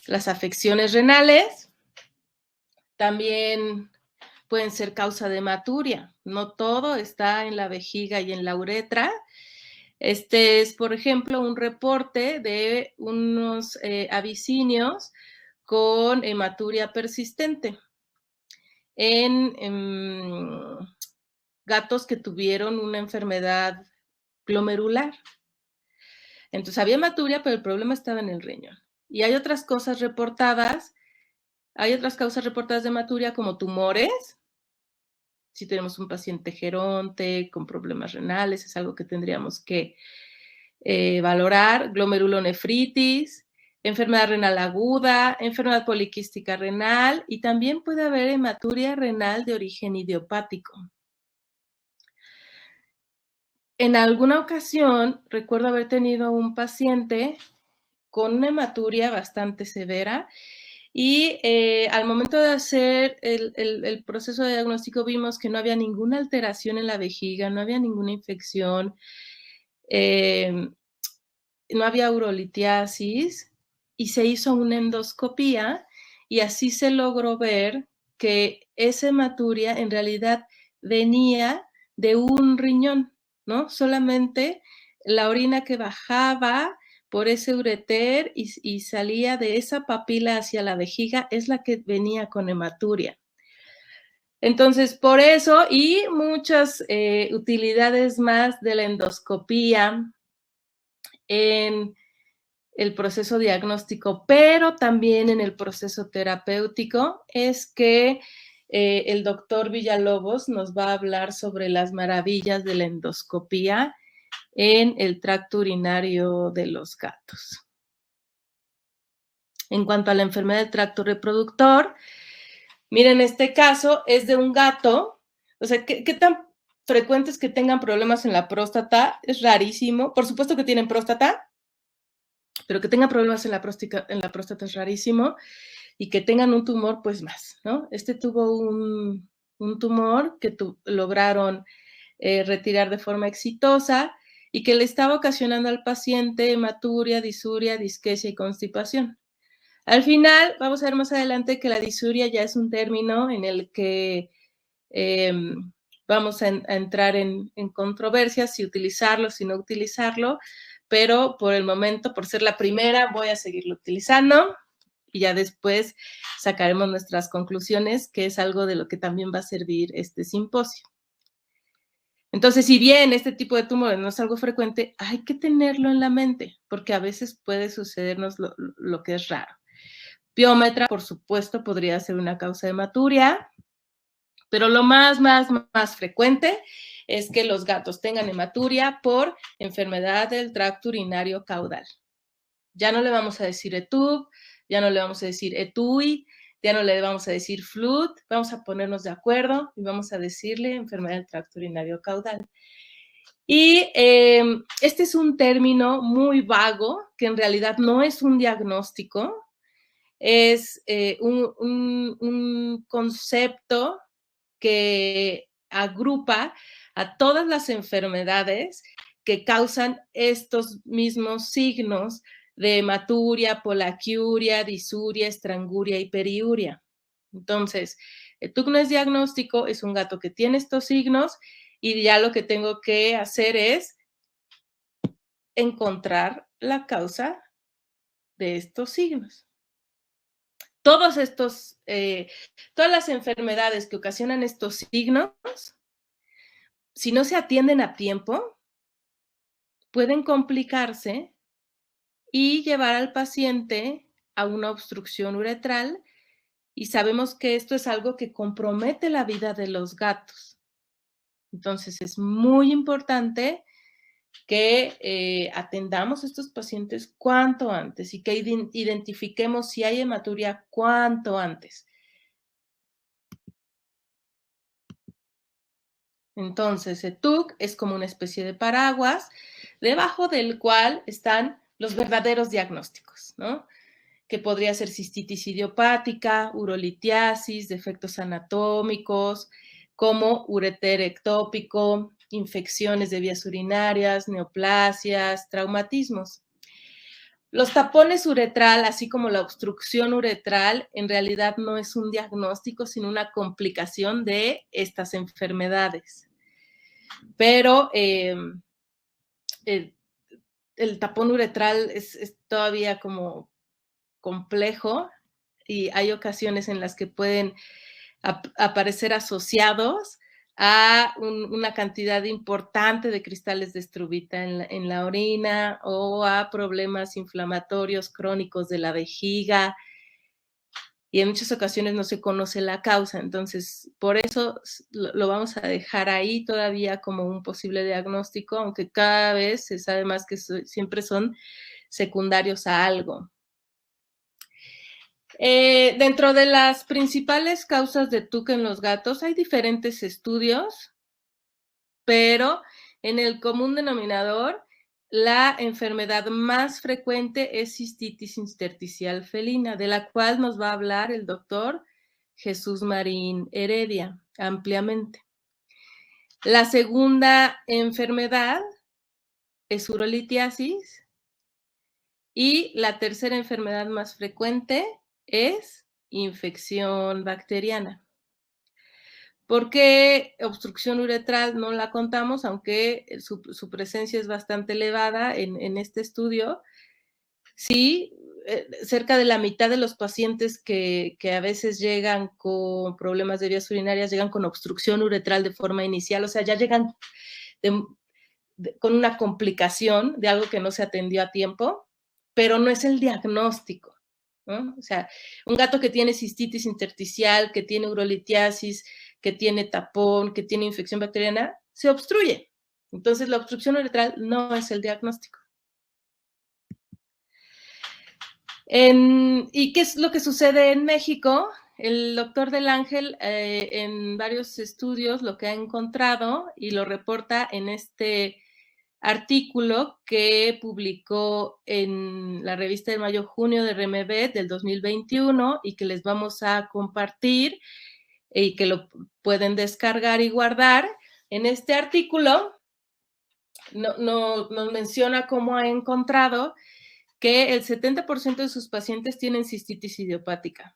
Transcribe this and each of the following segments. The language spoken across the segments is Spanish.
Las afecciones renales también pueden ser causa de hematuria. No todo está en la vejiga y en la uretra. Este es, por ejemplo, un reporte de unos abisinios con hematuria persistente en gatos que tuvieron una enfermedad glomerular. Entonces había hematuria, pero el problema estaba en el riñón. Y hay otras cosas reportadas, hay otras causas reportadas de hematuria como tumores. Si tenemos un paciente geronte con problemas renales, es algo que tendríamos que valorar. Glomerulonefritis, enfermedad renal aguda, enfermedad poliquística renal y también puede haber hematuria renal de origen idiopático. En alguna ocasión recuerdo haber tenido un paciente con una hematuria bastante severa y al momento de hacer el proceso de diagnóstico vimos que no había ninguna alteración en la vejiga, no había ninguna infección, no había urolitiasis y se hizo una endoscopía y así se logró ver que esa hematuria en realidad venía de un riñón, ¿no? Solamente la orina que bajaba por ese ureter y salía de esa papila hacia la vejiga es la que venía con hematuria. Entonces, por eso y muchas utilidades más de la endoscopía en el proceso diagnóstico, pero también en el proceso terapéutico, es que el doctor Villalobos nos va a hablar sobre las maravillas de la endoscopía en el tracto urinario de los gatos. En cuanto a la enfermedad del tracto reproductor, miren, este caso es de un gato. O sea, ¿qué tan frecuente es que tengan problemas en la próstata? Es rarísimo. Por supuesto que tienen próstata, pero que tengan problemas en la próstata es rarísimo, y que tengan un tumor, pues más, ¿no? Este tuvo un tumor que lograron retirar de forma exitosa y que le estaba ocasionando al paciente hematuria, disuria, disquesia y constipación. Al final, vamos a ver más adelante que la disuria ya es un término en el que vamos a entrar en controversias, si utilizarlo, si no utilizarlo, pero por el momento, por ser la primera, voy a seguirlo utilizando y ya después sacaremos nuestras conclusiones, que es algo de lo que también va a servir este simposio. Entonces, si bien este tipo de tumores no es algo frecuente, hay que tenerlo en la mente, porque a veces puede sucedernos lo que es raro. Piómetra, por supuesto, podría ser una causa de hematuria, pero lo más frecuente es que los gatos tengan hematuria por enfermedad del tracto urinario caudal. Ya no le vamos a decir ETUB, ya no le vamos a decir ETUI, ya no le vamos a decir FLUT, vamos a ponernos de acuerdo y vamos a decirle enfermedad del tracto urinario caudal. Y este es un término muy vago, que en realidad no es un diagnóstico, es un concepto que agrupa a todas las enfermedades que causan estos mismos signos de hematuria, polaquiuria, disuria, estranguria y periuria. Entonces, el TUC no es diagnóstico, es un gato que tiene estos signos y ya lo que tengo que hacer es encontrar la causa de estos signos. Todas las enfermedades que ocasionan estos signos, si no se atienden a tiempo, pueden complicarse y llevar al paciente a una obstrucción uretral, y sabemos que esto es algo que compromete la vida de los gatos. Entonces, es muy importante que atendamos a estos pacientes cuanto antes y que identifiquemos si hay hematuria cuanto antes. Entonces, el TUC es como una especie de paraguas debajo del cual están los verdaderos diagnósticos, ¿no? Que podría ser cistitis idiopática, urolitiasis, defectos anatómicos, como ureter ectópico, infecciones de vías urinarias, neoplasias, traumatismos. Los tapones uretral, así como la obstrucción uretral, en realidad no es un diagnóstico, sino una complicación de estas enfermedades. Pero el tapón uretral es todavía como complejo y hay ocasiones en las que pueden aparecer asociados a una cantidad importante de cristales de struvita en la orina o a problemas inflamatorios crónicos de la vejiga, y en muchas ocasiones no se conoce la causa. Entonces, por eso lo vamos a dejar ahí todavía como un posible diagnóstico, aunque cada vez se sabe más que siempre son secundarios a algo. Dentro de las principales causas de TUC en los gatos hay diferentes estudios, pero en el común denominador, la enfermedad más frecuente es cistitis intersticial felina, de la cual nos va a hablar el doctor Jesús Marín Heredia ampliamente. La segunda enfermedad es urolitiasis y la tercera enfermedad más frecuente es infección bacteriana. ¿Por qué obstrucción uretral no la contamos? Aunque su presencia es bastante elevada en este estudio. Sí, cerca de la mitad de los pacientes que a veces llegan con problemas de vías urinarias llegan con obstrucción uretral de forma inicial, o sea, ya llegan con una complicación de algo que no se atendió a tiempo, pero no es el diagnóstico, ¿no? O sea, un gato que tiene cistitis intersticial, que tiene urolitiasis, que tiene tapón, que tiene infección bacteriana, se obstruye. Entonces, la obstrucción uretral no es el diagnóstico. ¿Y qué es lo que sucede en México? El doctor Del Ángel, en varios estudios, lo que ha encontrado y lo reporta en este artículo que publicó en la revista de mayo-junio de RMB del 2021 y que les vamos a compartir y que lo pueden descargar y guardar. En este artículo nos menciona cómo ha encontrado que el 70% de sus pacientes tienen cistitis idiopática.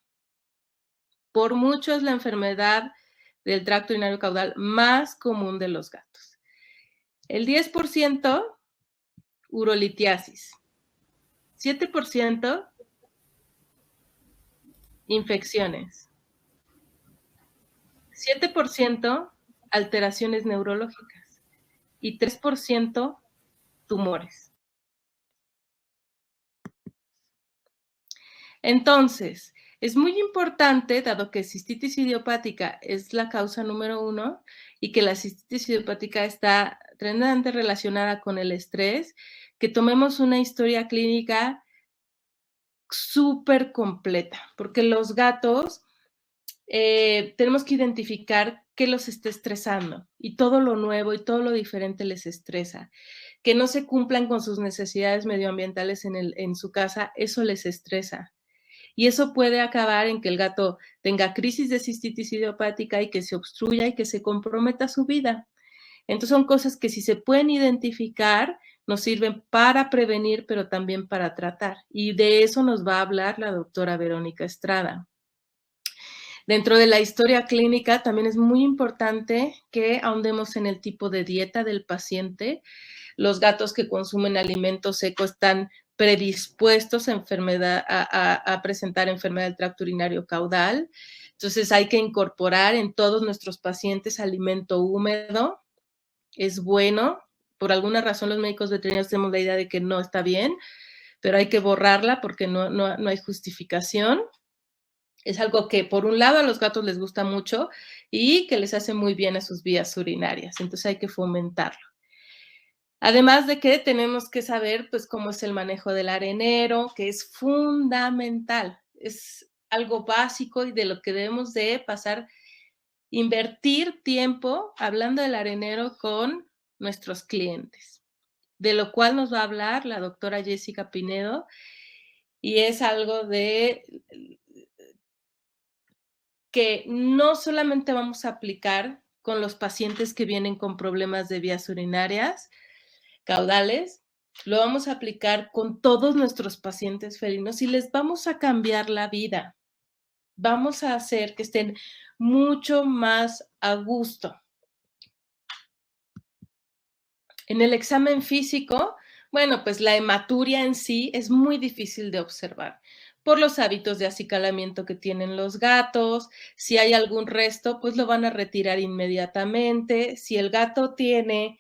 Por mucho es la enfermedad del tracto urinario caudal más común de los gatos. El 10% urolitiasis, 7% infecciones, 7% alteraciones neurológicas y 3% tumores. Entonces, es muy importante, dado que cistitis idiopática es la causa número 1 y que la cistitis idiopática está tremendamente relacionada con el estrés, que tomemos una historia clínica súper completa, porque los gatos tenemos que identificar qué los está estresando y todo lo nuevo y todo lo diferente les estresa. Que no se cumplan con sus necesidades medioambientales en su casa, eso les estresa. Y eso puede acabar en que el gato tenga crisis de cistitis idiopática y que se obstruya y que se comprometa su vida. Entonces son cosas que si se pueden identificar, nos sirven para prevenir, pero también para tratar. Y de eso nos va a hablar la doctora Verónica Estrada. Dentro de la historia clínica también es muy importante que ahondemos en el tipo de dieta del paciente. Los gatos que consumen alimento seco están predispuestos a presentar enfermedad del tracto urinario caudal. Entonces hay que incorporar en todos nuestros pacientes alimento húmedo. Es bueno. Por alguna razón los médicos veterinarios tenemos la idea de que no está bien, pero hay que borrarla porque no hay justificación. Es algo que por un lado a los gatos les gusta mucho y que les hace muy bien a sus vías urinarias. Entonces hay que fomentarlo. Además de que tenemos que saber pues cómo es el manejo del arenero, que es fundamental. Es algo básico y de lo que debemos de pasar, invertir tiempo hablando del arenero con nuestros clientes, de lo cual nos va a hablar la doctora Jessica Pinedo, y es algo de que no solamente vamos a aplicar con los pacientes que vienen con problemas de vías urinarias caudales, lo vamos a aplicar con todos nuestros pacientes felinos y les vamos a cambiar la vida. Vamos a hacer que estén mucho más a gusto. En el examen físico, bueno, pues la hematuria en sí es muy difícil de observar por los hábitos de acicalamiento que tienen los gatos. Si hay algún resto, pues lo van a retirar inmediatamente. Si el gato tiene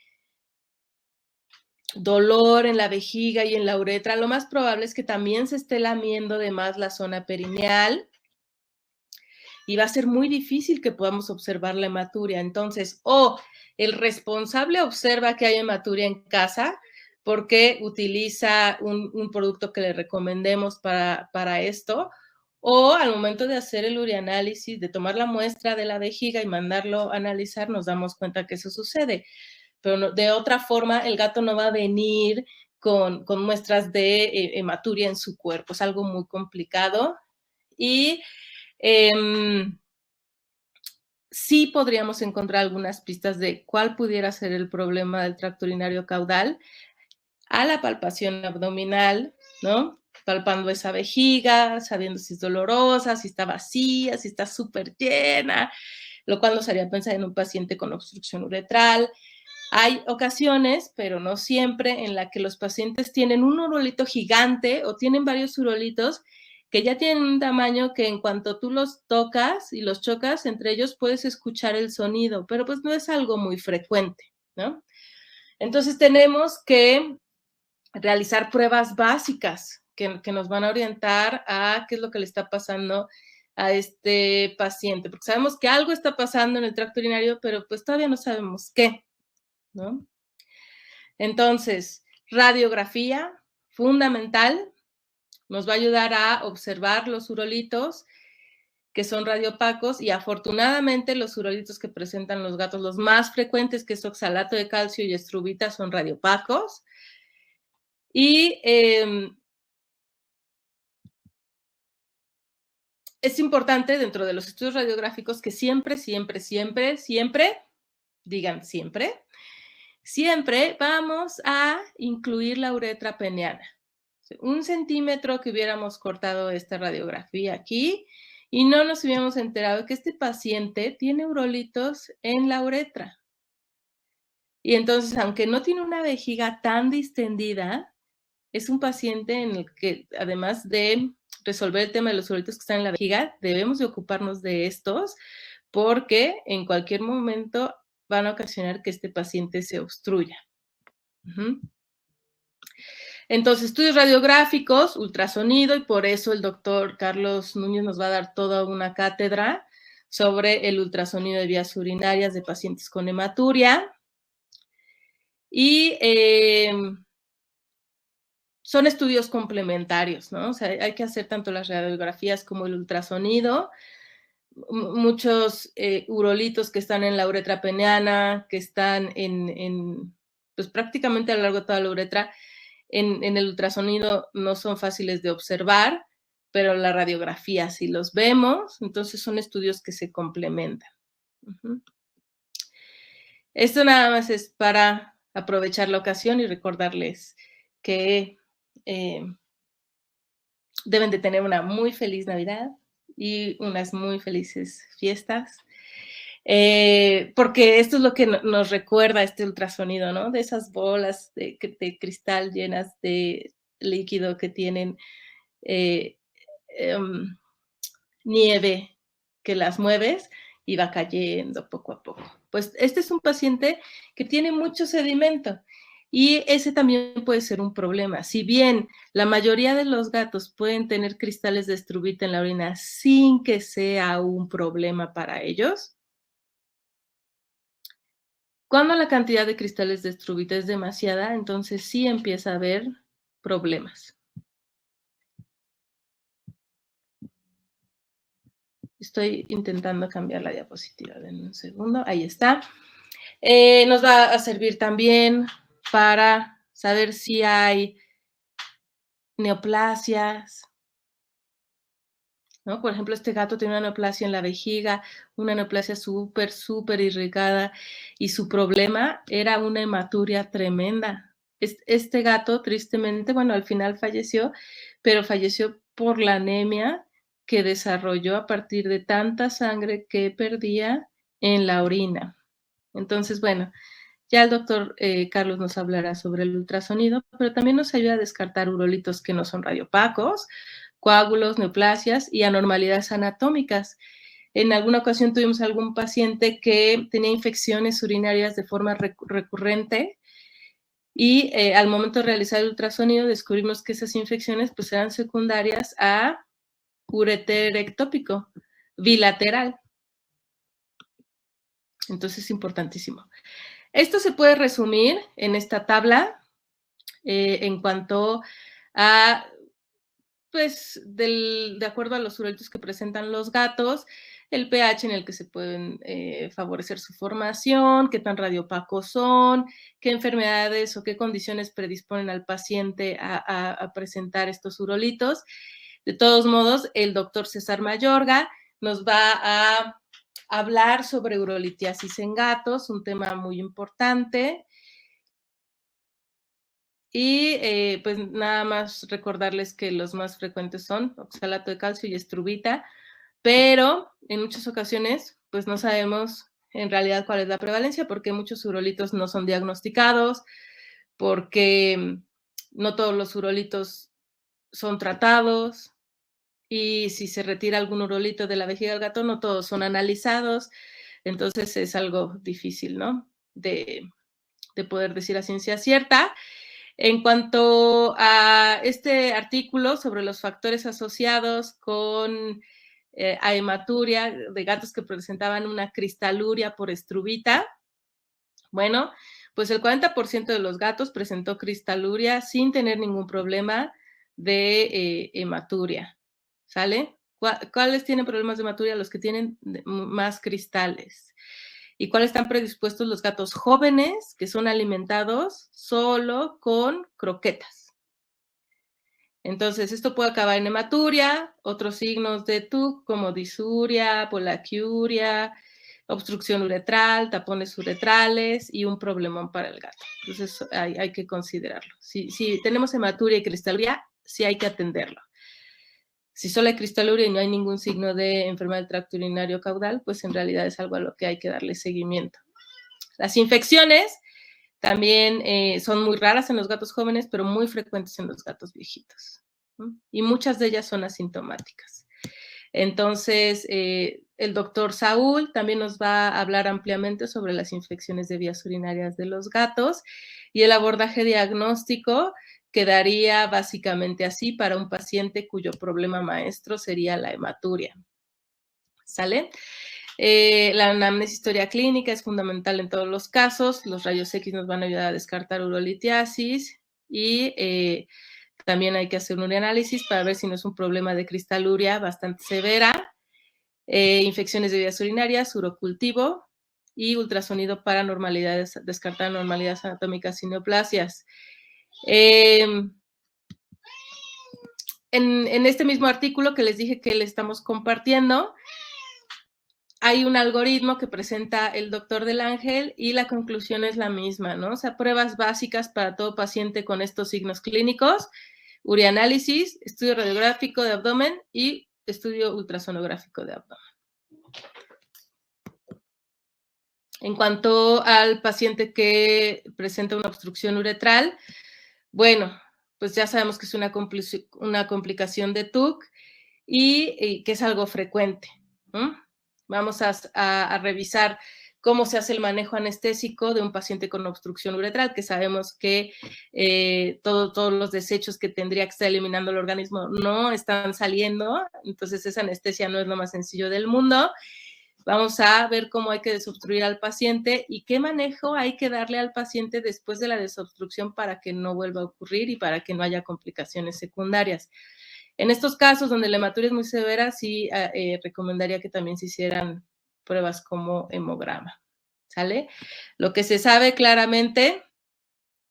dolor en la vejiga y en la uretra, lo más probable es que también se esté lamiendo de más la zona perineal y va a ser muy difícil que podamos observar la hematuria. Entonces, o el responsable observa que hay hematuria en casa porque utiliza un producto que le recomendemos para esto, o al momento de hacer el urianálisis, de tomar la muestra de la vejiga y mandarlo a analizar, nos damos cuenta que eso sucede. Pero no, de otra forma, el gato no va a venir con muestras de hematuria en su cuerpo. Es algo muy complicado. Y sí podríamos encontrar algunas pistas de cuál pudiera ser el problema del tracto urinario caudal a la palpación abdominal, ¿no? Palpando esa vejiga, sabiendo si es dolorosa, si está vacía, si está súper llena, lo cual nos haría pensar en un paciente con obstrucción uretral. Hay ocasiones, pero no siempre, en la que los pacientes tienen un urolito gigante o tienen varios urolitos que ya tienen un tamaño que en cuanto tú los tocas y los chocas entre ellos puedes escuchar el sonido, pero pues no es algo muy frecuente, ¿no? Entonces tenemos que realizar pruebas básicas que nos van a orientar a qué es lo que le está pasando a este paciente, porque sabemos que algo está pasando en el tracto urinario, pero pues todavía no sabemos qué, ¿no? Entonces, radiografía, fundamental, nos va a ayudar a observar los urolitos que son radiopacos y afortunadamente los urolitos que presentan los gatos, los más frecuentes, que es oxalato de calcio y estrubita, son radiopacos. Y es importante dentro de los estudios radiográficos que siempre, digan siempre vamos a incluir la uretra peniana. 1 centímetro que hubiéramos cortado esta radiografía aquí y no nos hubiéramos enterado de que este paciente tiene urolitos en la uretra. Y entonces, aunque no tiene una vejiga tan distendida, es un paciente en el que, además de resolver el tema de los urolitos que están en la vejiga, debemos de ocuparnos de estos porque en cualquier momento van a ocasionar que este paciente se obstruya. Entonces, estudios radiográficos, ultrasonido, y por eso el doctor Carlos Núñez nos va a dar toda una cátedra sobre el ultrasonido de vías urinarias de pacientes con hematuria. Y son estudios complementarios, ¿no? O sea, hay que hacer tanto las radiografías como el ultrasonido. Muchos urolitos que están en la uretra peniana, que están pues prácticamente a lo largo de toda la uretra, en el ultrasonido no son fáciles de observar, pero la radiografía sí los vemos, entonces son estudios que se complementan. Esto nada más es para aprovechar la ocasión y recordarles que deben de tener una muy feliz Navidad y unas muy felices fiestas. Porque esto es lo que nos recuerda este ultrasonido, ¿no? De esas bolas de cristal llenas de líquido que tienen nieve, que las mueves y va cayendo poco a poco. Pues este es un paciente que tiene mucho sedimento y ese también puede ser un problema. Si bien la mayoría de los gatos pueden tener cristales de estrubita en la orina sin que sea un problema para ellos, cuando la cantidad de cristales de estrubita es demasiada, entonces sí empieza a haber problemas. Estoy intentando cambiar la diapositiva. En un segundo. Ahí está. Nos va a servir también para saber si hay neoplasias, ¿no? Por ejemplo, este gato tiene una neoplasia en la vejiga, una neoplasia súper irrigada y su problema era una hematuria tremenda. Este gato, tristemente, bueno, al final falleció, pero falleció por la anemia que desarrolló a partir de tanta sangre que perdía en la orina. Entonces, bueno, ya el doctor Carlos nos hablará sobre el ultrasonido, pero también nos ayuda a descartar urolitos que no son radiopacos, coágulos, neoplasias y anormalidades anatómicas. En alguna ocasión tuvimos algún paciente que tenía infecciones urinarias de forma recurrente y al momento de realizar el ultrasonido descubrimos que esas infecciones pues eran secundarias a ureter ectópico bilateral. Entonces es importantísimo. Esto se puede resumir en esta tabla en cuanto a, pues, de acuerdo a los urolitos que presentan los gatos, el pH en el que se pueden favorecer su formación, qué tan radiopacos son, qué enfermedades o qué condiciones predisponen al paciente a presentar estos urolitos. De todos modos, el doctor César Mayorga nos va a hablar sobre urolitiasis en gatos, un tema muy importante. Y pues nada más recordarles que los más frecuentes son oxalato de calcio y estrubita, pero en muchas ocasiones pues no sabemos en realidad cuál es la prevalencia porque muchos urolitos no son diagnosticados, porque no todos los urolitos son tratados y si se retira algún urolito de la vejiga del gato no todos son analizados, entonces es algo difícil, ¿no? De poder decir a ciencia cierta. En cuanto a este artículo sobre los factores asociados con a hematuria de gatos que presentaban una cristaluria por estrubita, bueno, pues el 40% de los gatos presentó cristaluria sin tener ningún problema de hematuria, ¿sale? ¿Cuáles tienen problemas de hematuria? Los que tienen más cristales. ¿Y cuáles están predispuestos? Los gatos jóvenes que son alimentados solo con croquetas. Entonces, esto puede acabar en hematuria, otros signos de TUC como disuria, polaquiuria, obstrucción uretral, tapones uretrales y un problemón para el gato. Entonces, hay que considerarlo. Si tenemos hematuria y cristaluria, sí hay que atenderlo. Si solo hay cristaluria y no hay ningún signo de enfermedad del tracto urinario caudal, pues en realidad es algo a lo que hay que darle seguimiento. Las infecciones también son muy raras en los gatos jóvenes, pero muy frecuentes en los gatos viejitos. Y muchas de ellas son asintomáticas. Entonces, el doctor Saúl también nos va a hablar ampliamente sobre las infecciones de vías urinarias de los gatos y el abordaje diagnóstico quedaría básicamente así para un paciente cuyo problema maestro sería la hematuria. ¿Sale? La anamnesis historia clínica es fundamental en todos los casos. Los rayos X nos van a ayudar a descartar urolitiasis y también hay que hacer un urianálisis para ver si no es un problema de cristaluria bastante severa. Infecciones de vías urinarias, urocultivo y ultrasonido para anormalidades, descartar anormalidades anatómicas y neoplasias. En este mismo artículo que les dije que le estamos compartiendo, hay un algoritmo que presenta el doctor del Ángel y la conclusión es la misma, ¿no? O sea, pruebas básicas para todo paciente con estos signos clínicos, urianálisis, estudio radiográfico de abdomen y estudio ultrasonográfico de abdomen. En cuanto al paciente que presenta una obstrucción uretral, bueno, pues ya sabemos que es una complicación de TUC y que es algo frecuente. Vamos a revisar cómo se hace el manejo anestésico de un paciente con obstrucción uretral, que sabemos que todos los desechos que tendría que estar eliminando el organismo no están saliendo, entonces esa anestesia no es lo más sencillo del mundo. Vamos a ver cómo hay que desobstruir al paciente y qué manejo hay que darle al paciente después de la desobstrucción para que no vuelva a ocurrir y para que no haya complicaciones secundarias. En estos casos donde la hematuria es muy severa, sí recomendaría que también se hicieran pruebas como hemograma, ¿sale? Lo que se sabe claramente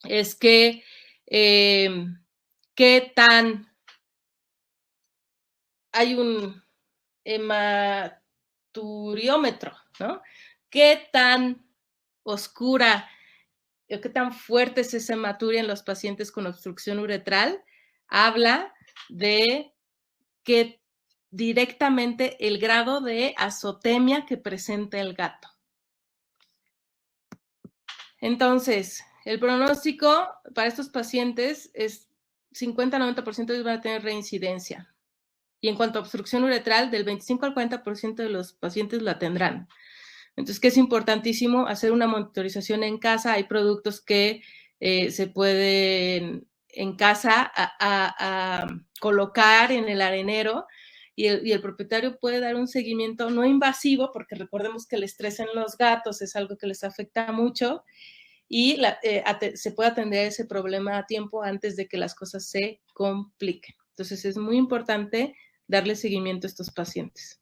es que qué tan hay un hematuriómetro, ¿no? ¿Qué tan oscura qué tan fuerte es esa hematuria en los pacientes con obstrucción uretral, habla de que directamente el grado de azotemia que presenta el gato. Entonces, el pronóstico para estos pacientes es 50-90% van a tener reincidencia. Y en cuanto a obstrucción uretral, del 25 al 40% de los pacientes la tendrán. Entonces, que es importantísimo hacer una monitorización en casa. Hay productos que se pueden en casa a colocar en el arenero y el propietario puede dar un seguimiento no invasivo, porque recordemos que el estrés en los gatos es algo que les afecta mucho y se puede atender ese problema a tiempo antes de que las cosas se compliquen. Entonces, es muy importante darle seguimiento a estos pacientes.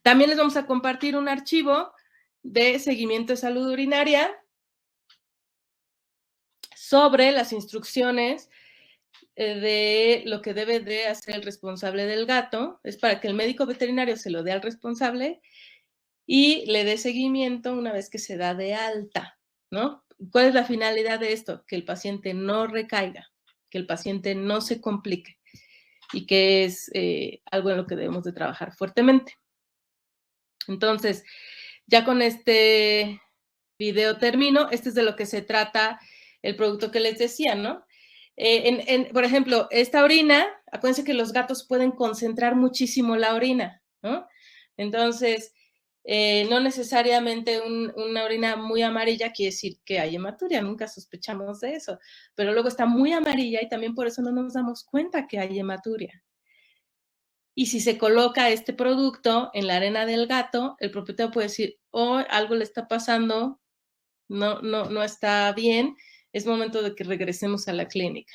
También les vamos a compartir un archivo de seguimiento de salud urinaria sobre las instrucciones de lo que debe de hacer el responsable del gato. Es para que el médico veterinario se lo dé al responsable y le dé seguimiento una vez que se da de alta, ¿no? ¿Cuál es la finalidad de esto? Que el paciente no recaiga, que el paciente no se complique y que es algo en lo que debemos de trabajar fuertemente. Entonces, ya con este video termino. Este es de lo que se trata el producto que les decía, ¿no? Por ejemplo, esta orina, acuérdense que los gatos pueden concentrar muchísimo la orina, ¿no? Entonces, no necesariamente una orina muy amarilla quiere decir que hay hematuria, nunca sospechamos de eso, pero luego está muy amarilla y también por eso no nos damos cuenta que hay hematuria. Y si se coloca este producto en la arena del gato, el propietario puede decir, oh, algo le está pasando, no está bien, es momento de que regresemos a la clínica.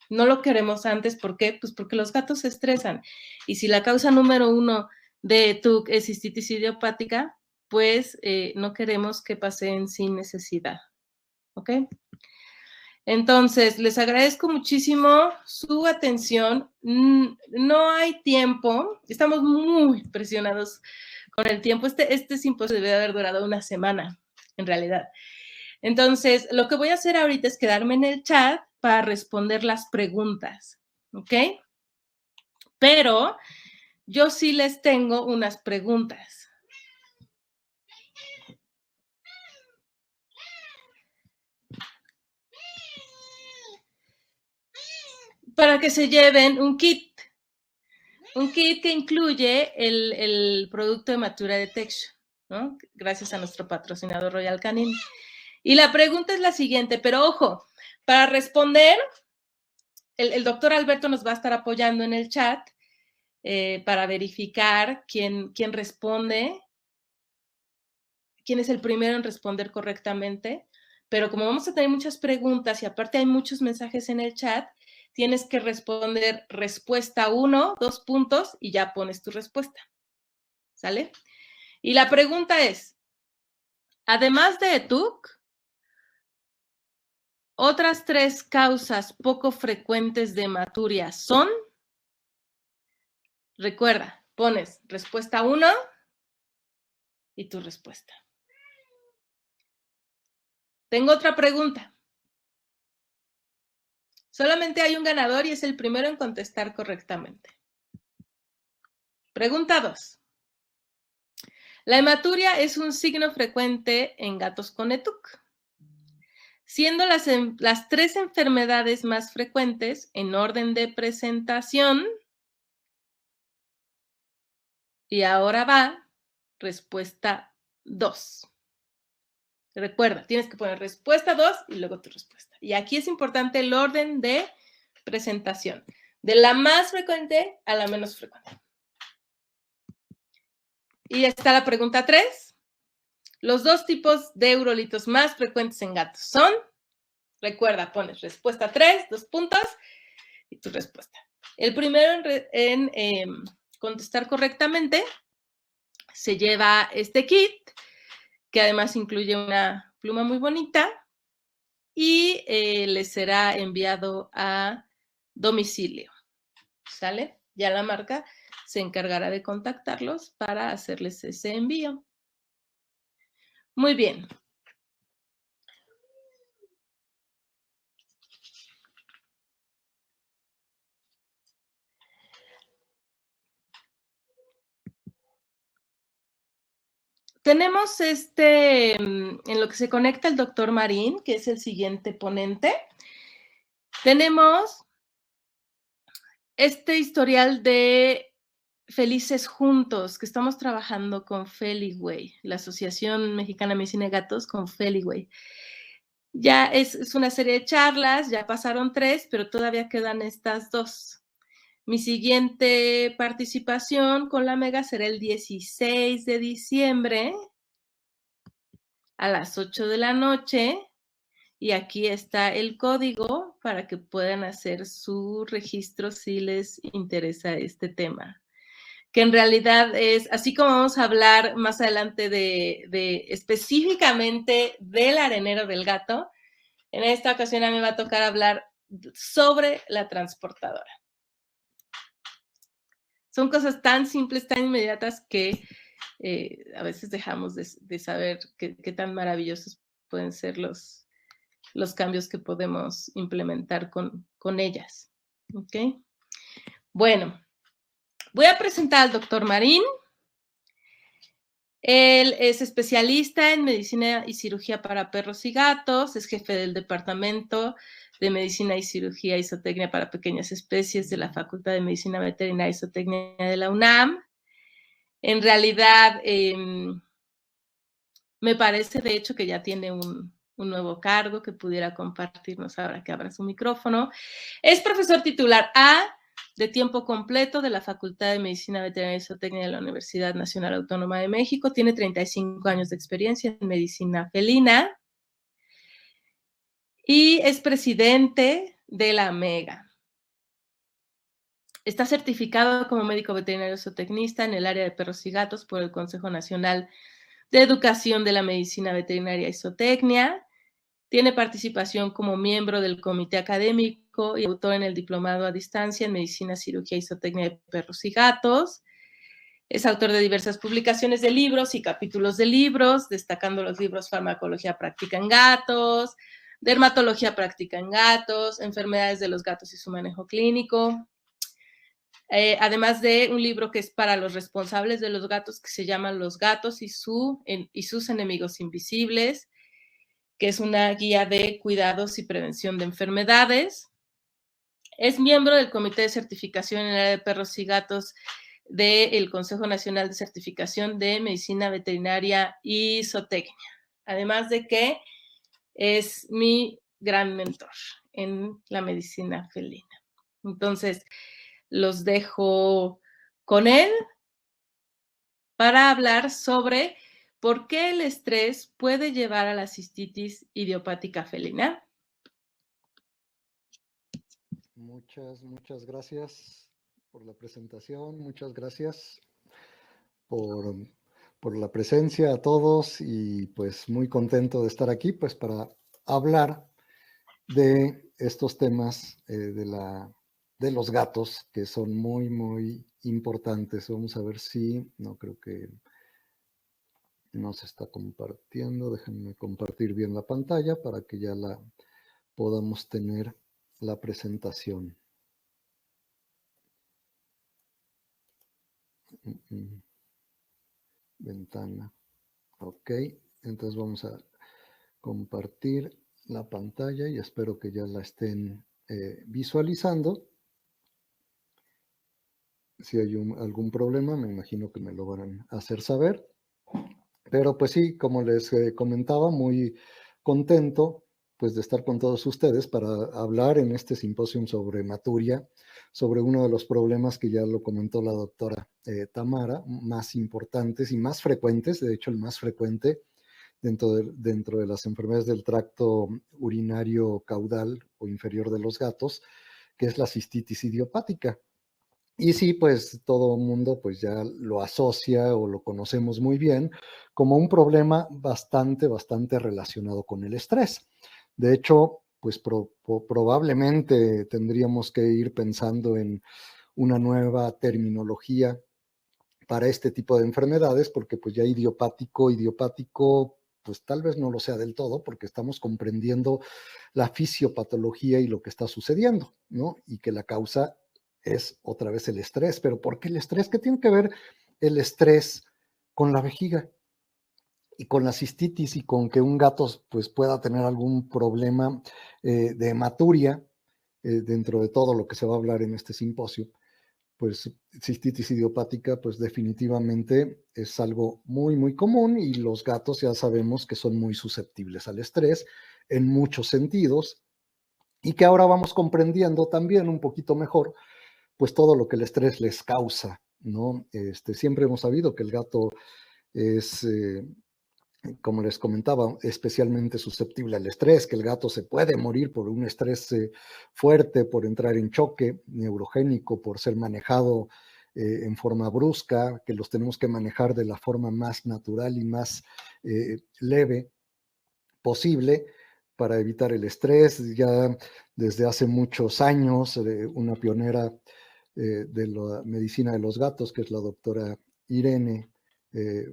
No lo queremos antes, ¿por qué? Pues porque los gatos se estresan. Y si la causa número 1 de TUC es cistitis idiopática, pues no queremos que pasen sin necesidad. ¿Ok? Entonces, les agradezco muchísimo su atención. No hay tiempo, estamos muy presionados con el tiempo. Este simposio debe haber durado una semana, en realidad. Entonces, lo que voy a hacer ahorita es quedarme en el chat para responder las preguntas, ¿ok? Pero yo sí les tengo unas preguntas. Para que se lleven un kit que incluye el producto de Hematura Detection, ¿no? Gracias a nuestro patrocinador Royal Canin. Y la pregunta es la siguiente, pero ojo, para responder, el doctor Alberto nos va a estar apoyando en el chat para verificar quién responde, quién es el primero en responder correctamente, pero como vamos a tener muchas preguntas y aparte hay muchos mensajes en el chat, tienes que responder respuesta 1, 2 puntos y ya pones tu respuesta. ¿Sale? Y la pregunta es, además de ETUC, otras 3 causas poco frecuentes de hematuria son, recuerda, pones respuesta 1 y tu respuesta. Tengo otra pregunta. Solamente hay un ganador y es el primero en contestar correctamente. Pregunta 2. La hematuria es un signo frecuente en gatos con ETUC, siendo las 3 enfermedades más frecuentes en orden de presentación. Y ahora va respuesta 2. Recuerda, tienes que poner respuesta 2 y luego tu respuesta. Y aquí es importante el orden de presentación, de la más frecuente a la menos frecuente. Y está la pregunta 3. Los 2 tipos de eurolitos más frecuentes en gatos son, recuerda, pones respuesta 3, 2 puntos y tu respuesta. El primero en contestar correctamente se lleva este kit, que además incluye una pluma muy bonita y les será enviado a domicilio. ¿Sale? Ya la marca se encargará de contactarlos para hacerles ese envío. Muy bien. tenemos en lo que se conecta el doctor Marín, que es el siguiente ponente, tenemos este historial de Felices Juntos, que estamos trabajando con Feliway, la Asociación Mexicana de Medicina de Gatos con Feliway. Ya es una serie de charlas, ya pasaron 3, pero todavía quedan estas 2. Mi siguiente participación con la Mega será el 16 de diciembre a las 8 de la noche. Y aquí está el código para que puedan hacer su registro si les interesa este tema. Que en realidad es, así como vamos a hablar más adelante de específicamente del arenero del gato, en esta ocasión a mí me va a tocar hablar sobre la transportadora. Son cosas tan simples, tan inmediatas que a veces dejamos de saber qué tan maravillosos pueden ser los cambios que podemos implementar con ellas. ¿Ok? Bueno, voy a presentar al doctor Marín. Él es especialista en medicina y cirugía para perros y gatos, es jefe del departamento de medicina y cirugía y zootecnia para pequeñas especies de la Facultad de Medicina Veterinaria y Zootecnia de la UNAM. En realidad, me parece de hecho que ya tiene un nuevo cargo que pudiera compartirnos ahora que abra su micrófono. Es profesor titular A de tiempo completo de la Facultad de Medicina Veterinaria y Zootecnia de la Universidad Nacional Autónoma de México. Tiene 35 años de experiencia en medicina felina y es presidente de la MEGA. Está certificado como médico veterinario zootecnista en el área de perros y gatos por el Consejo Nacional de Educación de la Medicina Veterinaria y Zootecnia. Tiene participación como miembro del comité académico y autor en el diplomado a distancia en medicina, cirugía y zootecnia de perros y gatos. Es autor de diversas publicaciones de libros y capítulos de libros, destacando los libros Farmacología práctica en gatos, Dermatología práctica en gatos, Enfermedades de los gatos y su manejo clínico. Además de un libro que es para los responsables de los gatos, que se llama Los gatos y sus enemigos invisibles, que es una guía de cuidados y prevención de enfermedades. Es miembro del Comité de Certificación en el área de perros y gatos del Consejo Nacional de Certificación de Medicina Veterinaria y Zootecnia. Además de que es mi gran mentor en la medicina felina. Entonces, los dejo con él para hablar sobre por qué el estrés puede llevar a la cistitis idiopática felina. Muchas gracias por la presentación, muchas gracias por la presencia a todos y pues muy contento de estar aquí pues para hablar de estos temas de los gatos que son muy importantes. Vamos a ver si, no creo que no se está compartiendo, déjenme compartir bien la pantalla para que ya la podamos tener la presentación. Ventana. Ok, entonces vamos a compartir la pantalla y espero que ya la estén visualizando. Si hay algún problema, me imagino que me lo van a hacer saber. Pero pues sí, como les comentaba, muy contento pues de estar con todos ustedes para hablar en este simposio sobre hematuria, sobre uno de los problemas que ya lo comentó la doctora Tamara, más importantes y más frecuentes, de hecho el más frecuente dentro de las enfermedades del tracto urinario caudal o inferior de los gatos, que es la cistitis idiopática. Y sí, pues todo el mundo pues ya lo asocia o lo conocemos muy bien como un problema bastante relacionado con el estrés. De hecho, pues probablemente tendríamos que ir pensando en una nueva terminología para este tipo de enfermedades, porque pues ya idiopático, pues tal vez no lo sea del todo, porque estamos comprendiendo la fisiopatología y lo que está sucediendo, ¿no? Y que la causa es otra vez el estrés. Pero ¿por qué el estrés? ¿Qué tiene que ver el estrés con la vejiga? y con la cistitis y con que un gato pues, pueda tener algún problema de hematuria, dentro de todo lo que se va a hablar en este simposio, pues cistitis idiopática, pues definitivamente es algo muy, muy común y los gatos ya sabemos que son muy susceptibles al estrés en muchos sentidos y que ahora vamos comprendiendo también un poquito mejor, pues todo lo que el estrés les causa, ¿no? Siempre hemos sabido que el gato es, como les comentaba, especialmente susceptible al estrés, que el gato se puede morir por un estrés fuerte, por entrar en choque neurogénico, por ser manejado en forma brusca, que los tenemos que manejar de la forma más natural y más leve posible para evitar el estrés. Ya desde hace muchos años, una pionera de la medicina de los gatos, que es la doctora Irene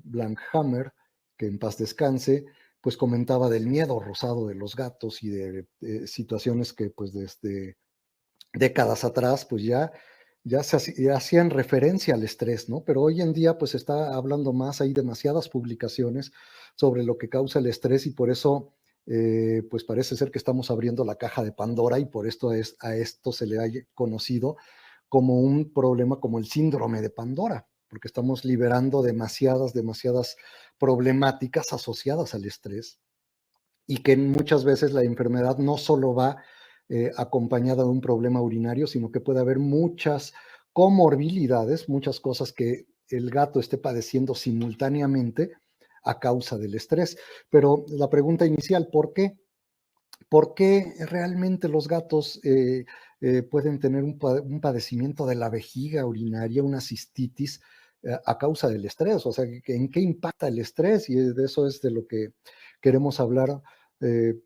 Blankhammer, que en paz descanse, pues comentaba del miedo rosado de los gatos y de situaciones que pues desde décadas atrás pues ya hacían referencia al estrés, ¿no? Pero hoy en día pues se está hablando más, hay demasiadas publicaciones sobre lo que causa el estrés y por eso pues parece ser que estamos abriendo la caja de Pandora y por esto a esto se le ha conocido como un problema como el síndrome de Pandora, porque estamos liberando demasiadas problemáticas asociadas al estrés y que muchas veces la enfermedad no solo va acompañada de un problema urinario, sino que puede haber muchas comorbilidades, muchas cosas que el gato esté padeciendo simultáneamente a causa del estrés. Pero la pregunta inicial, ¿por qué? ¿Por qué realmente los gatos pueden tener un padecimiento de la vejiga urinaria, una cistitis, a causa del estrés? O sea, ¿en qué impacta el estrés? Y de eso es de lo que queremos hablar eh,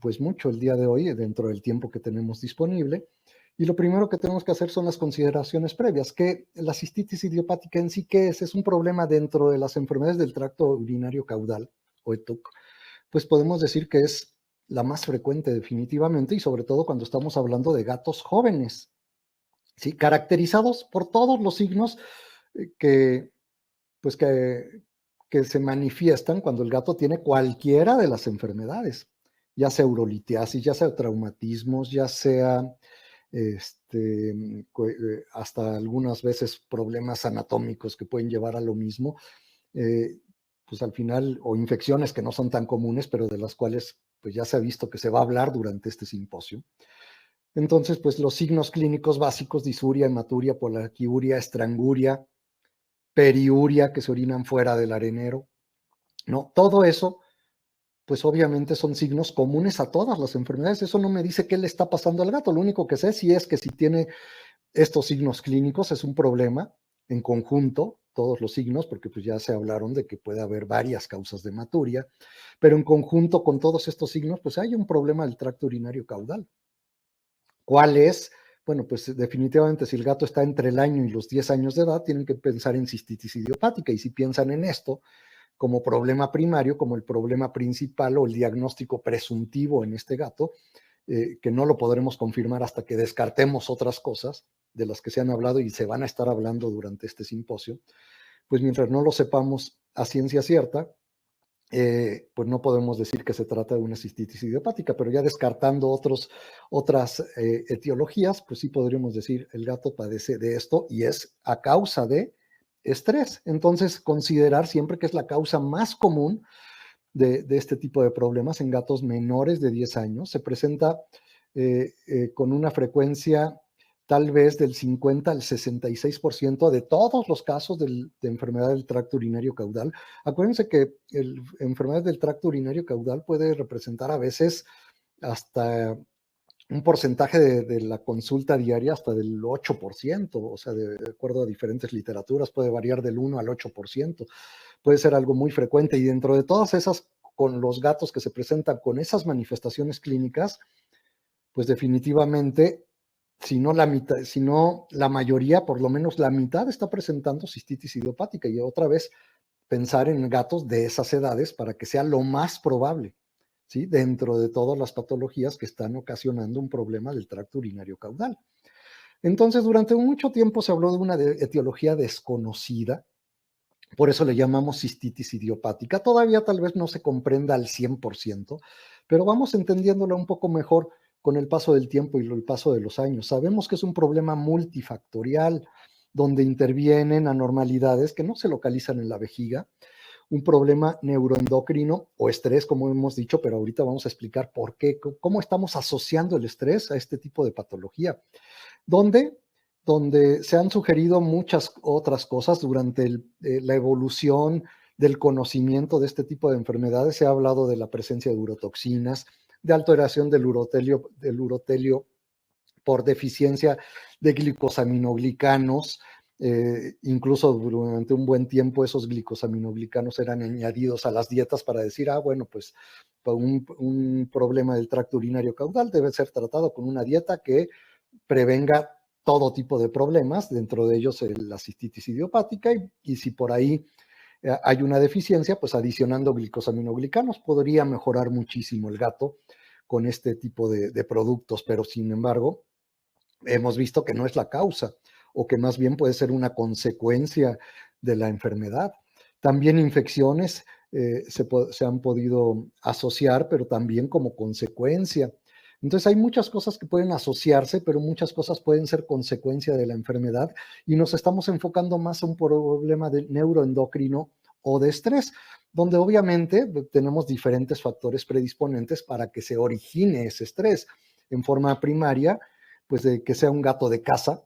pues mucho el día de hoy, dentro del tiempo que tenemos disponible. Y lo primero que tenemos que hacer son las consideraciones previas, que la cistitis idiopática en sí, ¿qué es? Es un problema dentro de las enfermedades del tracto urinario caudal, o ETUC, pues podemos decir que es la más frecuente definitivamente y sobre todo cuando estamos hablando de gatos jóvenes, ¿sí? Caracterizados por todos los signos que, pues que se manifiestan cuando el gato tiene cualquiera de las enfermedades, ya sea urolitiasis, ya sea traumatismos, ya sea hasta algunas veces problemas anatómicos que pueden llevar a lo mismo. Pues al final, o infecciones que no son tan comunes, pero de las cuales pues ya se ha visto que se va a hablar durante este simposio. Entonces, pues los signos clínicos básicos, disuria, hematuria, polaquiuria, estranguria, periuria, que se orinan fuera del arenero, ¿no? Todo eso, pues obviamente son signos comunes a todas las enfermedades. Eso no me dice qué le está pasando al gato. Lo único que sé sí es que si tiene estos signos clínicos es un problema en conjunto, todos los signos, porque pues ya se hablaron de que puede haber varias causas de hematuria, pero en conjunto con todos estos signos, pues hay un problema del tracto urinario caudal. ¿Cuál es? Bueno, pues definitivamente si el gato está entre el año y los 10 años de edad, tienen que pensar en cistitis idiopática y si piensan en esto como problema primario, como el problema principal o el diagnóstico presuntivo en este gato, que no lo podremos confirmar hasta que descartemos otras cosas de las que se han hablado y se van a estar hablando durante este simposio, pues mientras no lo sepamos a ciencia cierta, pues no podemos decir que se trata de una cistitis idiopática, pero ya descartando otras etiologías, pues sí podríamos decir el gato padece de esto y es a causa de estrés. Entonces, considerar siempre que es la causa más común de este tipo de problemas en gatos menores de 10 años. Se presenta con una frecuencia tal vez del 50 al 66% de todos los casos de enfermedad del tracto urinario caudal. Acuérdense que la enfermedad del tracto urinario caudal puede representar a veces hasta un porcentaje de la consulta diaria hasta del 8%, o sea, de acuerdo a diferentes literaturas, puede variar del 1 al 8%, puede ser algo muy frecuente y dentro de todas esas, con los gatos que se presentan con esas manifestaciones clínicas, pues definitivamente, si no la mitad, si no la mayoría, por lo menos la mitad está presentando cistitis idiopática y otra vez pensar en gatos de esas edades para que sea lo más probable, ¿sí? Dentro de todas las patologías que están ocasionando un problema del tracto urinario caudal. Entonces, durante mucho tiempo se habló de una etiología desconocida, Por eso le llamamos cistitis idiopática. Todavía tal vez no se comprenda al 100%, pero vamos entendiéndolo un poco mejor con el paso del tiempo y el paso de los años. Sabemos que es un problema multifactorial, donde intervienen anormalidades que no se localizan en la vejiga, un problema neuroendocrino o estrés, como hemos dicho, pero ahorita vamos a explicar por qué, cómo estamos asociando el estrés a este tipo de patología, donde se han sugerido muchas otras cosas durante la evolución del conocimiento de este tipo de enfermedades. Se ha hablado de la presencia de urotoxinas, de alteración del urotelio por deficiencia de glicosaminoglicanos. Incluso durante un buen tiempo esos glicosaminoglicanos eran añadidos a las dietas para decir, bueno, pues un problema del tracto urinario caudal debe ser tratado con una dieta que prevenga todo tipo de problemas, dentro de ellos la cistitis idiopática, y si por ahí hay una deficiencia, pues adicionando glicosaminoglicanos podría mejorar muchísimo el gato con este tipo de productos, pero sin embargo hemos visto que no es la causa, o que más bien puede ser una consecuencia de la enfermedad. También infecciones se han podido asociar, pero también como consecuencia. Entonces hay muchas cosas que pueden asociarse, pero muchas cosas pueden ser consecuencia de la enfermedad, y nos estamos enfocando más a un problema de neuroendocrino o de estrés, donde obviamente tenemos diferentes factores predisponentes para que se origine ese estrés. En forma primaria, pues de que sea un gato de casa,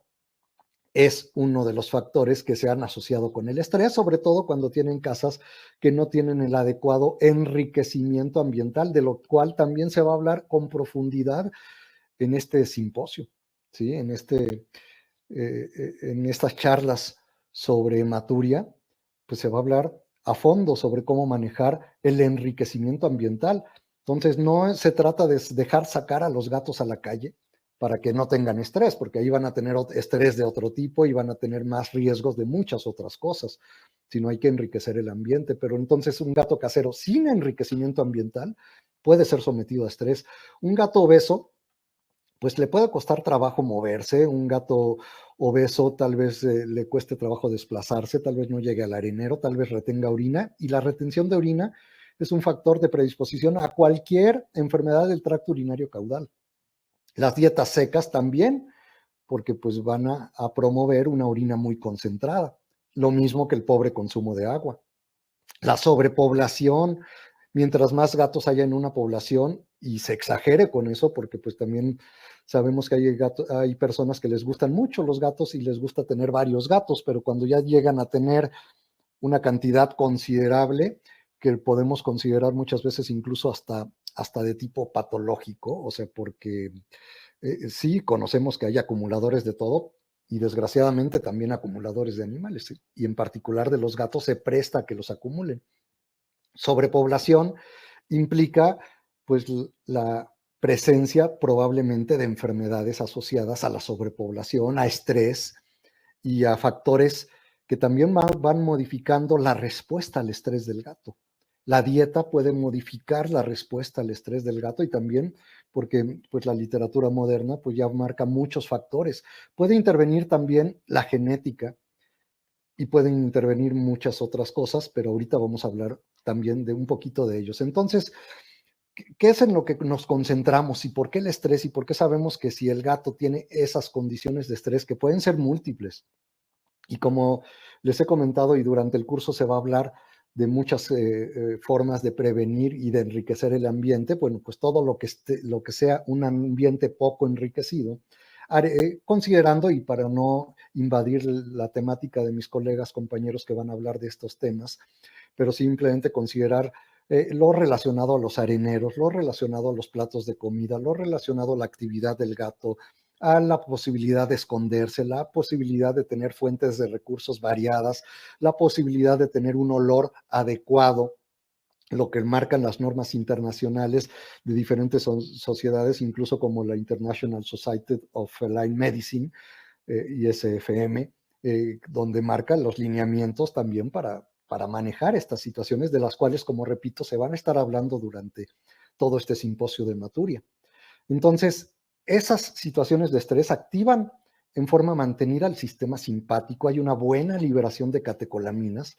es uno de los factores que se han asociado con el estrés, sobre todo cuando tienen casas que no tienen el adecuado enriquecimiento ambiental, de lo cual también se va a hablar con profundidad en este simposio, ¿sí? En estas charlas sobre hematuria, pues se va a hablar a fondo sobre cómo manejar el enriquecimiento ambiental. Entonces, no se trata de dejar sacar a los gatos a la calle para que no tengan estrés, porque ahí van a tener estrés de otro tipo y van a tener más riesgos de muchas otras cosas, sino hay que enriquecer el ambiente. Pero entonces un gato casero sin enriquecimiento ambiental puede ser sometido a estrés. Un gato obeso, pues le puede costar trabajo moverse. Un gato obeso tal vez le cueste trabajo desplazarse, tal vez no llegue al arenero, tal vez retenga orina, y la retención de orina es un factor de predisposición a cualquier enfermedad del tracto urinario caudal. Las dietas secas también, porque pues van a promover una orina muy concentrada, lo mismo que el pobre consumo de agua. La sobrepoblación, mientras más gatos haya en una población, y se exagere con eso, porque pues también sabemos que hay personas que les gustan mucho los gatos y les gusta tener varios gatos, pero cuando ya llegan a tener una cantidad considerable, que podemos considerar muchas veces incluso hasta de tipo patológico, o sea, porque sí conocemos que hay acumuladores de todo, y desgraciadamente también acumuladores de animales, ¿sí? Y en particular de los gatos se presta a que los acumulen. Sobrepoblación implica pues la presencia probablemente de enfermedades asociadas a la sobrepoblación, a estrés y a factores que también van modificando la respuesta al estrés del gato. La dieta puede modificar la respuesta al estrés del gato, y también porque pues la literatura moderna pues ya marca muchos factores. Puede intervenir también la genética, y pueden intervenir muchas otras cosas, pero ahorita vamos a hablar también de un poquito de ellos. Entonces, ¿qué es en lo que nos concentramos y por qué el estrés, y por qué sabemos que si el gato tiene esas condiciones de estrés que pueden ser múltiples? Y como les he comentado, y durante el curso se va a hablar de muchas formas de prevenir y de enriquecer el ambiente. Bueno, pues todo lo que sea un ambiente poco enriquecido, considerando, y para no invadir la temática de mis colegas, compañeros que van a hablar de estos temas, pero simplemente considerar lo relacionado a los areneros, lo relacionado a los platos de comida, lo relacionado a la actividad del gato, a la posibilidad de esconderse, la posibilidad de tener fuentes de recursos variadas, la posibilidad de tener un olor adecuado, lo que marcan las normas internacionales de diferentes sociedades, incluso como la International Society of Feline Medicine, ISFM, donde marcan los lineamientos también para manejar estas situaciones, de las cuales, como repito, se van a estar hablando durante todo este simposio de Maturia. Entonces, esas situaciones de estrés activan en forma mantenida al sistema simpático. Hay una buena liberación de catecolaminas,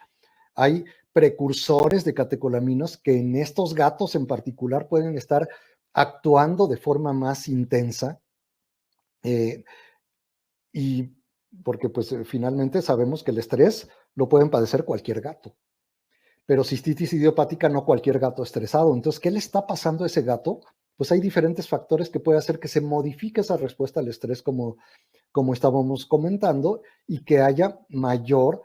hay precursores de catecolaminas que en estos gatos en particular pueden estar actuando de forma más intensa, y porque pues finalmente sabemos que el estrés lo pueden padecer cualquier gato, pero cistitis idiopática no cualquier gato estresado. Entonces, ¿qué le está pasando a ese gato? Pues hay diferentes factores que puede hacer que se modifique esa respuesta al estrés, como estábamos comentando, y que haya mayor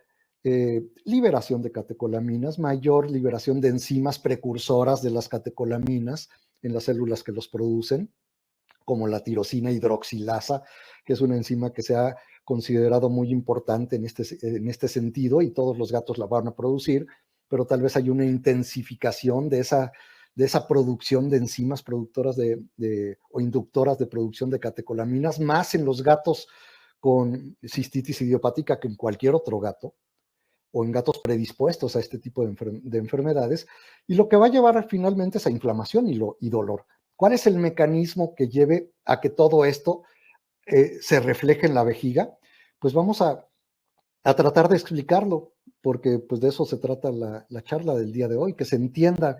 liberación de catecolaminas, mayor liberación de enzimas precursoras de las catecolaminas en las células que los producen, como la tirosina hidroxilasa, que es una enzima que se ha considerado muy importante en este sentido, y todos los gatos la van a producir, pero tal vez hay una intensificación de esa producción de enzimas productoras o inductoras de producción de catecolaminas, más en los gatos con cistitis idiopática que en cualquier otro gato, o en gatos predispuestos a este tipo de enfermedades, y lo que va a llevar finalmente es a inflamación y dolor. ¿Cuál es el mecanismo que lleve a que todo esto se refleje en la vejiga? Pues vamos a tratar de explicarlo, porque pues de eso se trata la charla del día de hoy, que se entienda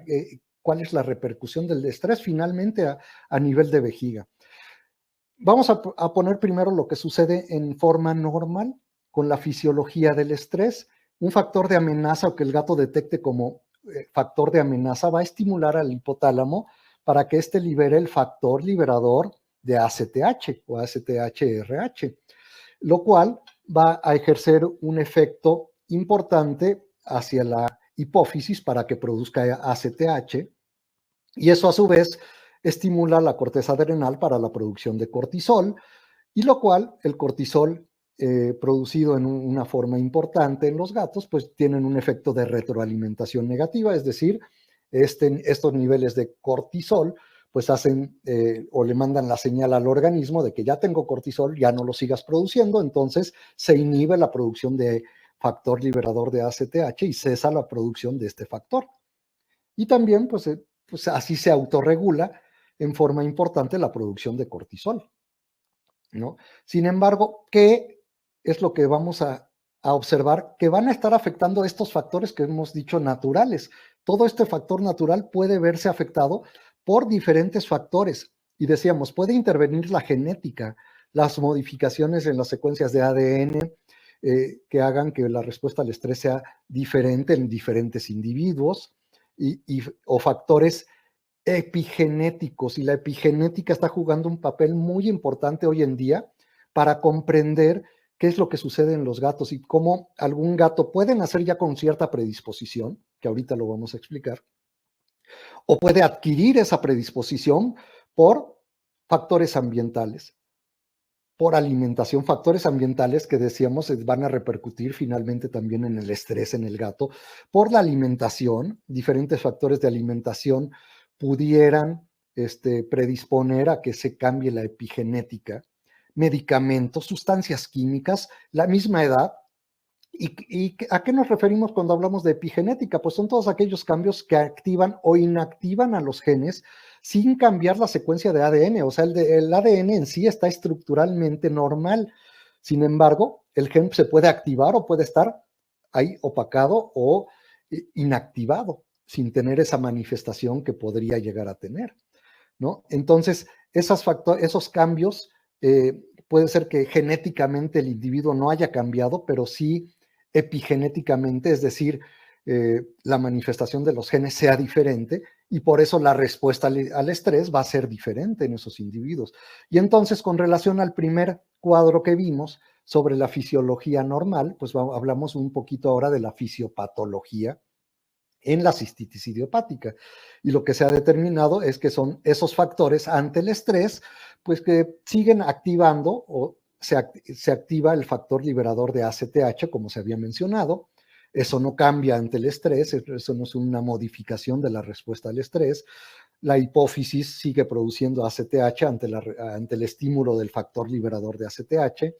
cuál es la repercusión del estrés finalmente a nivel de vejiga. Vamos a poner primero lo que sucede en forma normal con la fisiología del estrés. Un factor de amenaza, o que el gato detecte como factor de amenaza, va a estimular al hipotálamo para que éste libere el factor liberador de ACTH o ACTH-RH, lo cual va a ejercer un efecto importante hacia la hipófisis para que produzca ACTH, y eso a su vez estimula la corteza adrenal para la producción de cortisol, y lo cual el cortisol producido en una forma importante en los gatos, pues tienen un efecto de retroalimentación negativa, es decir, estos niveles de cortisol pues hacen o le mandan la señal al organismo de que ya tengo cortisol, ya no lo sigas produciendo, entonces se inhibe la producción de factor liberador de ACTH y cesa la producción de este factor. Y también pues así se autorregula en forma importante la producción de cortisol, ¿no? Sin embargo, ¿qué es lo que vamos a observar? Que van a estar afectando estos factores que hemos dicho naturales. Todo este factor natural puede verse afectado por diferentes factores. Y decíamos, puede intervenir la genética, las modificaciones en las secuencias de ADN que hagan que la respuesta al estrés sea diferente en diferentes individuos, o factores epigenéticos, y la epigenética está jugando un papel muy importante hoy en día para comprender qué es lo que sucede en los gatos y cómo algún gato puede nacer ya con cierta predisposición, que ahorita lo vamos a explicar, o puede adquirir esa predisposición por factores ambientales, por alimentación, factores ambientales que decíamos van a repercutir finalmente también en el estrés en el gato, por la alimentación, diferentes factores de alimentación pudieran predisponer a que se cambie la epigenética, medicamentos, sustancias químicas, la misma edad. ¿Y a qué nos referimos cuando hablamos de epigenética? Pues son todos aquellos cambios que activan o inactivan a los genes sin cambiar la secuencia de ADN. O sea, el ADN en sí está estructuralmente normal. Sin embargo, el gen se puede activar o puede estar ahí opacado o inactivado sin tener esa manifestación que podría llegar a tener, ¿no? Entonces, esos cambios puede ser que genéticamente el individuo no haya cambiado, pero sí epigenéticamente, es decir, la manifestación de los genes sea diferente, y por eso la respuesta al estrés va a ser diferente en esos individuos. Y entonces, con relación al primer cuadro que vimos sobre la fisiología normal, pues hablamos un poquito ahora de la fisiopatología en la cistitis idiopática. Y lo que se ha determinado es que son esos factores ante el estrés, pues que siguen activando o se activa el factor liberador de ACTH, como se había mencionado. Eso no cambia ante el estrés, eso no es una modificación de la respuesta al estrés. La hipófisis sigue produciendo ACTH ante el estímulo del factor liberador de ACTH.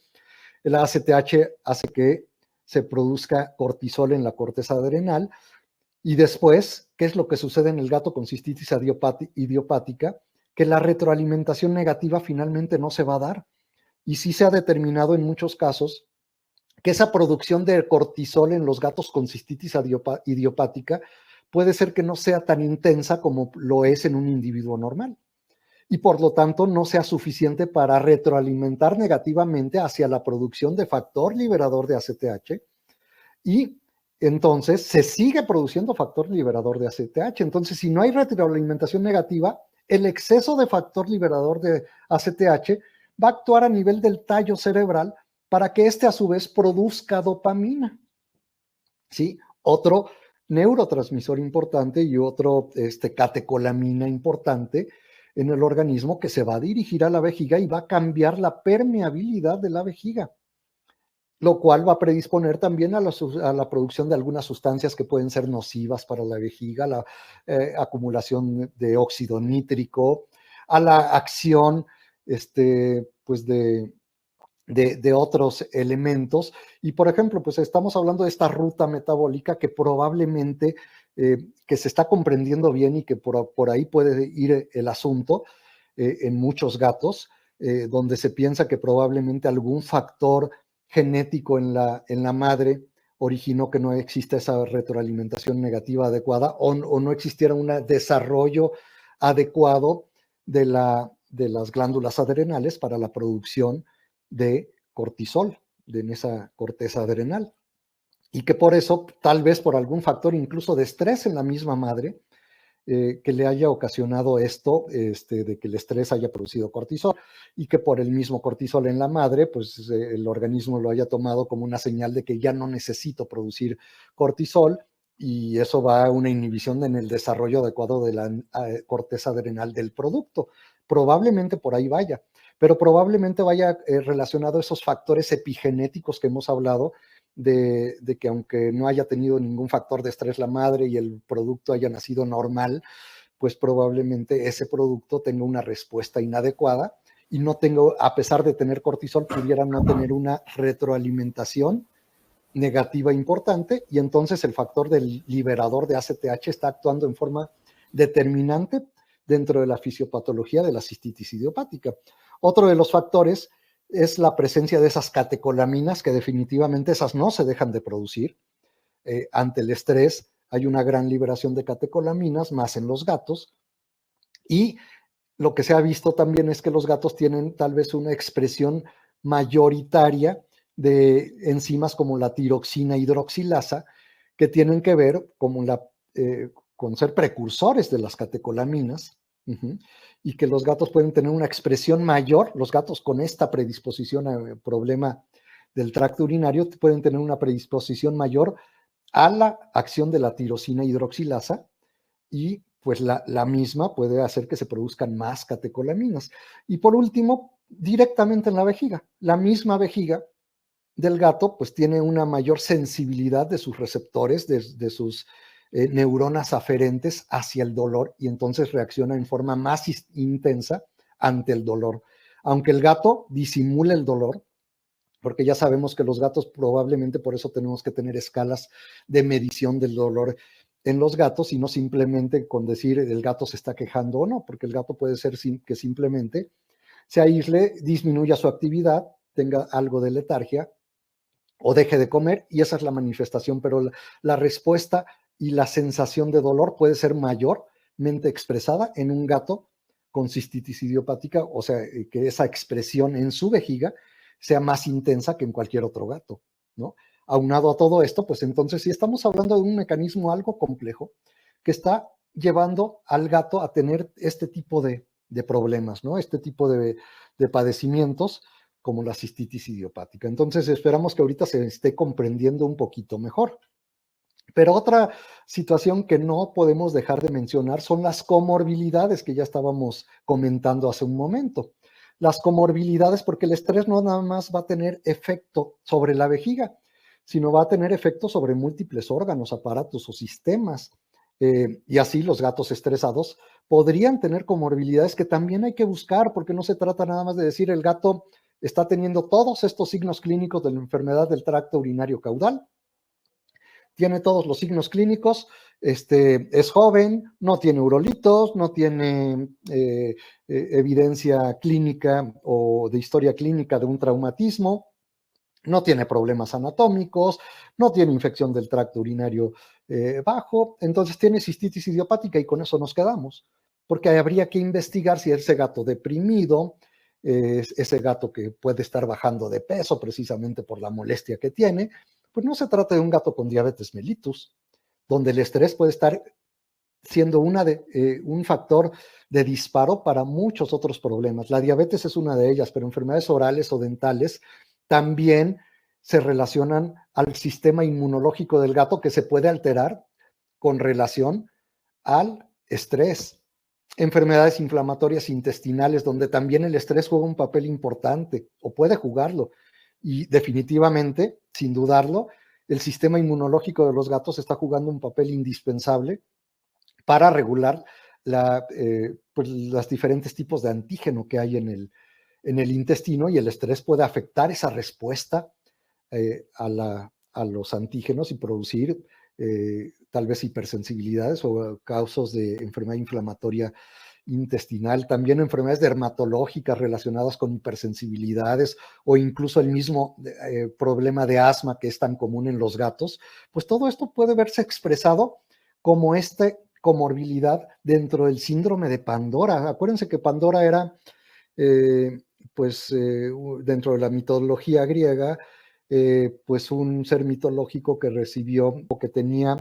El ACTH hace que se produzca cortisol en la corteza adrenal. Y después, ¿qué es lo que sucede en el gato con cistitis idiopática? Que la retroalimentación negativa finalmente no se va a dar. Y sí se ha determinado en muchos casos que esa producción de cortisol en los gatos con cistitis idiopática puede ser que no sea tan intensa como lo es en un individuo normal. Y por lo tanto no sea suficiente para retroalimentar negativamente hacia la producción de factor liberador de ACTH, y entonces se sigue produciendo factor liberador de ACTH. Entonces, si no hay retroalimentación negativa, el exceso de factor liberador de ACTH va a actuar a nivel del tallo cerebral para que éste a su vez produzca dopamina. ¿Sí? Otro neurotransmisor importante y otro catecolamina importante en el organismo, que se va a dirigir a la vejiga y va a cambiar la permeabilidad de la vejiga, lo cual va a predisponer también a la producción de algunas sustancias que pueden ser nocivas para la vejiga, la acumulación de óxido nítrico, a la acción pues de otros elementos. Y por ejemplo, pues estamos hablando de esta ruta metabólica que probablemente que se está comprendiendo bien y que por ahí puede ir el asunto en muchos gatos, donde se piensa que probablemente algún factor genético en la madre originó que no exista esa retroalimentación negativa adecuada, o no existiera un desarrollo adecuado de las glándulas adrenales para la producción de cortisol en esa corteza adrenal, y que por eso, tal vez por algún factor incluso de estrés en la misma madre, que le haya ocasionado esto, de que el estrés haya producido cortisol, y que por el mismo cortisol en la madre, pues el organismo lo haya tomado como una señal de que ya no necesito producir cortisol, y eso va a una inhibición en el desarrollo adecuado de la corteza adrenal del producto. Probablemente por ahí vaya, pero probablemente vaya relacionado a esos factores epigenéticos que hemos hablado, de que aunque no haya tenido ningún factor de estrés la madre y el producto haya nacido normal, pues probablemente ese producto tenga una respuesta inadecuada y no tenga, a pesar de tener cortisol, pudiera no tener una retroalimentación negativa importante, y entonces el factor del liberador de ACTH está actuando en forma determinante dentro de la fisiopatología de la cistitis idiopática. Otro de los factores es la presencia de esas catecolaminas, que definitivamente esas no se dejan de producir. Ante el estrés hay una gran liberación de catecolaminas, más en los gatos, y lo que se ha visto también es que los gatos tienen tal vez una expresión mayoritaria de enzimas como la tiroxina hidroxilasa, que tienen que ver con ser precursores de las catecolaminas. Y que los gatos pueden tener una expresión mayor, los gatos con esta predisposición a problema del tracto urinario pueden tener una predisposición mayor a la acción de la tirosina hidroxilasa, y pues la misma puede hacer que se produzcan más catecolaminas. Y por último, directamente en la vejiga, la misma vejiga del gato pues tiene una mayor sensibilidad de sus receptores, de sus neuronas aferentes hacia el dolor, y entonces reacciona en forma más intensa ante el dolor. Aunque el gato disimula el dolor, porque ya sabemos que los gatos, probablemente por eso tenemos que tener escalas de medición del dolor en los gatos, y no simplemente con decir el gato se está quejando o no, porque el gato puede ser que simplemente se aísle, disminuya su actividad, tenga algo de letargia o deje de comer, y esa es la manifestación, pero la respuesta y la sensación de dolor puede ser mayormente expresada en un gato con cistitis idiopática, o sea, que esa expresión en su vejiga sea más intensa que en cualquier otro gato, ¿no? Aunado a todo esto, pues entonces sí estamos hablando de un mecanismo algo complejo que está llevando al gato a tener este tipo de problemas, ¿no? Este tipo de padecimientos como la cistitis idiopática. Entonces esperamos que ahorita se esté comprendiendo un poquito mejor. Pero otra situación que no podemos dejar de mencionar son las comorbilidades que ya estábamos comentando hace un momento. Las comorbilidades, porque el estrés no nada más va a tener efecto sobre la vejiga, sino va a tener efecto sobre múltiples órganos, aparatos o sistemas. Y así los gatos estresados podrían tener comorbilidades que también hay que buscar, porque no se trata nada más de decir el gato está teniendo todos estos signos clínicos de la enfermedad del tracto urinario caudal, tiene todos los signos clínicos, es joven, no tiene urolitos, no tiene evidencia clínica o de historia clínica de un traumatismo, no tiene problemas anatómicos, no tiene infección del tracto urinario bajo, entonces tiene cistitis idiopática y con eso nos quedamos, porque habría que investigar si ese gato deprimido, ese gato que puede estar bajando de peso precisamente por la molestia que tiene, pues no se trata de un gato con diabetes mellitus, donde el estrés puede estar siendo un factor de disparo para muchos otros problemas. La diabetes es una de ellas, pero enfermedades orales o dentales también se relacionan al sistema inmunológico del gato, que se puede alterar con relación al estrés. Enfermedades inflamatorias intestinales, donde también el estrés juega un papel importante o puede jugarlo. Y definitivamente, sin dudarlo, el sistema inmunológico de los gatos está jugando un papel indispensable para regular pues los diferentes tipos de antígeno que hay en el intestino, y el estrés puede afectar esa respuesta a los antígenos y producir tal vez hipersensibilidades o causas de enfermedad inflamatoria intestinal, también enfermedades dermatológicas relacionadas con hipersensibilidades o incluso el mismo problema de asma que es tan común en los gatos. Pues todo esto puede verse expresado como comorbilidad dentro del síndrome de Pandora. Acuérdense que Pandora era, dentro de la mitología griega, pues un ser mitológico que recibió o que tenía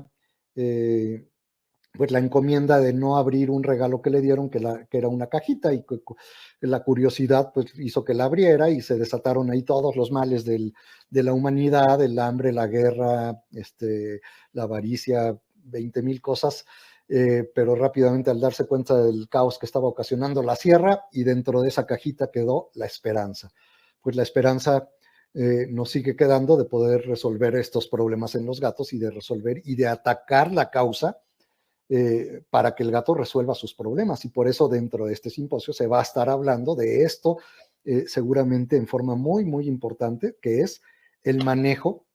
pues la encomienda de no abrir un regalo que le dieron, que era una cajita, y la curiosidad pues hizo que la abriera y se desataron ahí todos los males de la humanidad, el hambre, la guerra, la avaricia, 20,000 cosas, pero rápidamente al darse cuenta del caos que estaba ocasionando, la cierra, y dentro de esa cajita quedó la esperanza. Pues la esperanza nos sigue quedando de poder resolver estos problemas en los gatos y de resolver y de atacar la causa para que el gato resuelva sus problemas. Y por eso dentro de este simposio se va a estar hablando de esto, seguramente en forma muy, muy importante, que es el manejo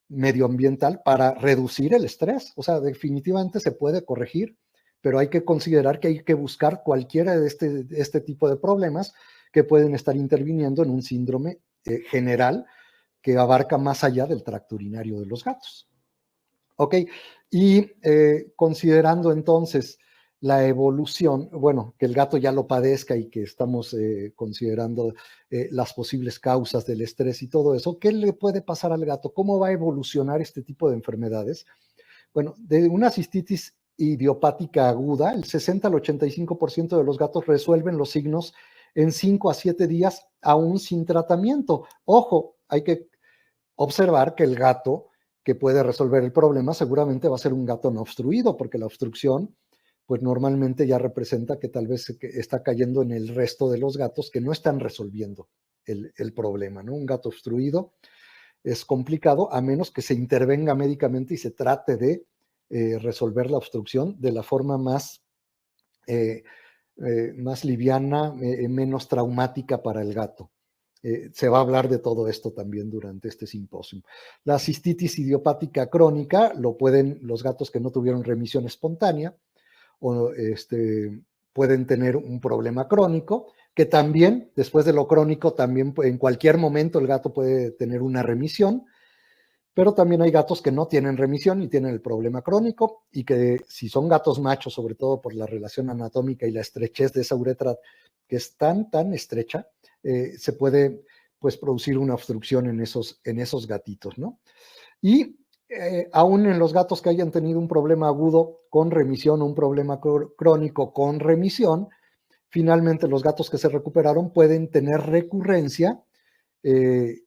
medioambiental para reducir el estrés. O sea, definitivamente se puede corregir, pero hay que considerar que hay que buscar cualquiera de este tipo de problemas que pueden estar interviniendo en un síndrome general que abarca más allá del tracto urinario de los gatos. Ok, y considerando entonces la evolución, bueno, que el gato ya lo padezca y que estamos considerando las posibles causas del estrés y todo eso, ¿qué le puede pasar al gato? ¿Cómo va a evolucionar este tipo de enfermedades? Bueno, de una cistitis idiopática aguda, el 60 al 85% de los gatos resuelven los signos en 5 a 7 días, aún sin tratamiento. Ojo, hay que observar que el gato que puede resolver el problema seguramente va a ser un gato no obstruido, porque la obstrucción pues normalmente ya representa que tal vez está cayendo en el resto de los gatos que no están resolviendo el problema, ¿no? Un gato obstruido es complicado a menos que se intervenga médicamente y se trate de resolver la obstrucción de la forma más liviana, menos traumática para el gato. Se va a hablar de todo esto también durante este simposio. La cistitis idiopática crónica lo pueden los gatos que no tuvieron remisión espontánea, o pueden tener un problema crónico, que también, después de lo crónico, también en cualquier momento el gato puede tener una remisión, pero también hay gatos que no tienen remisión y tienen el problema crónico, y que si son gatos machos, sobre todo por la relación anatómica y la estrechez de esa uretra que es tan estrecha, se puede pues producir una obstrucción en esos gatitos, ¿no? Y aún en los gatos que hayan tenido un problema agudo con remisión o un problema crónico con remisión, finalmente los gatos que se recuperaron pueden tener recurrencia.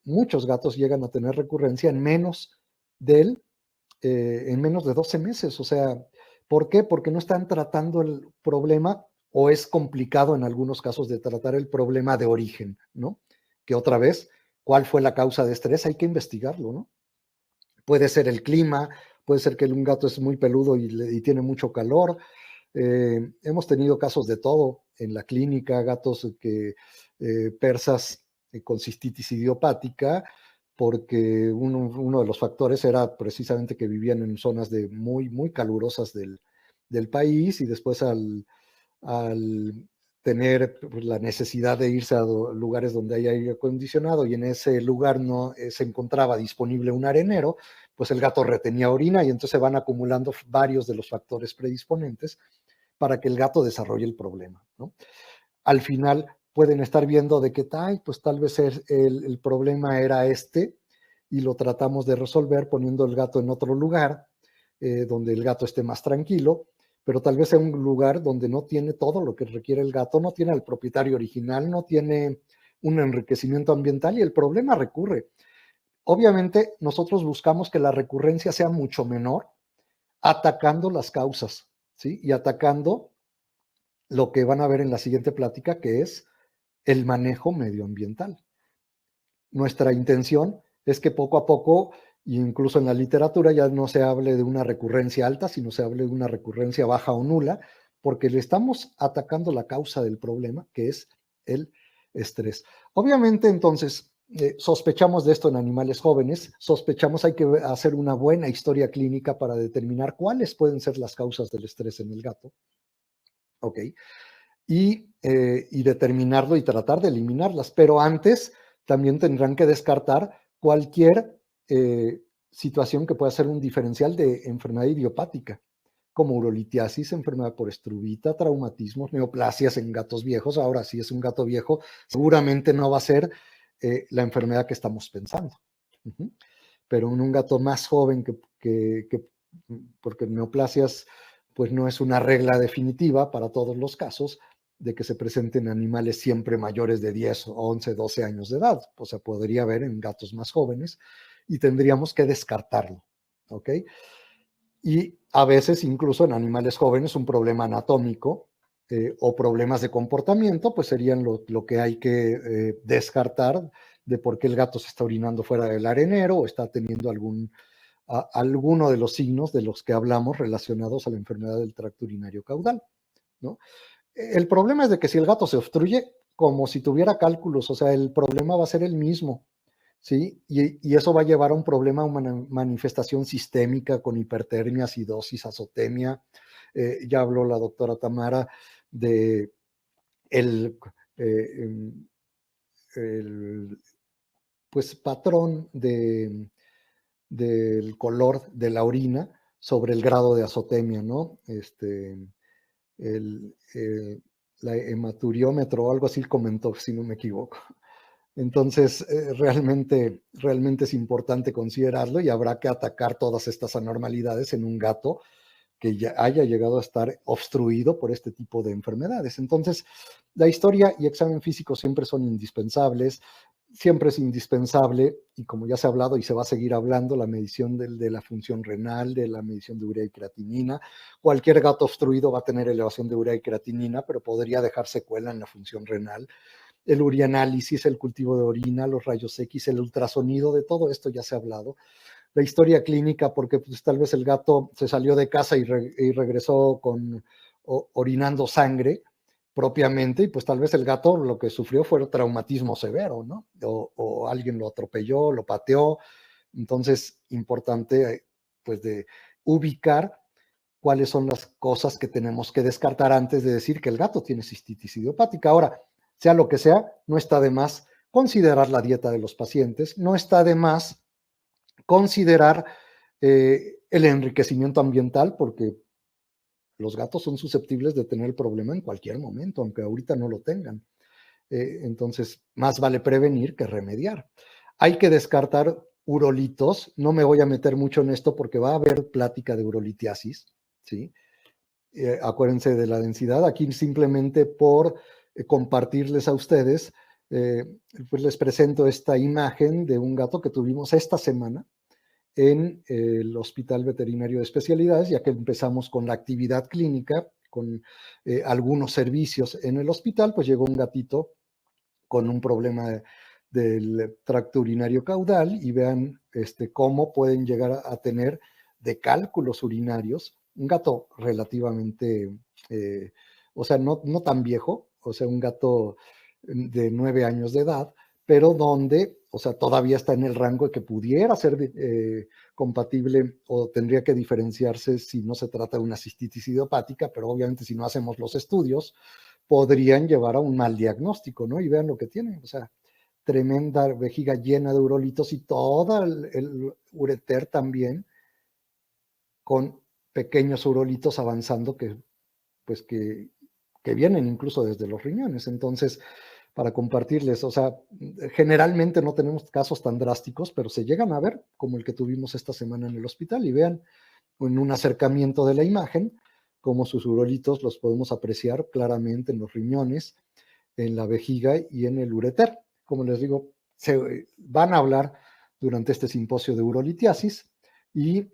Muchos gatos llegan a tener recurrencia en menos de 12 meses. O sea, ¿por qué? Porque no están tratando el problema, o es complicado en algunos casos de tratar el problema de origen, ¿no? Que otra vez, ¿cuál fue la causa de estrés? Hay que investigarlo, ¿no? Puede ser el clima, puede ser que un gato es muy peludo y tiene mucho calor. Hemos tenido casos de todo en la clínica, gatos persas con cistitis idiopática, porque uno de los factores era precisamente que vivían en zonas muy, muy calurosas del país, y después al tener pues, la necesidad de irse a lugares donde hay aire acondicionado y en ese lugar no se encontraba disponible un arenero, pues el gato retenía orina y entonces se van acumulando varios de los factores predisponentes para que el gato desarrolle el problema, ¿no? Al final pueden estar viendo de que pues tal vez el problema era este y lo tratamos de resolver poniendo el gato en otro lugar, donde el gato esté más tranquilo, pero tal vez sea un lugar donde no tiene todo lo que requiere el gato, no tiene al propietario original, no tiene un enriquecimiento ambiental y el problema recurre. Obviamente, nosotros buscamos que la recurrencia sea mucho menor, atacando las causas, ¿sí? Y atacando lo que van a ver en la siguiente plática, que es el manejo medioambiental. Nuestra intención es que poco a poco, incluso en la literatura, ya no se hable de una recurrencia alta, sino se hable de una recurrencia baja o nula, porque le estamos atacando la causa del problema, que es el estrés. Obviamente, entonces, sospechamos de esto en animales jóvenes, sospechamos hay que hacer una buena historia clínica para determinar cuáles pueden ser las causas del estrés en el gato, ¿ok? Y determinarlo y tratar de eliminarlas, pero antes también tendrán que descartar cualquier situación que pueda ser un diferencial de enfermedad idiopática, como urolitiasis, enfermedad por estrubita, traumatismos, neoplasias en gatos viejos. Ahora, si es un gato viejo, seguramente no va a ser la enfermedad que estamos pensando. Pero en un gato más joven, porque neoplasias pues no es una regla definitiva para todos los casos, de que se presenten animales siempre mayores de 10, 11, 12 años de edad. O sea, podría haber en gatos más jóvenes y tendríamos que descartarlo, ¿ok? Y a veces incluso en animales jóvenes un problema anatómico o problemas de comportamiento, pues serían lo que hay que descartar de por qué el gato se está orinando fuera del arenero o está teniendo alguno de los signos de los que hablamos relacionados a la enfermedad del tracto urinario caudal, ¿no? El problema es de que si el gato se obstruye, como si tuviera cálculos, o sea, el problema va a ser el mismo, ¿sí? Y eso va a llevar a un problema, una manifestación sistémica con hipertermia, acidosis, azotemia. Ya habló la doctora Tamara de eh, el pues, patrón del color de la orina sobre el grado de azotemia, ¿no? La hematuriómetro o algo así comentó, si no me equivoco. Entonces, realmente es importante considerarlo y habrá que atacar todas estas anormalidades en un gato que ya haya llegado a estar obstruido por este tipo de enfermedades. Entonces, la historia y examen físico siempre son indispensables, siempre es indispensable, y como ya se ha hablado y se va a seguir hablando, la medición de la función renal, de la medición de urea y creatinina. Cualquier gato obstruido va a tener elevación de urea y creatinina, pero podría dejar secuela en la función renal. El urianálisis, el cultivo de orina, los rayos X, el ultrasonido, de todo esto ya se ha hablado. La historia clínica, porque pues, tal vez el gato se salió de casa y regresó orinando sangre propiamente, y pues tal vez el gato lo que sufrió fue un traumatismo severo, ¿no? O alguien lo atropelló, lo pateó. Entonces, importante pues de ubicar cuáles son las cosas que tenemos que descartar antes de decir que el gato tiene cistitis idiopática. Ahora, sea lo que sea, no está de más considerar la dieta de los pacientes, no está de más considerar el enriquecimiento ambiental, porque los gatos son susceptibles de tener el problema en cualquier momento, aunque ahorita no lo tengan. Entonces, más vale prevenir que remediar. Hay que descartar urolitos. No me voy a meter mucho en esto porque va a haber plática de urolitiasis, ¿sí? Acuérdense de la densidad. Aquí simplemente por compartirles a ustedes, pues les presento esta imagen de un gato que tuvimos esta semana en el Hospital Veterinario de Especialidades, ya que empezamos con la actividad clínica, con algunos servicios en el hospital, pues llegó un gatito con un problema del tracto urinario caudal y vean cómo pueden llegar a tener de cálculos urinarios. Un gato relativamente, o sea, no tan viejo, o sea, un gato de 9 años de edad, pero donde, o sea, todavía está en el rango de que pudiera ser compatible o tendría que diferenciarse si no se trata de una cistitis idiopática, pero obviamente si no hacemos los estudios, podrían llevar a un mal diagnóstico, ¿no? Y vean lo que tienen, o sea, tremenda vejiga llena de urolitos y todo el ureter también con pequeños urolitos avanzando pues que vienen incluso desde los riñones. Entonces, para compartirles, o sea, generalmente no tenemos casos tan drásticos, pero se llegan a ver, como el que tuvimos esta semana en el hospital, y vean en un acercamiento de la imagen, cómo sus urolitos los podemos apreciar claramente en los riñones, en la vejiga y en el ureter. Como les digo, se van a hablar durante este simposio de urolitiasis y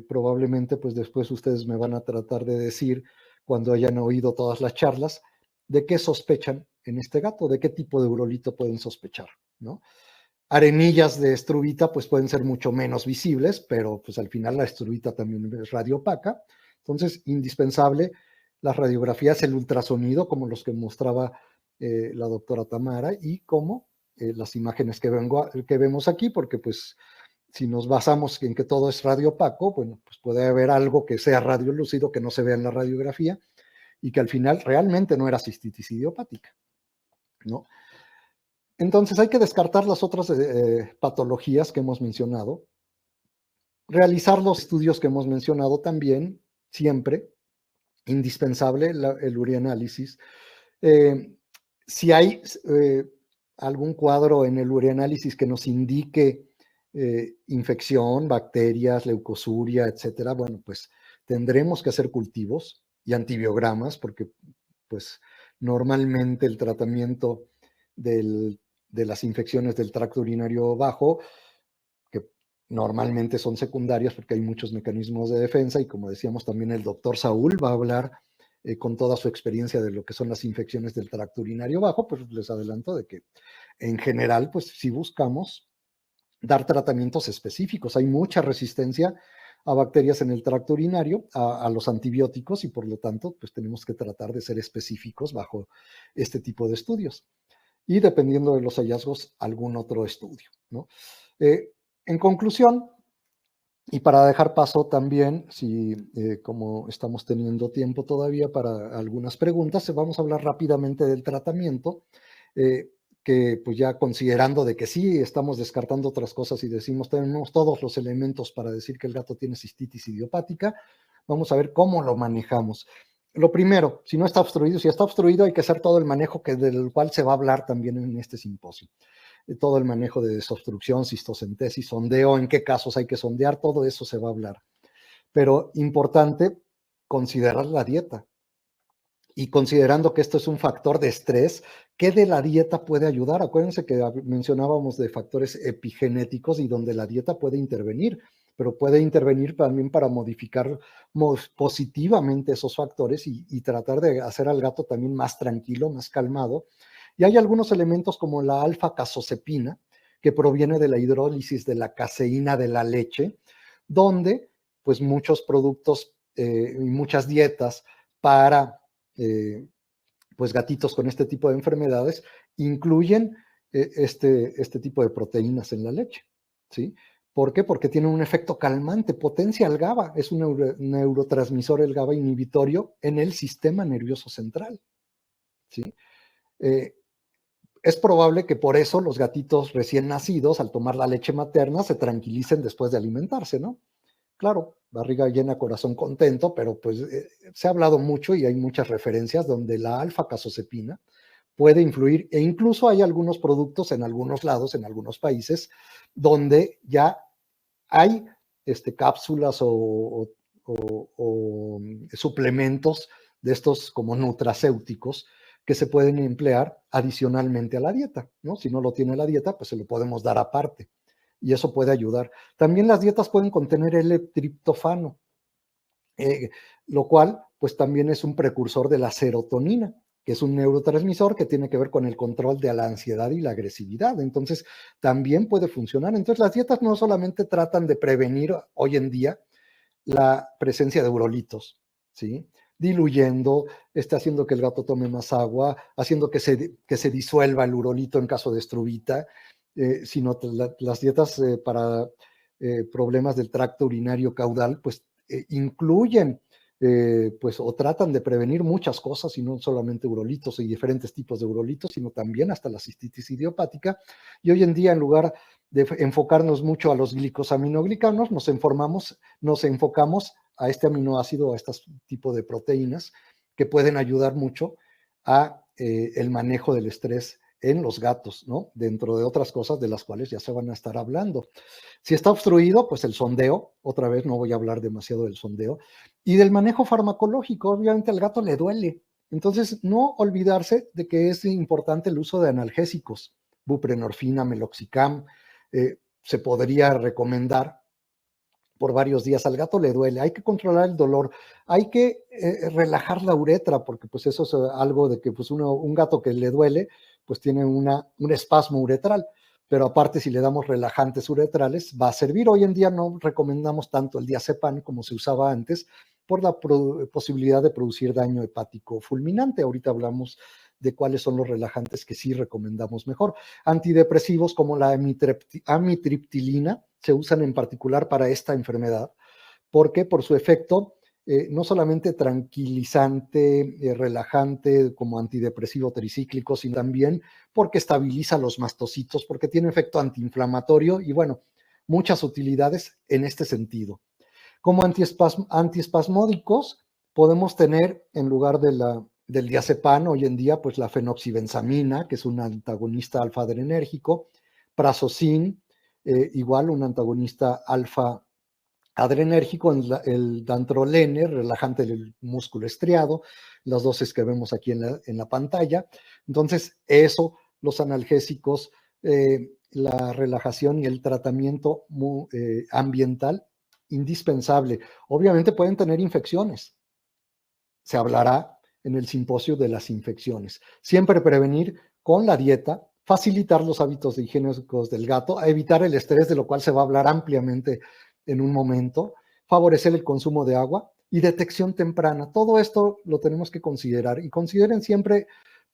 probablemente pues después ustedes me van a tratar de decir, cuando hayan oído todas las charlas, de qué sospechan en este gato, de qué tipo de urolito pueden sospechar, ¿no? Arenillas de estruvita pues pueden ser mucho menos visibles, pero pues al final la estruvita también es radiopaca, entonces indispensable las radiografías, el ultrasonido, como los que mostraba la doctora Tamara, y como las imágenes que vemos aquí, porque pues si nos basamos en que todo es radiopaco, bueno, pues puede haber algo que sea radiolúcido, que no se vea en la radiografía, y que al final realmente no era cistitis idiopática, ¿no? Entonces hay que descartar las otras patologías que hemos mencionado, realizar los estudios que hemos mencionado también, siempre, indispensable el ureanálisis. Si hay algún cuadro en el ureanálisis que nos indique infección, bacterias, leucosuria, etcétera, bueno, pues tendremos que hacer cultivos y antibiogramas, porque pues normalmente el tratamiento de las infecciones del tracto urinario bajo, que normalmente son secundarias porque hay muchos mecanismos de defensa, y como decíamos también el doctor Saúl va a hablar con toda su experiencia de lo que son las infecciones del tracto urinario bajo, pues les adelanto de que en general, pues sí buscamos dar tratamientos específicos. Hay mucha resistencia a bacterias en el tracto urinario, a los antibióticos, y por lo tanto, pues tenemos que tratar de ser específicos bajo este tipo de estudios. Y dependiendo de los hallazgos, algún otro estudio, ¿no? En conclusión, y para dejar paso también, si como estamos teniendo tiempo todavía para algunas preguntas, vamos a hablar rápidamente del tratamiento, que pues ya considerando de que sí estamos descartando otras cosas y decimos tenemos todos los elementos para decir que el gato tiene cistitis idiopática, vamos a ver cómo lo manejamos. Lo primero, si no está obstruido, si está obstruido hay que hacer todo el manejo del cual se va a hablar también en este simposio. Todo el manejo de desobstrucción, cistocentesis, sondeo, en qué casos hay que sondear, todo eso se va a hablar. Pero importante considerar la dieta. Y considerando que esto es un factor de estrés, ¿qué de la dieta puede ayudar? Acuérdense que mencionábamos de factores epigenéticos y donde la dieta puede intervenir, pero puede intervenir también para modificar positivamente esos factores y tratar de hacer al gato también más tranquilo, más calmado. Y hay algunos elementos como la alfa-casozepina, que proviene de la hidrólisis de la caseína de la leche, donde pues muchos productos y muchas dietas para pues gatitos con este tipo de enfermedades incluyen este tipo de proteínas en la leche, ¿sí? ¿Por qué? Porque tiene un efecto calmante, potencia el GABA, es un neurotransmisor el GABA inhibitorio en el sistema nervioso central, ¿sí? Es probable que por eso los gatitos recién nacidos, al tomar la leche materna, se tranquilicen después de alimentarse, ¿no? Claro, barriga llena, corazón contento, pero pues se ha hablado mucho y hay muchas referencias donde la alfa-casozepina puede influir, e incluso hay algunos productos en algunos lados, en algunos países, donde ya hay cápsulas o suplementos de estos como nutracéuticos que se pueden emplear adicionalmente a la dieta, ¿no? Si no lo tiene la dieta, pues se lo podemos dar aparte y eso puede ayudar. También las dietas pueden contener L-triptofano, lo cual pues también es un precursor de la serotonina, que es un neurotransmisor que tiene que ver con el control de la ansiedad y la agresividad. Entonces, también puede funcionar. Entonces, las dietas no solamente tratan de prevenir hoy en día la presencia de urolitos, ¿sí? Diluyendo, haciendo que el gato tome más agua, haciendo que se disuelva el urolito en caso de estruvita, sino las dietas para problemas del tracto urinario caudal, pues incluyen pues o tratan de prevenir muchas cosas, y no solamente urolitos y diferentes tipos de urolitos, sino también hasta la cistitis idiopática. Y hoy en día, en lugar de enfocarnos mucho a los glicosaminoglicanos, nos enfocamos a este aminoácido, a este tipo de proteínas que pueden ayudar mucho a el manejo del estrés en los gatos, ¿no? Dentro de otras cosas de las cuales ya se van a estar hablando. Si está obstruido, pues el sondeo, otra vez no voy a hablar demasiado del sondeo, y del manejo farmacológico, obviamente al gato le duele. Entonces, no olvidarse de que es importante el uso de analgésicos, buprenorfina, meloxicam, se podría recomendar por varios días. Al gato le duele, hay que controlar el dolor, hay que relajar la uretra, porque pues eso es algo de que pues un gato que le duele, pues tiene un espasmo uretral, pero aparte si le damos relajantes uretrales va a servir. Hoy en día no recomendamos tanto el diazepam como se usaba antes por la posibilidad de producir daño hepático fulminante. Ahorita hablamos de cuáles son los relajantes que sí recomendamos mejor. Antidepresivos como la amitriptilina se usan en particular para esta enfermedad, porque por su efecto no solamente tranquilizante, relajante como antidepresivo tricíclico, sino también porque estabiliza los mastocitos, porque tiene efecto antiinflamatorio y bueno, muchas utilidades en este sentido. Como antiespasmódicos podemos tener en lugar del diazepam hoy en día pues la fenoxibenzamina, que es un antagonista alfa-adrenérgico, prazosin, igual un antagonista alfa adrenérgico, el dantrolene, relajante del músculo estriado, las dosis que vemos aquí en la pantalla. Entonces, eso, los analgésicos, la relajación y el tratamiento ambiental, indispensable. Obviamente pueden tener infecciones. Se hablará en el simposio de las infecciones. Siempre prevenir con la dieta, facilitar los hábitos higiénicos del gato, a evitar el estrés, de lo cual se va a hablar ampliamente en un momento, favorecer el consumo de agua y detección temprana. Todo esto lo tenemos que considerar y consideren siempre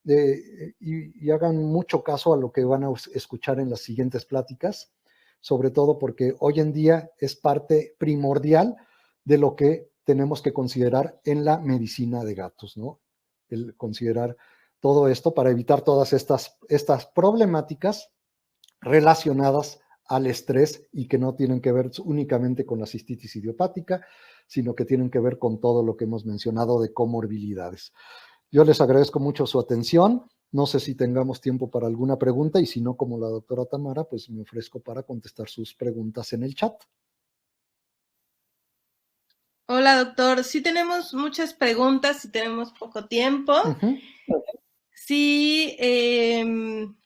y hagan mucho caso a lo que van a escuchar en las siguientes pláticas, sobre todo porque hoy en día es parte primordial de lo que tenemos que considerar en la medicina de gatos, ¿no? El considerar todo esto para evitar todas estas problemáticas relacionadas al estrés y que no tienen que ver únicamente con la cistitis idiopática, sino que tienen que ver con todo lo que hemos mencionado de comorbilidades. Yo les agradezco mucho su atención. No sé si tengamos tiempo para alguna pregunta y si no, como la doctora Tamara, pues me ofrezco para contestar sus preguntas en el chat. Hola, doctor. Sí tenemos muchas preguntas y tenemos poco tiempo. Sí,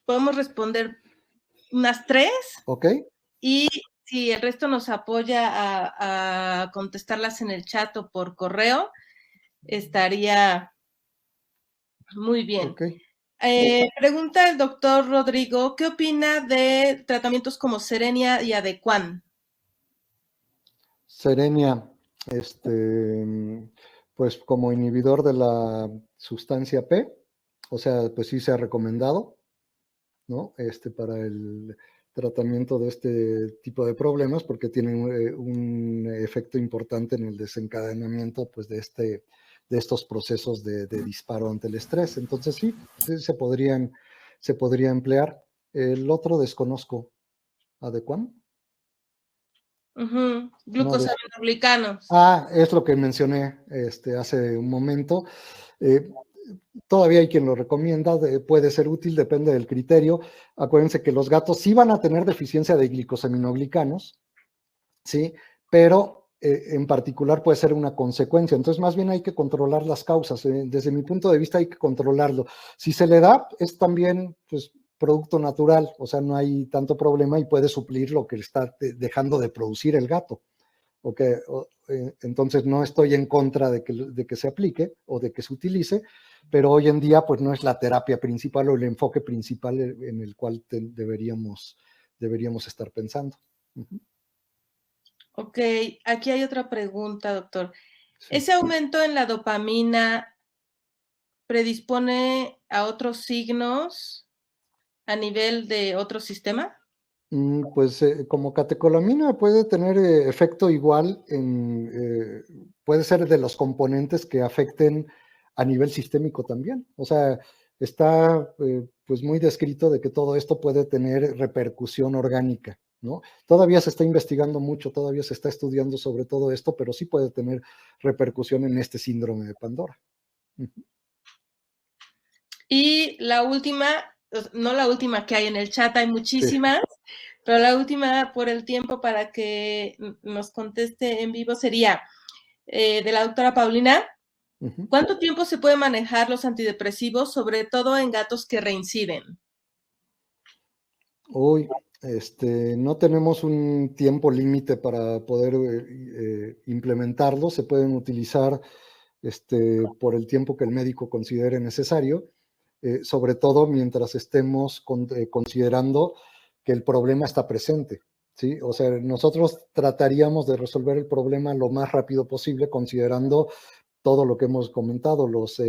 podemos responder unas 3. Ok. Y si el resto nos apoya a contestarlas en el chat o por correo, estaría muy bien. Okay. Pregunta el doctor Rodrigo, ¿qué opina de tratamientos como Cerenia y Adequan? Cerenia, pues como inhibidor de la sustancia P, o sea, pues sí se ha recomendado, ¿no? Para el tratamiento de este tipo de problemas, porque tienen un efecto importante en el desencadenamiento, pues, de estos procesos de disparo ante el estrés. Entonces sí se podría emplear. El otro desconozco. ¿Adecuan? Glucosaminoglicanos. Es lo que mencioné hace un momento. Todavía hay quien lo recomienda, puede ser útil, depende del criterio. Acuérdense que los gatos sí van a tener deficiencia de glicosaminoglicanos, ¿sí? Pero en particular puede ser una consecuencia. Entonces, más bien hay que controlar las causas. Desde mi punto de vista hay que controlarlo. Si se le da, es también pues, producto natural, o sea, no hay tanto problema y puede suplir lo que está dejando de producir el gato. Okay. Entonces no estoy en contra de que se aplique o de que se utilice, pero hoy en día pues no es la terapia principal o el enfoque principal en el cual deberíamos estar pensando. Ok, aquí hay otra pregunta, doctor. Sí. ¿Ese aumento en la dopamina predispone a otros signos a nivel de otro sistema? Pues como catecolamina puede tener efecto igual, puede ser de los componentes que afecten a nivel sistémico también. O sea, está pues muy descrito de que todo esto puede tener repercusión orgánica, ¿no? Todavía se está investigando mucho, todavía se está estudiando sobre todo esto, pero sí puede tener repercusión en este síndrome de Pandora. Y la última, no la última que hay en el chat, hay muchísimas, Sí. pero la última por el tiempo para que nos conteste en vivo sería de la doctora Paulina. ¿Cuánto tiempo se puede manejar los antidepresivos, sobre todo en gatos que reinciden? Uy, no tenemos un tiempo límite para poder implementarlo. Se pueden utilizar por el tiempo que el médico considere necesario, sobre todo mientras estemos considerando que el problema está presente, ¿sí? O sea, nosotros trataríamos de resolver el problema lo más rápido posible, considerando todo lo que hemos comentado, los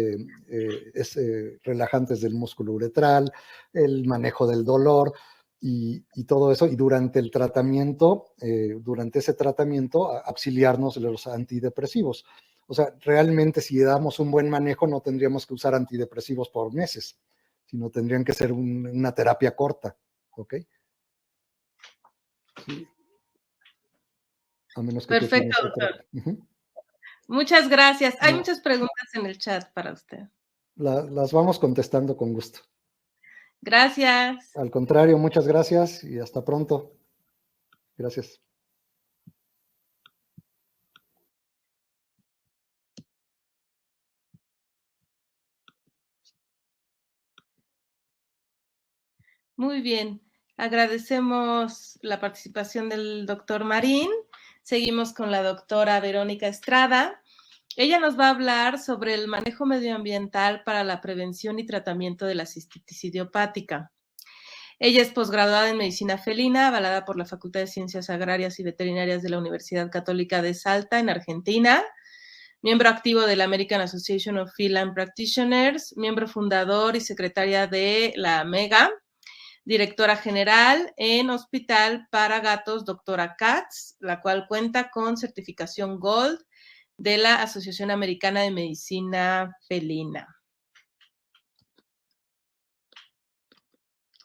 relajantes del músculo uretral, el manejo del dolor y todo eso. Y durante el tratamiento, durante ese tratamiento, auxiliarnos de los antidepresivos. O sea, realmente si damos un buen manejo no tendríamos que usar antidepresivos por meses, sino tendrían que ser una terapia corta, ¿ok? Sí. A menos que tú Perfecto, tienes otra. doctor. Muchas gracias. Hay No, muchas preguntas en el chat para usted. las vamos contestando con gusto. Gracias. Al contrario, muchas gracias y hasta pronto. Gracias. Muy bien. Agradecemos la participación del doctor Marín. Seguimos con la doctora Verónica Estrada. Ella nos va a hablar sobre el manejo medioambiental para la prevención y tratamiento de la cistitis idiopática. Ella es posgraduada en Medicina Felina, avalada por la Facultad de Ciencias Agrarias y Veterinarias de la Universidad Católica de Salta, en Argentina, miembro activo de la American Association of Feline Practitioners, miembro fundador y secretaria de la AMEGA, directora general en Hospital para Gatos Dra. Katz, la cual cuenta con certificación Gold de la Asociación Americana de Medicina Felina.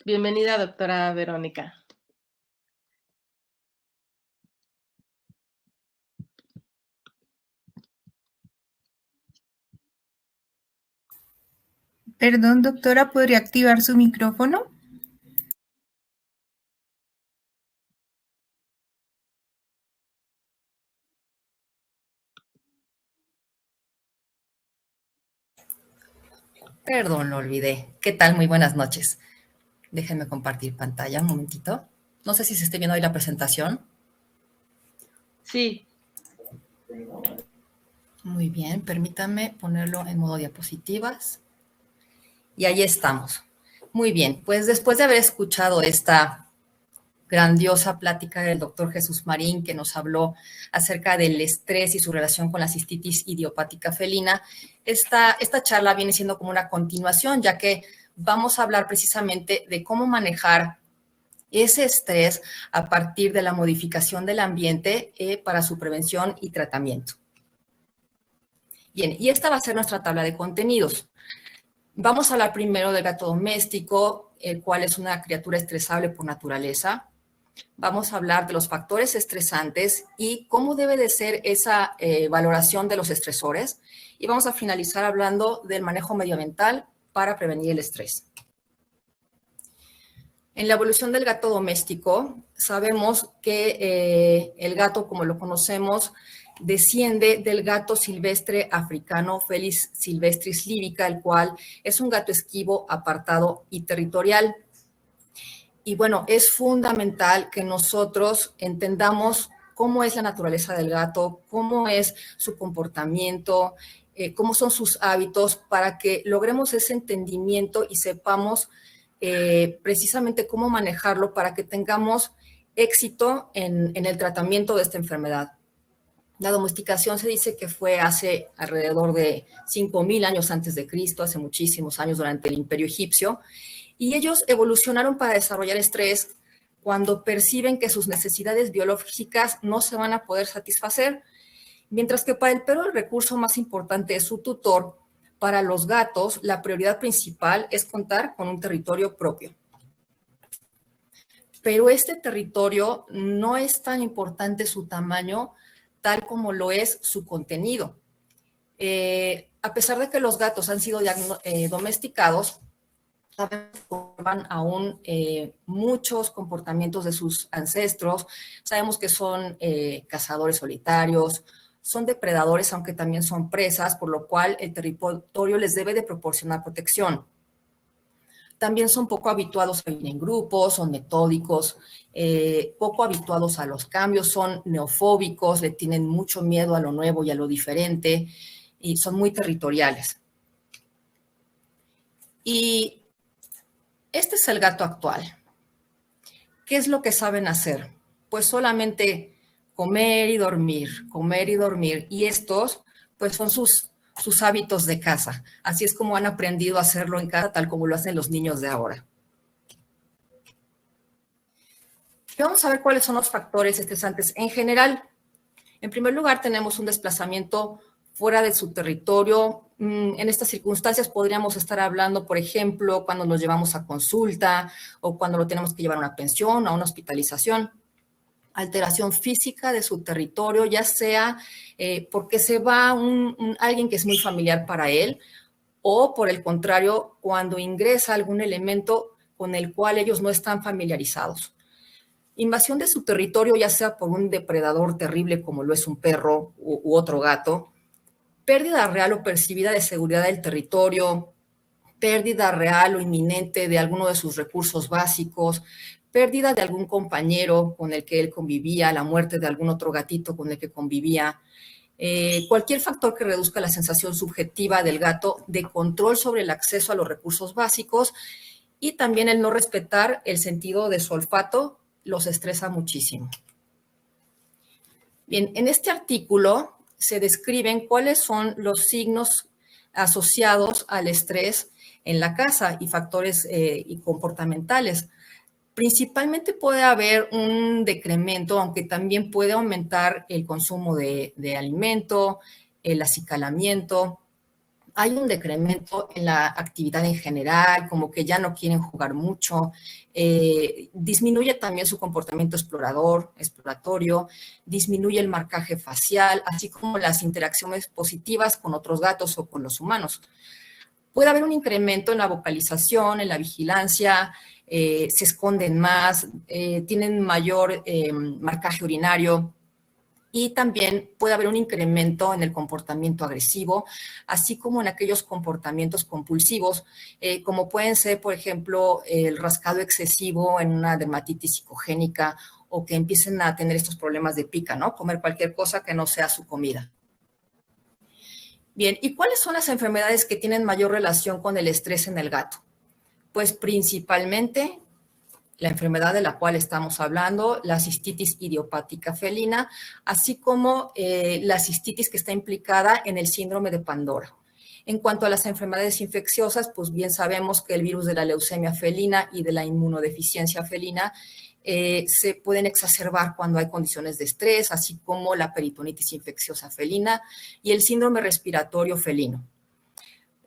Bienvenida, doctora Verónica. Perdón, doctora, ¿podría activar su micrófono? Perdón, lo olvidé. ¿Qué tal? Muy buenas noches. Déjenme compartir pantalla un momentito. No sé si se esté viendo ahí la presentación. Sí. Muy bien, permítanme ponerlo en modo diapositivas. Y ahí estamos. Muy bien, pues después de haber escuchado esta grandiosa plática del doctor Jesús Marín, que nos habló acerca del estrés y su relación con la cistitis idiopática felina, esta charla viene siendo como una continuación, ya que vamos a hablar precisamente de cómo manejar ese estrés a partir de la modificación del ambiente para su prevención y tratamiento. Bien, y esta va a ser nuestra tabla de contenidos. Vamos a hablar primero del gato doméstico, el cual es una criatura estresable por naturaleza. Vamos a hablar de los factores estresantes y cómo debe de ser esa valoración de los estresores. Y vamos a finalizar hablando del manejo medioambiental para prevenir el estrés. En la evolución del gato doméstico, sabemos que el gato, como lo conocemos, desciende del gato silvestre africano Felis silvestris libica, el cual es un gato esquivo, apartado y territorial. Y bueno, es fundamental que nosotros entendamos cómo es la naturaleza del gato, cómo es su comportamiento, cómo son sus hábitos, para que logremos ese entendimiento y sepamos precisamente cómo manejarlo para que tengamos éxito en el tratamiento de esta enfermedad. La domesticación se dice que fue hace alrededor de 5.000 años antes de Cristo, hace muchísimos años durante el Imperio Egipcio, y ellos evolucionaron para desarrollar estrés cuando perciben que sus necesidades biológicas no se van a poder satisfacer, mientras que para el perro el recurso más importante es su tutor. Para los gatos, la prioridad principal es contar con un territorio propio. Pero este territorio no es tan importante su tamaño tal como lo es su contenido. A pesar de que los gatos han sido domesticados, observan aún muchos comportamientos de sus ancestros. Sabemos que son cazadores solitarios, son depredadores, aunque también son presas, por lo cual el territorio les debe de proporcionar protección. También son poco habituados a vivir en grupos, son metódicos, poco habituados a los cambios, son neofóbicos, le tienen mucho miedo a lo nuevo y a lo diferente, y son muy territoriales. Y este es el gato actual. ¿Qué es lo que saben hacer? Pues solamente comer y dormir, comer y dormir. Y estos, pues son sus hábitos de casa. Así es como han aprendido a hacerlo en casa, tal como lo hacen los niños de ahora. Y vamos a ver cuáles son los factores estresantes en general. En primer lugar, tenemos un desplazamiento fuera de su territorio. En estas circunstancias podríamos estar hablando, por ejemplo, cuando nos llevamos a consulta o cuando lo tenemos que llevar a una pensión, a una hospitalización. Alteración física de su territorio, ya sea porque se va alguien que es muy familiar para él, o por el contrario, cuando ingresa algún elemento con el cual ellos no están familiarizados. Invasión de su territorio, ya sea por un depredador terrible como lo es un perro u otro gato, pérdida real o percibida de seguridad del territorio, pérdida real o inminente de alguno de sus recursos básicos, pérdida de algún compañero con el que él convivía, la muerte de algún otro gatito con el que convivía, cualquier factor que reduzca la sensación subjetiva del gato de control sobre el acceso a los recursos básicos, y también el no respetar el sentido de su olfato los estresa muchísimo. Bien, en este artículo se describen cuáles son los signos asociados al estrés en la casa y factores y comportamentales. Principalmente puede haber un decremento, aunque también puede aumentar el consumo de alimento, el acicalamiento. Hay un decremento en la actividad en general, como que ya no quieren jugar mucho. Disminuye también su comportamiento exploratorio, disminuye el marcaje facial, así como las interacciones positivas con otros gatos o con los humanos. Puede haber un incremento en la vocalización, en la vigilancia, se esconden más, tienen mayor marcaje urinario, y también puede haber un incremento en el comportamiento agresivo, así como en aquellos comportamientos compulsivos, como pueden ser, por ejemplo, el rascado excesivo en una dermatitis psicogénica, o que empiecen a tener estos problemas de pica, ¿no? Comer cualquier cosa que no sea su comida. Bien, ¿y cuáles son las enfermedades que tienen mayor relación con el estrés en el gato? Pues principalmente la enfermedad de la cual estamos hablando, la cistitis idiopática felina, así como la cistitis que está implicada en el síndrome de Pandora. En cuanto a las enfermedades infecciosas, pues bien sabemos que el virus de la leucemia felina y de la inmunodeficiencia felina se pueden exacerbar cuando hay condiciones de estrés, así como la peritonitis infecciosa felina y el síndrome respiratorio felino.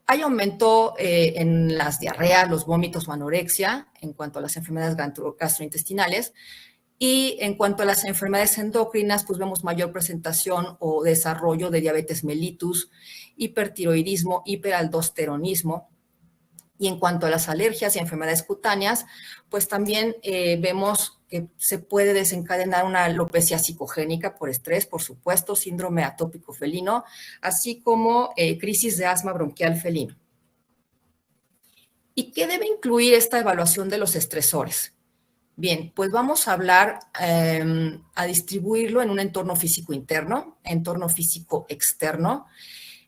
Hay aumento en las diarreas, los vómitos o anorexia en cuanto a las enfermedades gastrointestinales, y en cuanto a las enfermedades endocrinas, pues vemos mayor presentación o desarrollo de diabetes mellitus, hipertiroidismo, hiperaldosteronismo. Y en cuanto a las alergias y enfermedades cutáneas, pues también vemos que se puede desencadenar una alopecia psicogénica por estrés, por supuesto, síndrome atópico felino, así como crisis de asma bronquial felino. ¿Y qué debe incluir esta evaluación de los estresores? Bien, pues vamos a hablar, a distribuirlo en un entorno físico interno, entorno físico externo,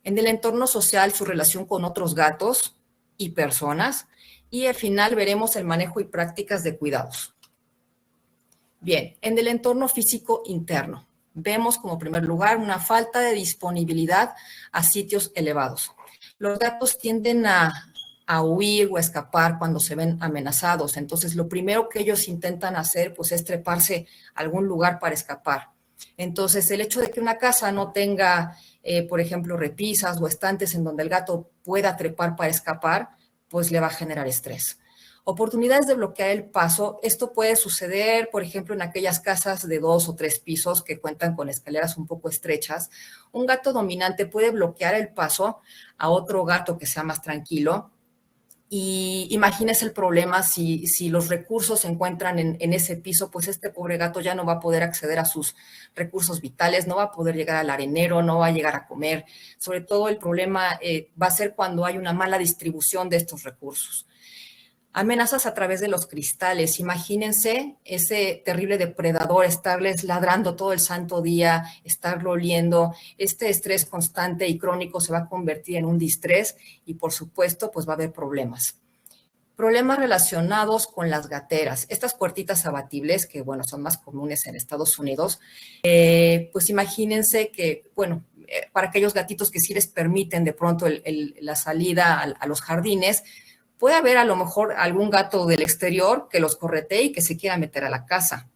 en el entorno social, su relación con otros gatos y personas, y al final veremos el manejo y prácticas de cuidados. Bien, en el entorno físico interno, vemos como primer lugar una falta de disponibilidad a sitios elevados. Los gatos tienden a a huir o a escapar cuando se ven amenazados. Entonces, lo primero que ellos intentan hacer, pues, es treparse a algún lugar para escapar. Entonces, el hecho de que una casa no tenga, por ejemplo, repisas o estantes en donde el gato pueda trepar para escapar, pues le va a generar estrés. Oportunidades de bloquear el paso. Esto puede suceder, por ejemplo, en aquellas casas de 2 o 3 pisos que cuentan con escaleras un poco estrechas. Un gato dominante puede bloquear el paso a otro gato que sea más tranquilo. Y imagínese el problema si los recursos se encuentran en ese piso, pues este pobre gato ya no va a poder acceder a sus recursos vitales, no va a poder llegar al arenero, no va a llegar a comer. Sobre todo el problema va a ser cuando hay una mala distribución de estos recursos. Amenazas a través de los cristales. Imagínense ese terrible depredador estarles ladrando todo el santo día, estarlo oliendo. Este estrés constante y crónico se va a convertir en un distrés y, por supuesto, pues va a haber problemas. Problemas relacionados con las gateras. Estas puertitas abatibles, que, bueno, son más comunes en Estados Unidos, pues imagínense que, bueno, para aquellos gatitos que sí les permiten de pronto la salida a los jardines, puede haber a lo mejor algún gato del exterior que los corretee y que se quiera meter a la casa,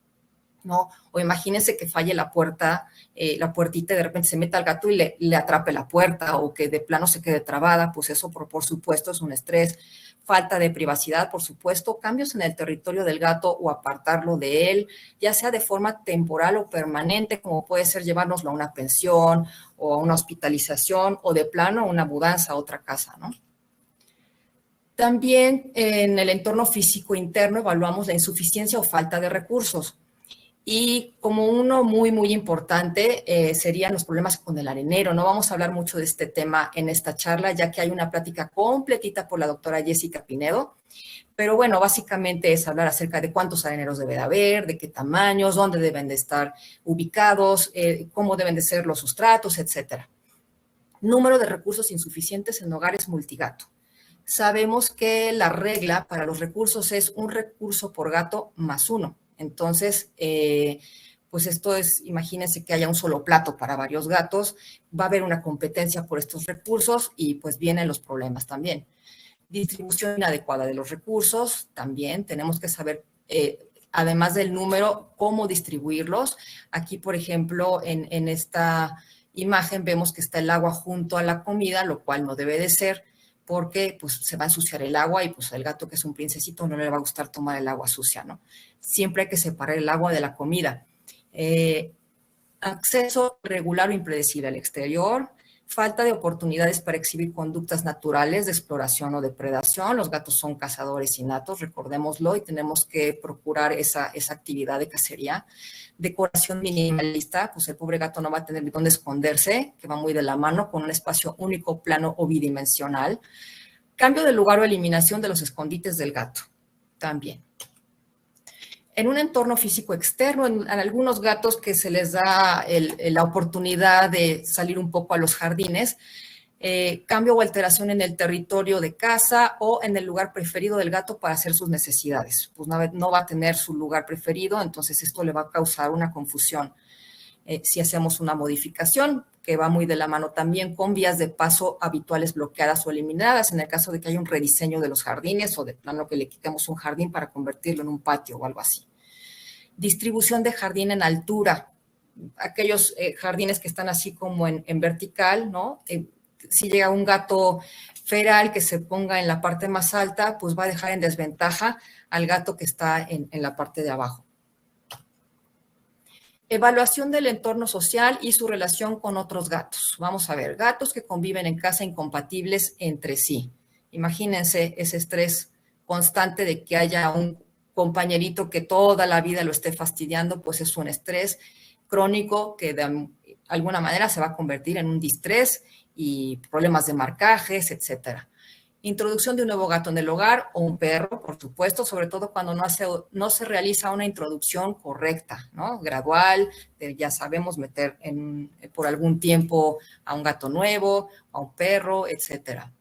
¿no? O imagínense que falle la puerta, la puertita y de repente se meta el gato y le atrape la puerta o que de plano se quede trabada, pues eso por supuesto es un estrés. Falta de privacidad, por supuesto, cambios en el territorio del gato o apartarlo de él, ya sea de forma temporal o permanente, como puede ser llevárnoslo a una pensión o a una hospitalización o de plano una mudanza a otra casa, ¿no? También en el entorno físico interno evaluamos la insuficiencia o falta de recursos. Y como uno muy, muy importante serían los problemas con el arenero. No vamos a hablar mucho de este tema en esta charla, ya que hay una plática completita por la doctora Jessica Pinedo. Pero bueno, básicamente es hablar acerca de cuántos areneros debe de haber, de qué tamaños, dónde deben de estar ubicados, cómo deben de ser los sustratos, etcétera. Número de recursos insuficientes en hogares multigato. Sabemos que la regla para los recursos es un recurso por gato más 1. Entonces, pues esto es, imagínense que haya un solo plato para varios gatos, va a haber una competencia por estos recursos y pues vienen los problemas también. Distribución inadecuada de los recursos, también tenemos que saber, además del número, cómo distribuirlos. Aquí, por ejemplo, en esta imagen vemos que está el agua junto a la comida, lo cual no debe de ser, porque pues se va a ensuciar el agua y pues el gato que es un princesito no le va a gustar tomar el agua sucia, ¿no? Siempre hay que separar el agua de la comida. Acceso regular o impredecible al exterior, falta de oportunidades para exhibir conductas naturales de exploración o depredación. Los gatos son cazadores innatos, recordémoslo, y tenemos que procurar esa actividad de cacería. Decoración minimalista, pues el pobre gato no va a tener dónde esconderse, que va muy de la mano con un espacio único, plano o bidimensional. Cambio de lugar o eliminación de los escondites del gato, también. En un entorno físico externo, en algunos gatos que se les da la oportunidad de salir un poco a los jardines, cambio o alteración en el territorio de casa o en el lugar preferido del gato para hacer sus necesidades. Pues no va a tener su lugar preferido, entonces esto le va a causar una confusión. Si hacemos una modificación, que va muy de la mano también con vías de paso habituales bloqueadas o eliminadas, en el caso de que haya un rediseño de los jardines o de plano que le quitemos un jardín para convertirlo en un patio o algo así. Distribución de jardín en altura. Aquellos jardines que están así como en vertical, ¿no? Si llega un gato feral que se ponga en la parte más alta, pues va a dejar en desventaja al gato que está en la parte de abajo. Evaluación del entorno social y su relación con otros gatos. Vamos a ver, gatos que conviven en casa incompatibles entre sí. Imagínense ese estrés constante de que haya un compañerito que toda la vida lo esté fastidiando, pues es un estrés crónico que de alguna manera se va a convertir en un distrés y problemas de marcajes, etcétera. Introducción de un nuevo gato en el hogar o un perro, por supuesto, sobre todo cuando no se realiza una introducción correcta, ¿no? Gradual, ya sabemos meter por algún tiempo a un gato nuevo, a un perro, etcétera.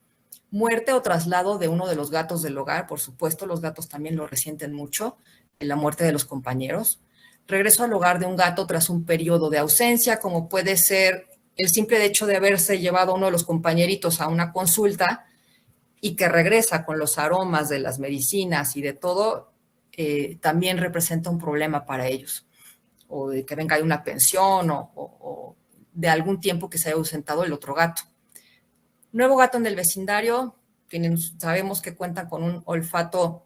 Muerte o traslado de uno de los gatos del hogar, por supuesto, los gatos también lo resienten mucho, la muerte de los compañeros. Regreso al hogar de un gato tras un periodo de ausencia, como puede ser el simple hecho de haberse llevado a uno de los compañeritos a una consulta, y que regresa con los aromas de las medicinas y de todo, también representa un problema para ellos. O de que venga de una pensión o de algún tiempo que se haya ausentado el otro gato. Nuevo gato en el vecindario, sabemos que cuentan con un olfato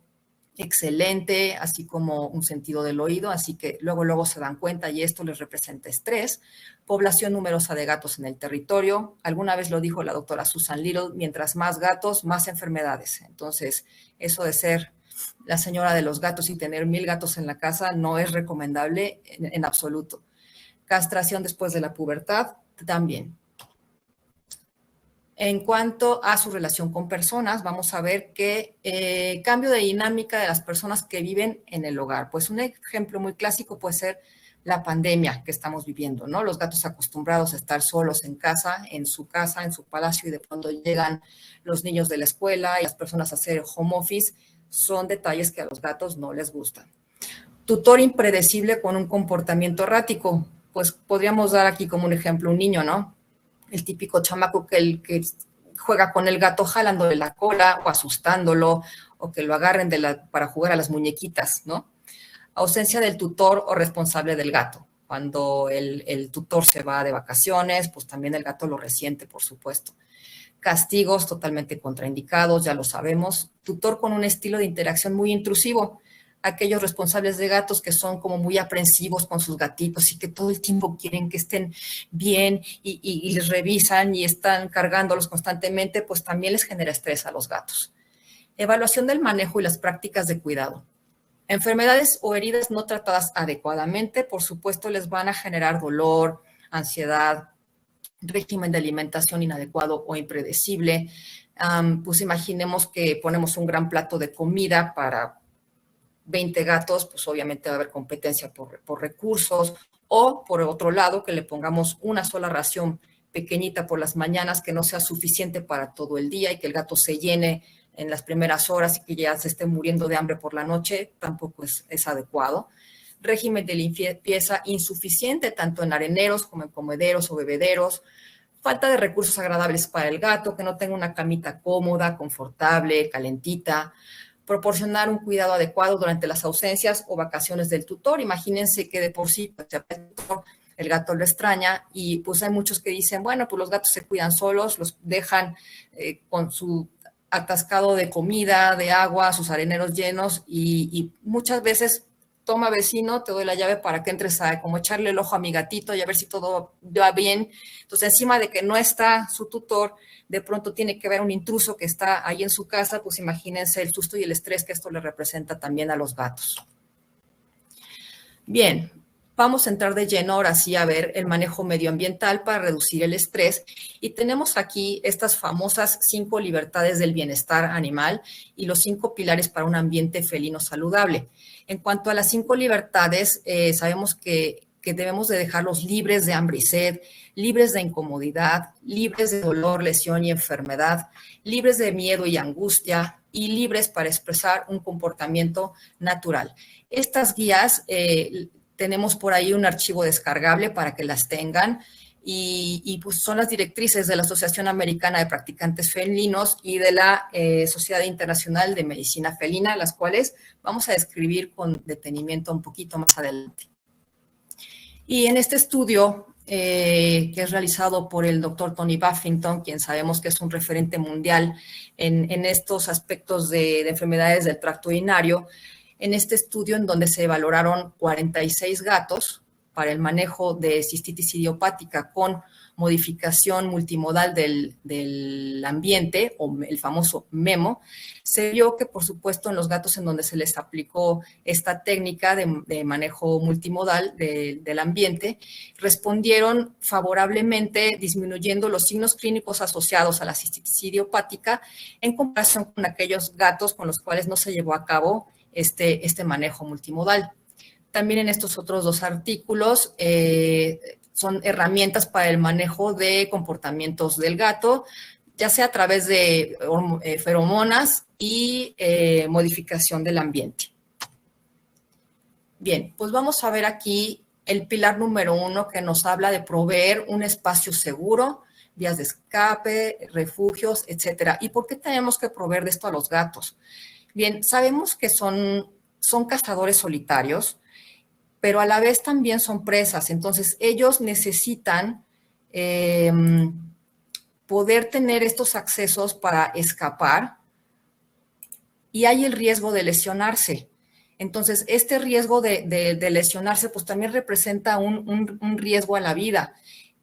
excelente, así como un sentido del oído, así que luego se dan cuenta y esto les representa estrés. Población numerosa de gatos en el territorio. Alguna vez lo dijo la doctora Susan Little, mientras más gatos, más enfermedades. Entonces, eso de ser la señora de los gatos y tener 1000 gatos en la casa no es recomendable en absoluto. Castración después de la pubertad, también. En cuanto a su relación con personas, vamos a ver que cambio de dinámica de las personas que viven en el hogar. Pues un ejemplo muy clásico puede ser la pandemia que estamos viviendo, ¿no? Los gatos acostumbrados a estar solos en su palacio, y de pronto llegan los niños de la escuela y las personas a hacer home office. Son detalles que a los gatos no les gustan. Tutor impredecible con un comportamiento errático. Pues podríamos dar aquí como un ejemplo un niño, ¿no? El típico chamaco que juega con el gato jalándole la cola o asustándolo, o que lo agarren para jugar a las muñequitas, ¿no? Ausencia del tutor o responsable del gato. Cuando el tutor se va de vacaciones, pues también el gato lo resiente, por supuesto. Castigos totalmente contraindicados, ya lo sabemos. Tutor con un estilo de interacción muy intrusivo. Aquellos responsables de gatos que son como muy aprensivos con sus gatitos y que todo el tiempo quieren que estén bien y les revisan y están cargándolos constantemente, pues también les genera estrés a los gatos. Evaluación del manejo y las prácticas de cuidado. Enfermedades o heridas no tratadas adecuadamente, por supuesto, les van a generar dolor, ansiedad, régimen de alimentación inadecuado o impredecible. Pues imaginemos que ponemos un gran plato de comida para 20 gatos, pues obviamente va a haber competencia por recursos, o por otro lado, que le pongamos una sola ración pequeñita por las mañanas que no sea suficiente para todo el día y que el gato se llene en las primeras horas y que ya se esté muriendo de hambre por la noche, tampoco es adecuado. Régimen de limpieza insuficiente, tanto en areneros como en comederos o bebederos. Falta de recursos agradables para el gato, que no tenga una camita cómoda, confortable, calentita. Proporcionar un cuidado adecuado durante las ausencias o vacaciones del tutor. Imagínense que de por sí pues, el gato lo extraña y pues hay muchos que dicen, bueno, pues los gatos se cuidan solos, los dejan con su atascado de comida, de agua, sus areneros llenos y muchas veces toma vecino, te doy la llave para que entres a como echarle el ojo a mi gatito y a ver si todo va bien. Entonces, encima de que no está su tutor, de pronto tiene que ver un intruso que está ahí en su casa, pues imagínense el susto y el estrés que esto le representa también a los gatos. Bien, vamos a entrar de lleno ahora sí a ver el manejo medioambiental para reducir el estrés. Y tenemos aquí estas famosas 5 libertades del bienestar animal y los 5 pilares para un ambiente felino saludable. En cuanto a las 5 libertades, sabemos que debemos de dejarlos libres de hambre y sed, libres de incomodidad, libres de dolor, lesión y enfermedad, libres de miedo y angustia y libres para expresar un comportamiento natural. Estas guías, tenemos por ahí un archivo descargable para que las tengan y pues son las directrices de la Asociación Americana de Practicantes Felinos y de la Sociedad Internacional de Medicina Felina, las cuales vamos a describir con detenimiento un poquito más adelante. Y en este estudio, que es realizado por el doctor Tony Buffington, quien sabemos que es un referente mundial en estos aspectos de enfermedades del tracto urinario, en este estudio en donde se valoraron 46 gatos para el manejo de cistitis idiopática con modificación multimodal del ambiente, o el famoso MEMO, se vio que, por supuesto, en los gatos en donde se les aplicó esta técnica de manejo multimodal del ambiente, respondieron favorablemente, disminuyendo los signos clínicos asociados a la cistitis idiopática en comparación con aquellos gatos con los cuales no se llevó a cabo este manejo multimodal. También en estos otros 2 artículos son herramientas para el manejo de comportamientos del gato, ya sea a través de feromonas y modificación del ambiente. Bien, pues vamos a ver aquí el pilar número 1, que nos habla de proveer un espacio seguro, vías de escape, refugios, etcétera. ¿Y por qué tenemos que proveer de esto a los gatos? Bien, sabemos que son cazadores solitarios, pero a la vez también son presas. Entonces, ellos necesitan poder tener estos accesos para escapar, y hay el riesgo de lesionarse. Entonces, este riesgo de lesionarse, pues también representa un riesgo a la vida.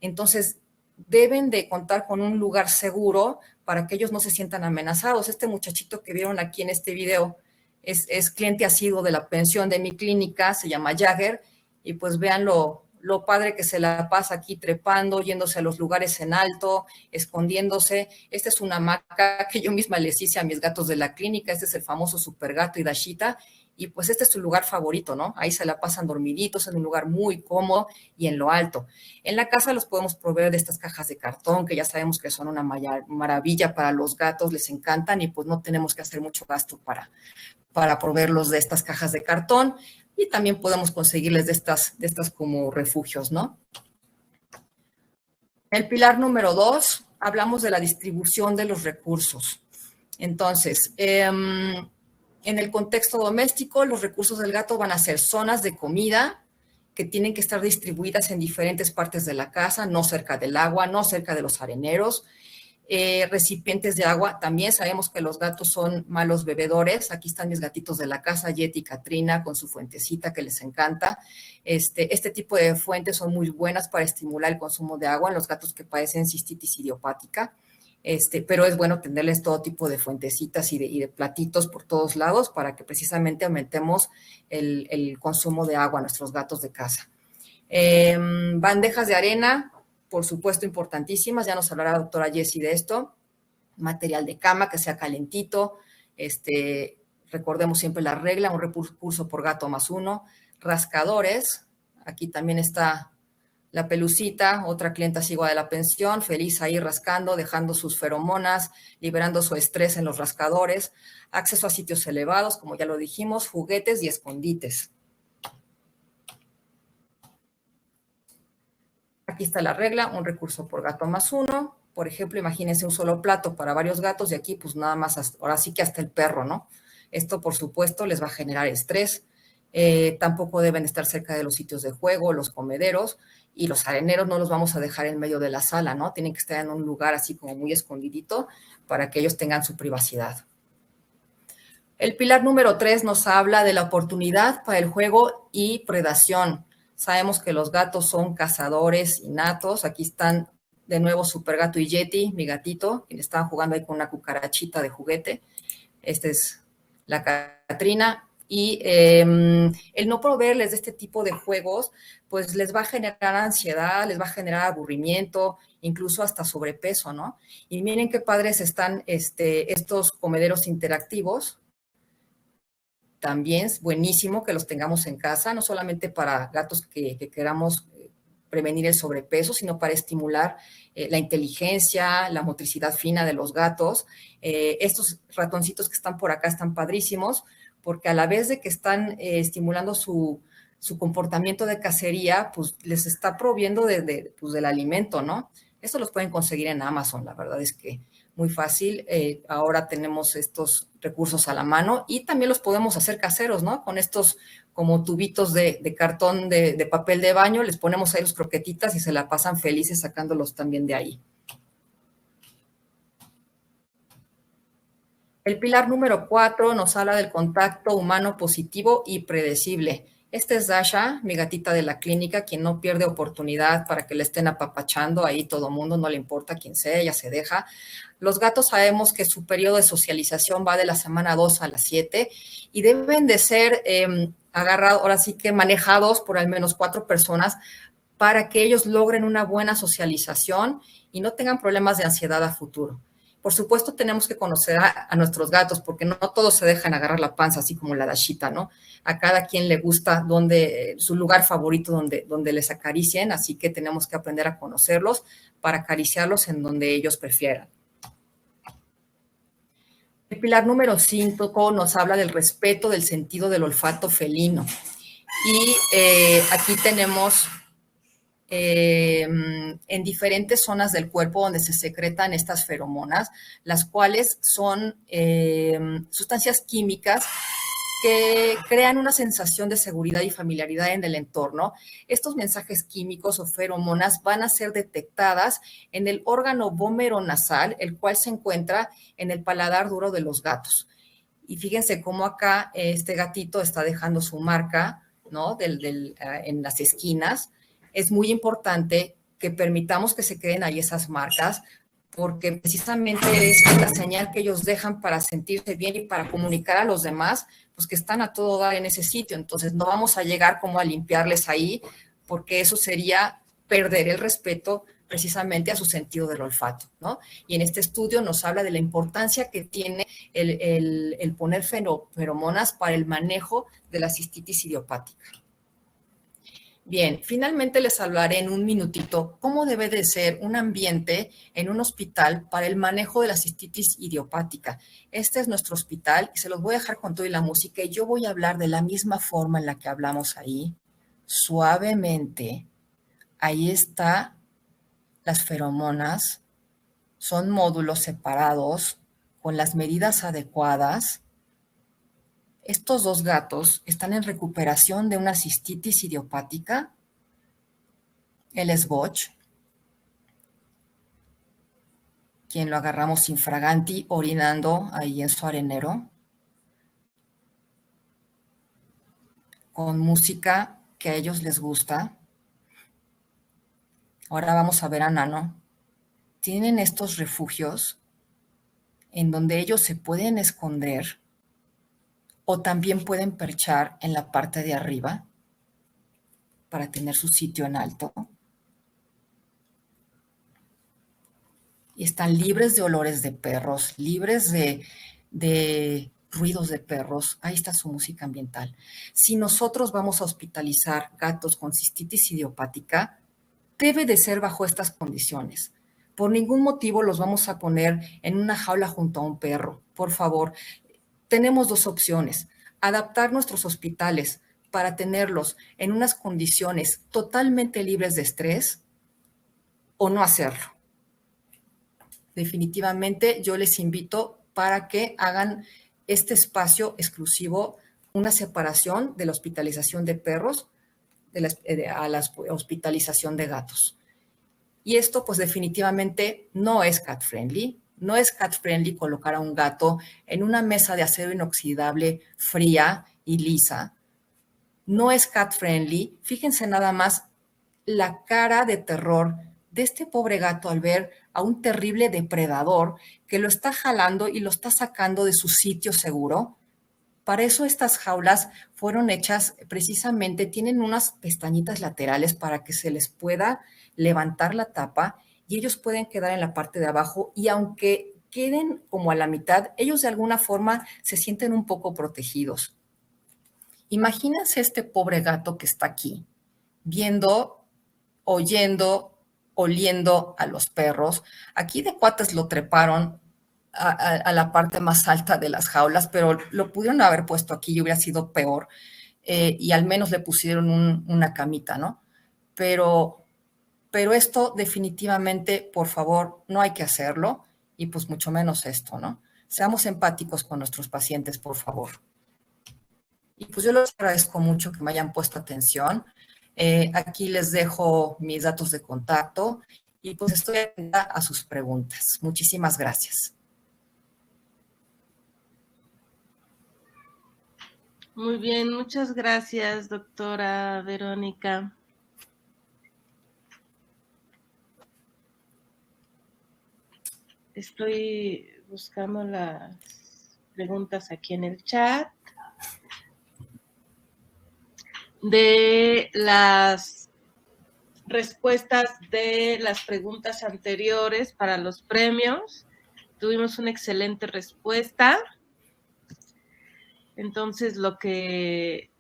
Entonces, deben de contar con un lugar seguro para que ellos no se sientan amenazados. Este muchachito que vieron aquí en este video es cliente asiduo de la pensión de mi clínica, se llama Jagger, y pues vean lo padre que se la pasa aquí trepando, yéndose a los lugares en alto, escondiéndose. Esta es una hamaca que yo misma les hice a mis gatos de la clínica. Este es el famoso Supergato y Dashita, y pues este es su lugar favorito, ¿no? Ahí se la pasan dormiditos en un lugar muy cómodo y en lo alto. En la casa los podemos proveer de estas cajas de cartón, que ya sabemos que son una maravilla para los gatos, les encantan, y pues no tenemos que hacer mucho gasto para proveerlos de estas cajas de cartón, y también podemos conseguirles de estas como refugios, ¿no? El pilar número 2, hablamos de la distribución de los recursos. Entonces, en el contexto doméstico, los recursos del gato van a ser zonas de comida que tienen que estar distribuidas en diferentes partes de la casa, no cerca del agua, no cerca de los areneros. Recipientes de agua, también sabemos que los gatos son malos bebedores. Aquí están mis gatitos de la casa, Yeti y Katrina, con su fuentecita que les encanta. Este tipo de fuentes son muy buenas para estimular el consumo de agua en los gatos que padecen cistitis idiopática. Pero es bueno tenerles todo tipo de fuentecitas y de platitos por todos lados para que precisamente aumentemos el consumo de agua a nuestros gatos de casa. Bandejas de arena, por supuesto, importantísimas. Ya nos hablará la doctora Jessie de esto. Material de cama que sea calentito. Recordemos siempre la regla, un recurso por gato +1. Rascadores. Aquí también está la Pelucita, otra clienta asigua de la pensión, feliz ahí rascando, dejando sus feromonas, liberando su estrés en los rascadores. Acceso a sitios elevados, como ya lo dijimos, juguetes y escondites. Aquí está la regla, un recurso por gato +1. Por ejemplo, imagínense un solo plato para varios gatos, y aquí pues nada más, ahora sí que hasta el perro, ¿no? Esto, por supuesto, les va a generar estrés. Tampoco deben estar cerca de los sitios de juego, los comederos, y los areneros no los vamos a dejar en medio de la sala, ¿no? Tienen que estar en un lugar así como muy escondidito para que ellos tengan su privacidad. El pilar número 3 nos habla de la oportunidad para el juego y predación. Sabemos que los gatos son cazadores innatos. Aquí están de nuevo Supergato y Yeti, mi gatito, quien estaban jugando ahí con una cucarachita de juguete. Esta es la Katrina. Y el no proveerles de este tipo de juegos, pues les va a generar ansiedad, les va a generar aburrimiento, incluso hasta sobrepeso, ¿no? Y miren qué padres están estos comederos interactivos. También es buenísimo que los tengamos en casa, no solamente para gatos que queramos prevenir el sobrepeso, sino para estimular la inteligencia, la motricidad fina de los gatos. Estos ratoncitos que están por acá están padrísimos, porque a la vez de que están estimulando su comportamiento de cacería, pues les está proviendo del alimento, ¿no? Esto los pueden conseguir en Amazon, la verdad es que muy fácil. Ahora tenemos estos recursos a la mano y también los podemos hacer caseros, ¿no? Con estos como tubitos de cartón de papel de baño, les ponemos ahí los croquetitas y se la pasan felices sacándolos también de ahí. El pilar número 4 nos habla del contacto humano positivo y predecible. Esta es Dasha, mi gatita de la clínica, quien no pierde oportunidad para que le estén apapachando. Ahí todo mundo, no le importa quién sea, ella se deja. Los gatos sabemos que su periodo de socialización va de la semana 2 a la 7 y deben de ser agarrados, ahora sí que manejados por al menos 4 personas para que ellos logren una buena socialización y no tengan problemas de ansiedad a futuro. Por supuesto, tenemos que conocer a nuestros gatos, porque no todos se dejan agarrar la panza, así como la Dashita, ¿no? A cada quien le gusta su lugar favorito donde les acaricien, así que tenemos que aprender a conocerlos para acariciarlos en donde ellos prefieran. El pilar número 5 nos habla del respeto del sentido del olfato felino. Y aquí tenemos en diferentes zonas del cuerpo donde se secretan estas feromonas, las cuales son sustancias químicas que crean una sensación de seguridad y familiaridad en el entorno. Estos mensajes químicos o feromonas van a ser detectadas en el órgano vomeronasal, el cual se encuentra en el paladar duro de los gatos. Y fíjense cómo acá este gatito está dejando su marca, ¿no? En las esquinas. Es muy importante que permitamos que se queden ahí esas marcas, porque precisamente es la señal que ellos dejan para sentirse bien y para comunicar a los demás, pues que están a todo dar en ese sitio. Entonces no vamos a llegar como a limpiarles ahí, porque eso sería perder el respeto precisamente a su sentido del olfato, ¿no? Y en este estudio nos habla de la importancia que tiene el poner feromonas para el manejo de la cistitis idiopática. Bien, finalmente les hablaré en un minutito cómo debe de ser un ambiente en un hospital para el manejo de la cistitis idiopática. Este es nuestro hospital y se los voy a dejar con todo y la música y yo voy a hablar de la misma forma en la que hablamos ahí, suavemente. Ahí está las feromonas, son módulos separados con las medidas adecuadas. Estos dos gatos están en recuperación de una cistitis idiopática. Él es Butch, quien lo agarramos infraganti orinando ahí en su arenero, con música que a ellos les gusta. Ahora vamos a ver a Nano. Tienen estos refugios en donde ellos se pueden esconder o también pueden perchar en la parte de arriba para tener su sitio en alto. Y están libres de olores de perros, libres de ruidos de perros. Ahí está su música ambiental. Si nosotros vamos a hospitalizar gatos con cistitis idiopática, debe de ser bajo estas condiciones. Por ningún motivo los vamos a poner en una jaula junto a un perro. Por favor, tenemos dos opciones. Adaptar nuestros hospitales para tenerlos en unas condiciones totalmente libres de estrés o no hacerlo. Definitivamente yo les invito para que hagan este espacio exclusivo, una separación de la hospitalización de perros a la hospitalización de gatos. Y esto pues definitivamente no es cat friendly. No es cat friendly colocar a un gato en una mesa de acero inoxidable fría y lisa. No es cat friendly. Fíjense nada más la cara de terror de este pobre gato al ver a un terrible depredador que lo está jalando y lo está sacando de su sitio seguro. Para eso estas jaulas fueron hechas precisamente, tienen unas pestañitas laterales para que se les pueda levantar la tapa y ellos pueden quedar en la parte de abajo y aunque queden como a la mitad, ellos de alguna forma se sienten un poco protegidos. Imagínense este pobre gato que está aquí, viendo, oyendo, oliendo a los perros. Aquí de cuates lo treparon a la parte más alta de las jaulas, pero lo pudieron haber puesto aquí y hubiera sido peor. Y al menos le pusieron una camita, ¿no? Pero esto definitivamente, por favor, no hay que hacerlo y pues mucho menos esto, ¿no? Seamos empáticos con nuestros pacientes, por favor. Y pues yo les agradezco mucho que me hayan puesto atención. Aquí les dejo mis datos de contacto y pues estoy atenta a sus preguntas. Muchísimas gracias. Muy bien, muchas gracias, doctora Verónica. Estoy buscando las preguntas aquí en el chat. De las respuestas de las preguntas anteriores para los premios, tuvimos una excelente respuesta. Entonces, lo que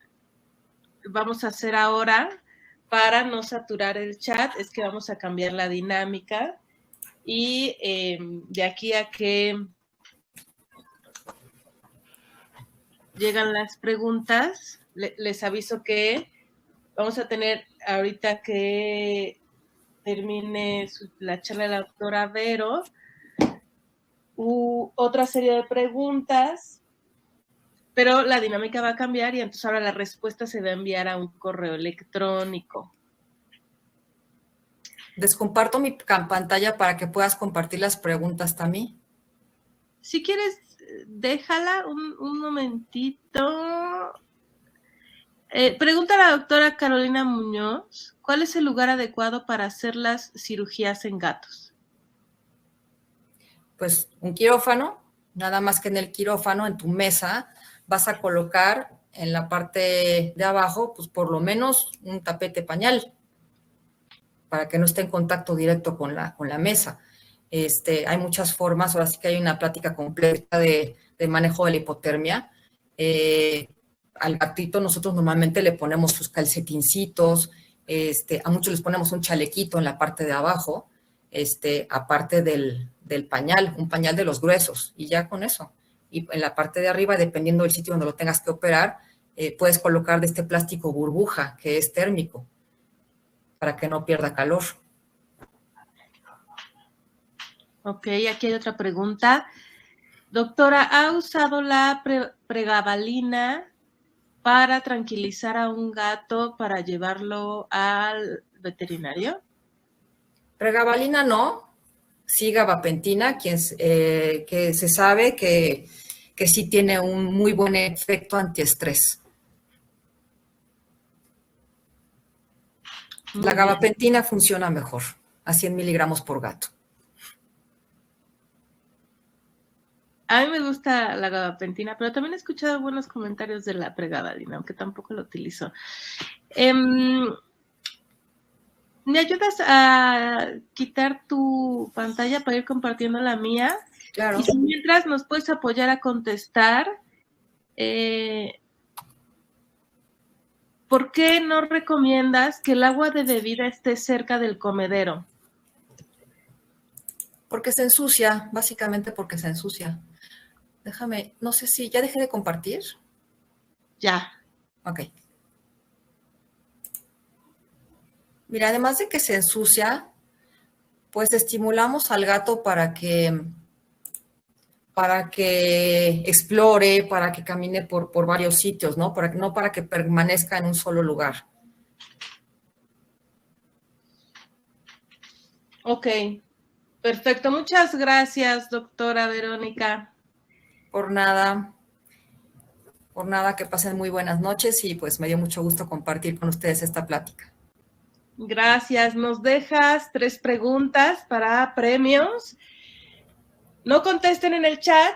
vamos a hacer ahora para no saturar el chat es que vamos a cambiar la dinámica y de aquí a que llegan las preguntas, les aviso que vamos a tener ahorita que termine la charla de la doctora Vero, otra serie de preguntas, pero la dinámica va a cambiar y entonces ahora la respuesta se va a enviar a un correo electrónico. Descomparto mi pantalla para que puedas compartir las preguntas también. Si quieres, déjala un momentito. Pregunta a la doctora Carolina Muñoz, ¿cuál es el lugar adecuado para hacer las cirugías en gatos? Pues un quirófano, nada más que en el quirófano, en tu mesa, vas a colocar en la parte de abajo, pues por lo menos un tapete pañal, para que no esté en contacto directo con la mesa. Hay muchas formas, ahora sí que hay una plática completa de manejo de la hipotermia. Al gatito nosotros normalmente le ponemos sus calcetincitos, a muchos les ponemos un chalequito en la parte de abajo, aparte del pañal, un pañal de los gruesos, y ya con eso. Y en la parte de arriba, dependiendo del sitio donde lo tengas que operar, puedes colocar de este plástico burbuja, que es térmico, para que no pierda calor. Ok, aquí hay otra pregunta. Doctora, ¿ha usado la pregabalina para tranquilizar a un gato para llevarlo al veterinario? Pregabalina no, sí gabapentina, que se sabe que sí tiene un muy buen efecto antiestrés. La gabapentina funciona mejor, a 100 miligramos por gato. A mí me gusta la gabapentina, pero también he escuchado buenos comentarios de la pregabalina, aunque tampoco lo utilizo. ¿Me ayudas a quitar tu pantalla para ir compartiendo la mía? Claro. Y si mientras nos puedes apoyar a contestar, ¿por qué no recomiendas que el agua de bebida esté cerca del comedero? Porque se ensucia, básicamente porque se ensucia. Déjame, no sé si ya dejé de compartir. Ya. Ok. Mira, además de que se ensucia, pues estimulamos al gato para que explore, para que camine por varios sitios, ¿no? No para que permanezca en un solo lugar. Ok, perfecto. Muchas gracias, doctora Verónica. Por nada, que pasen muy buenas noches y pues me dio mucho gusto compartir con ustedes esta plática. Gracias. Nos dejas 3 preguntas para premios. No contesten en el chat.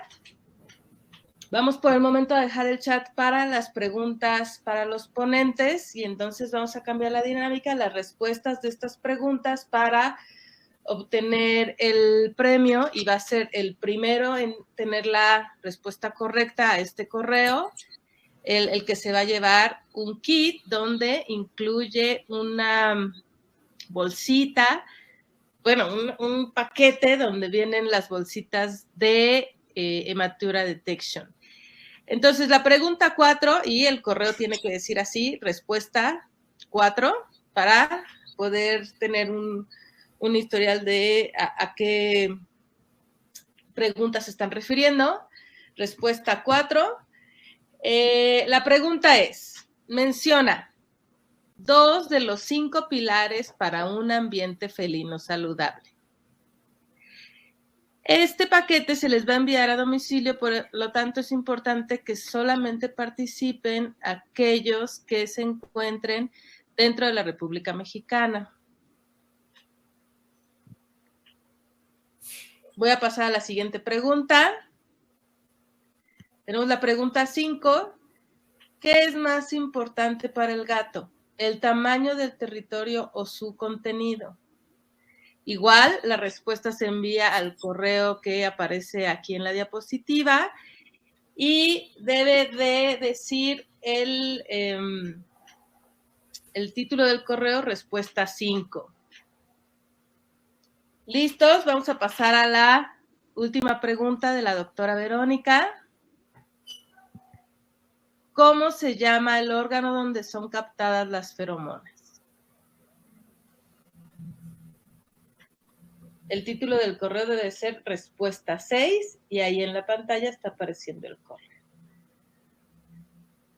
Vamos por el momento a dejar el chat para las preguntas para los ponentes y entonces vamos a cambiar la dinámica, las respuestas de estas preguntas para obtener el premio y va a ser el primero en tener la respuesta correcta a este correo, el que se va a llevar un kit donde incluye una bolsita, bueno, un paquete donde vienen las bolsitas de Hematura Detection. Entonces, la pregunta 4 y el correo tiene que decir así, respuesta 4, para poder tener un historial de a qué preguntas se están refiriendo. Respuesta 4. La pregunta es, menciona 2 de los 5 pilares para un ambiente felino saludable. Este paquete se les va a enviar a domicilio, por lo tanto es importante que solamente participen aquellos que se encuentren dentro de la República Mexicana. Voy a pasar a la siguiente pregunta. Tenemos la pregunta 5. ¿Qué es más importante para el gato? ¿El tamaño del territorio o su contenido? Igual, la respuesta se envía al correo que aparece aquí en la diapositiva y debe de decir el título del correo, respuesta 5. ¿Listos? Vamos a pasar a la última pregunta de la doctora Verónica. ¿cómo se llama el órgano donde son captadas las feromonas? El título del correo debe ser respuesta 6 y ahí en la pantalla está apareciendo el correo.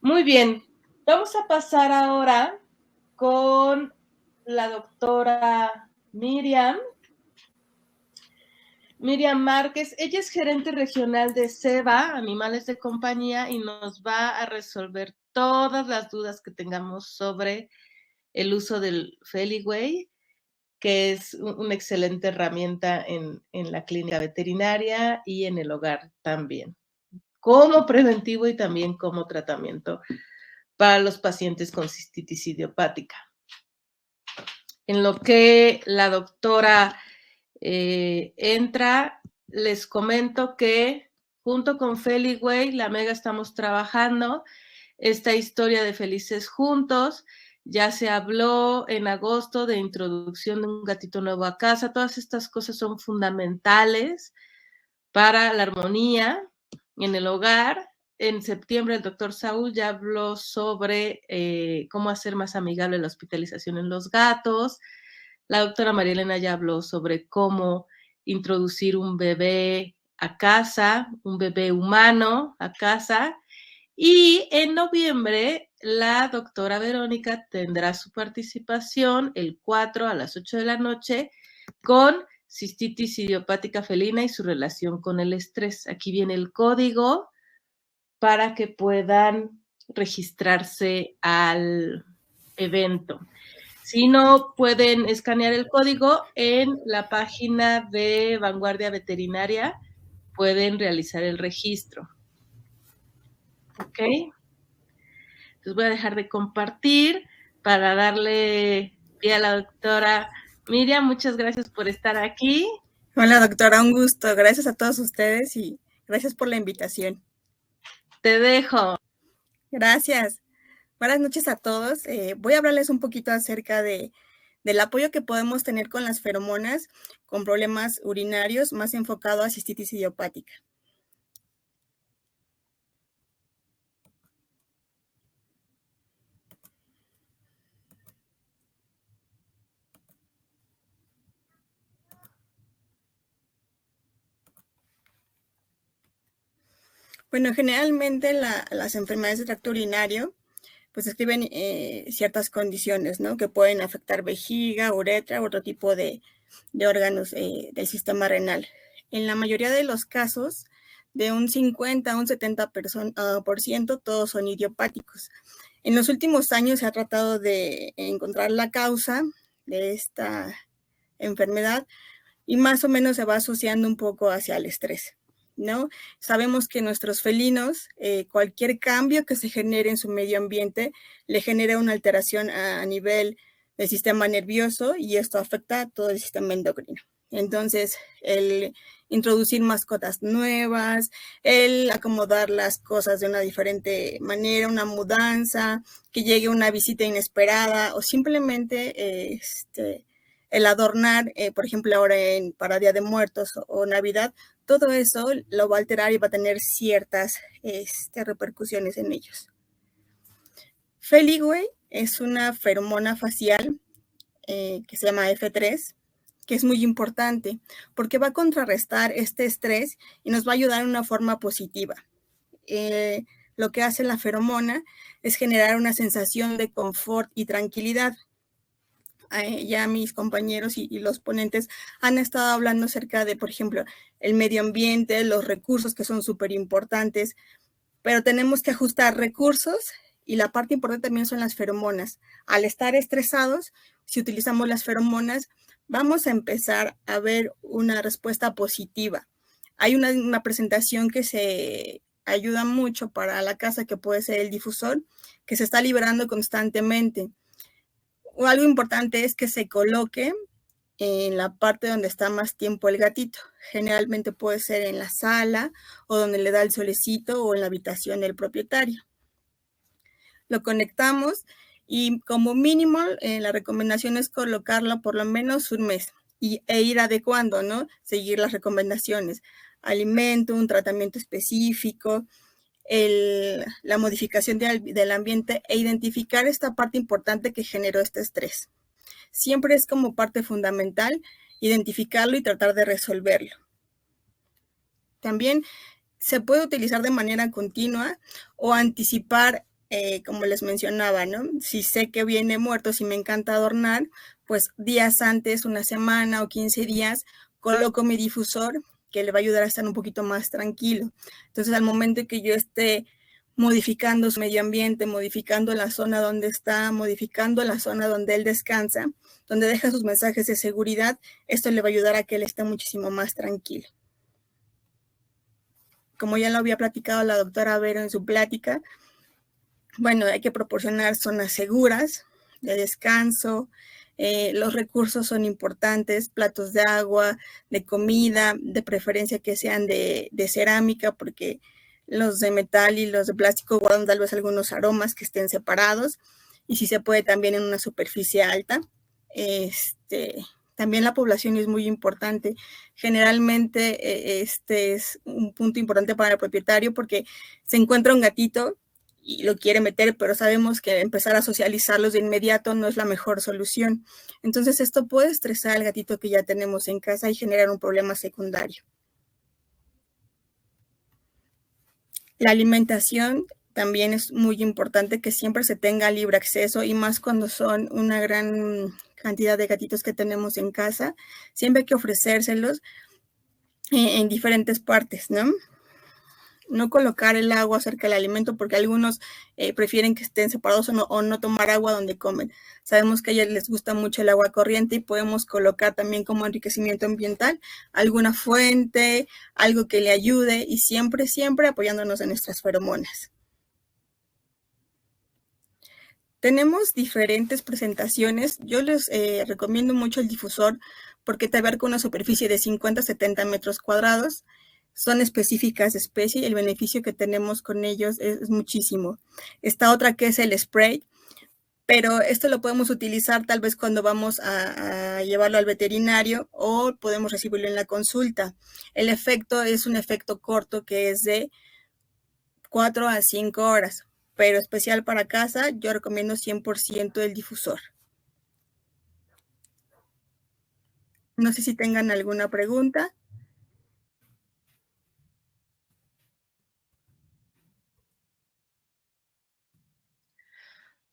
Muy bien, vamos a pasar ahora con la doctora Miriam Márquez. Ella es gerente regional de SEBA, Animales de Compañía, y nos va a resolver todas las dudas que tengamos sobre el uso del Feliway, que es una excelente herramienta en la clínica veterinaria y en el hogar también, como preventivo y también como tratamiento para los pacientes con cistitis idiopática. En lo que la doctora entra, les comento que junto con Feliway, la Mega, estamos trabajando esta historia de Felices Juntos. Ya se habló en agosto de introducción de un gatito nuevo a casa. Todas estas cosas son fundamentales para la armonía en el hogar. En septiembre el doctor Saúl ya habló sobre cómo hacer más amigable la hospitalización en los gatos. La doctora María Elena ya habló sobre cómo introducir un bebé a casa, un bebé humano a casa. Y en noviembre la doctora Verónica tendrá su participación el 4 a las 8 de la noche con cistitis idiopática felina y su relación con el estrés. Aquí viene el código para que puedan registrarse al evento. Si no, pueden escanear el código en la página de Vanguardia Veterinaria, pueden realizar el registro. ¿Ok? Entonces voy a dejar de compartir para darle pie a la doctora Miriam. Muchas gracias por estar aquí. Hola, doctora, un gusto. Gracias a todos ustedes y gracias por la invitación. Te dejo. Gracias. Buenas noches a todos. Voy a hablarles un poquito acerca del apoyo que podemos tener con las feromonas con problemas urinarios, más enfocado a cistitis idiopática. Bueno, generalmente las enfermedades de tracto urinario pues describen ciertas condiciones, ¿no? Que pueden afectar vejiga, uretra u otro tipo de órganos del sistema renal. En la mayoría de los casos, de un 50 a un 70%, todos son idiopáticos. En los últimos años se ha tratado de encontrar la causa de esta enfermedad y más o menos se va asociando un poco hacia el estrés, ¿no? Sabemos que nuestros felinos, cualquier cambio que se genere en su medio ambiente, le genera una alteración a nivel del sistema nervioso y esto afecta a todo el sistema endocrino. Entonces, el introducir mascotas nuevas, el acomodar las cosas de una diferente manera, una mudanza, que llegue una visita inesperada o simplemente el adornar, por ejemplo, ahora para Día de Muertos o Navidad, todo eso lo va a alterar y va a tener ciertas repercusiones en ellos. Feliway es una feromona facial que se llama F3, que es muy importante porque va a contrarrestar este estrés y nos va a ayudar en una forma positiva. Lo que hace la feromona es generar una sensación de confort y tranquilidad. Ya mis compañeros y los ponentes han estado hablando acerca de, por ejemplo, el medio ambiente, los recursos que son súper importantes, pero tenemos que ajustar recursos y la parte importante también son las feromonas. Al estar estresados, si utilizamos las feromonas, vamos a empezar a ver una respuesta positiva. Hay una presentación que se ayuda mucho para la casa, que puede ser el difusor, que se está liberando constantemente. Algo importante es que se coloque en la parte donde está más tiempo el gatito. Generalmente puede ser en la sala o donde le da el solecito o en la habitación del propietario. Lo conectamos y como mínimo la recomendación es colocarlo por lo menos un mes e ir adecuando, ¿no? Seguir las recomendaciones. Alimento, un tratamiento específico. la modificación del ambiente e identificar esta parte importante que generó este estrés. Siempre es como parte fundamental identificarlo y tratar de resolverlo. También se puede utilizar de manera continua o anticipar, como les mencionaba, ¿no? Si sé que viene muerto, si me encanta adornar, pues días antes, una semana o 15 días, coloco mi difusor que le va a ayudar a estar un poquito más tranquilo. Entonces, al momento que yo esté modificando su medio ambiente, modificando la zona donde está, modificando la zona donde él descansa, donde deja sus mensajes de seguridad, esto le va a ayudar a que él esté muchísimo más tranquilo. Como ya lo había platicado la doctora Vero en su plática, bueno, hay que proporcionar zonas seguras de descanso. Los recursos son importantes, platos de agua, de comida, de preferencia que sean de cerámica, porque los de metal y los de plástico guardan tal vez algunos aromas que estén separados, y si se puede también en una superficie alta. También la población es muy importante. Generalmente este es un punto importante para el propietario, porque se encuentra un gatito y lo quiere meter, pero sabemos que empezar a socializarlos de inmediato no es la mejor solución. Entonces esto puede estresar al gatito que ya tenemos en casa y generar un problema secundario. La alimentación también es muy importante, que siempre se tenga libre acceso, y más cuando son una gran cantidad de gatitos que tenemos en casa. Siempre hay que ofrecérselos en diferentes partes, ¿no? No colocar el agua cerca del alimento, porque algunos prefieren que estén separados o no tomar agua donde comen. Sabemos que a ellos les gusta mucho el agua corriente, y podemos colocar también como enriquecimiento ambiental alguna fuente, algo que le ayude, y siempre, siempre apoyándonos en nuestras feromonas. Tenemos diferentes presentaciones. Yo les recomiendo mucho el difusor, porque te abarca una superficie de 50 a 70 metros cuadrados. Son específicas de especie y el beneficio que tenemos con ellos es muchísimo. Esta otra que es el spray, pero esto lo podemos utilizar tal vez cuando vamos a llevarlo al veterinario, o podemos recibirlo en la consulta. El efecto es un efecto corto, que es de 4 a 5 horas, pero especial para casa, yo recomiendo 100% el difusor. No sé si tengan alguna pregunta.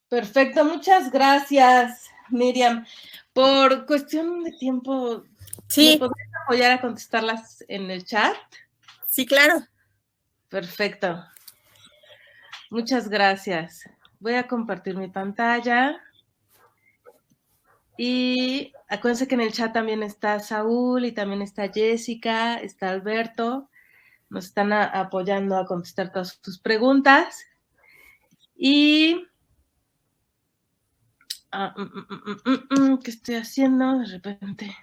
Perfecto, muchas gracias, Miriam. Por cuestión de tiempo, Sí. ¿me podrías apoyar a contestarlas en el chat? Sí, claro. Perfecto. Muchas gracias. Voy a compartir mi pantalla. Y acuérdense que en el chat también está Saúl, y también está Jessica, está Alberto. Nos están apoyando a contestar todas sus preguntas. Y ¿qué estoy haciendo? De repente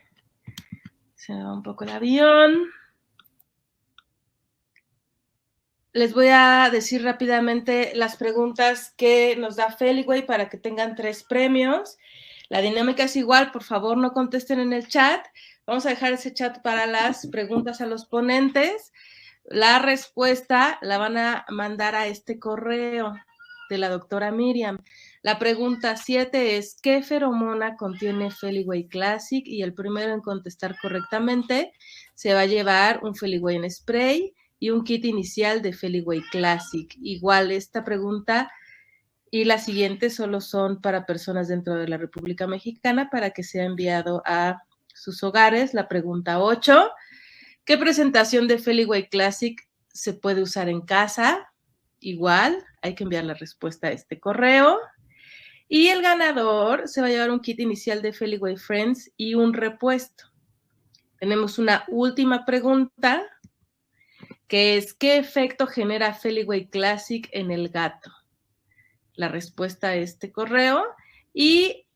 se me va un poco el avión. Les voy a decir rápidamente las preguntas que nos da Feliway para que tengan 3 premios. La dinámica es igual, por favor no contesten en el chat. Vamos a dejar ese chat para las preguntas a los ponentes. La respuesta la van a mandar a este correo de la doctora Miriam. La pregunta 7 es, ¿qué feromona contiene Feliway Classic? Y el primero en contestar correctamente se va a llevar un Feliway en spray y un kit inicial de Feliway Classic. Igual esta pregunta y la siguiente solo son para personas dentro de la República Mexicana, para que sea enviado a sus hogares. La pregunta 8, ¿qué presentación de Feliway Classic se puede usar en casa? Igual, hay que enviar la respuesta a este correo. Y el ganador se va a llevar un kit inicial de Feliway Friends y un repuesto. Tenemos una última pregunta, que es, ¿qué efecto genera Feliway Classic en el gato? La respuesta a este correo. Y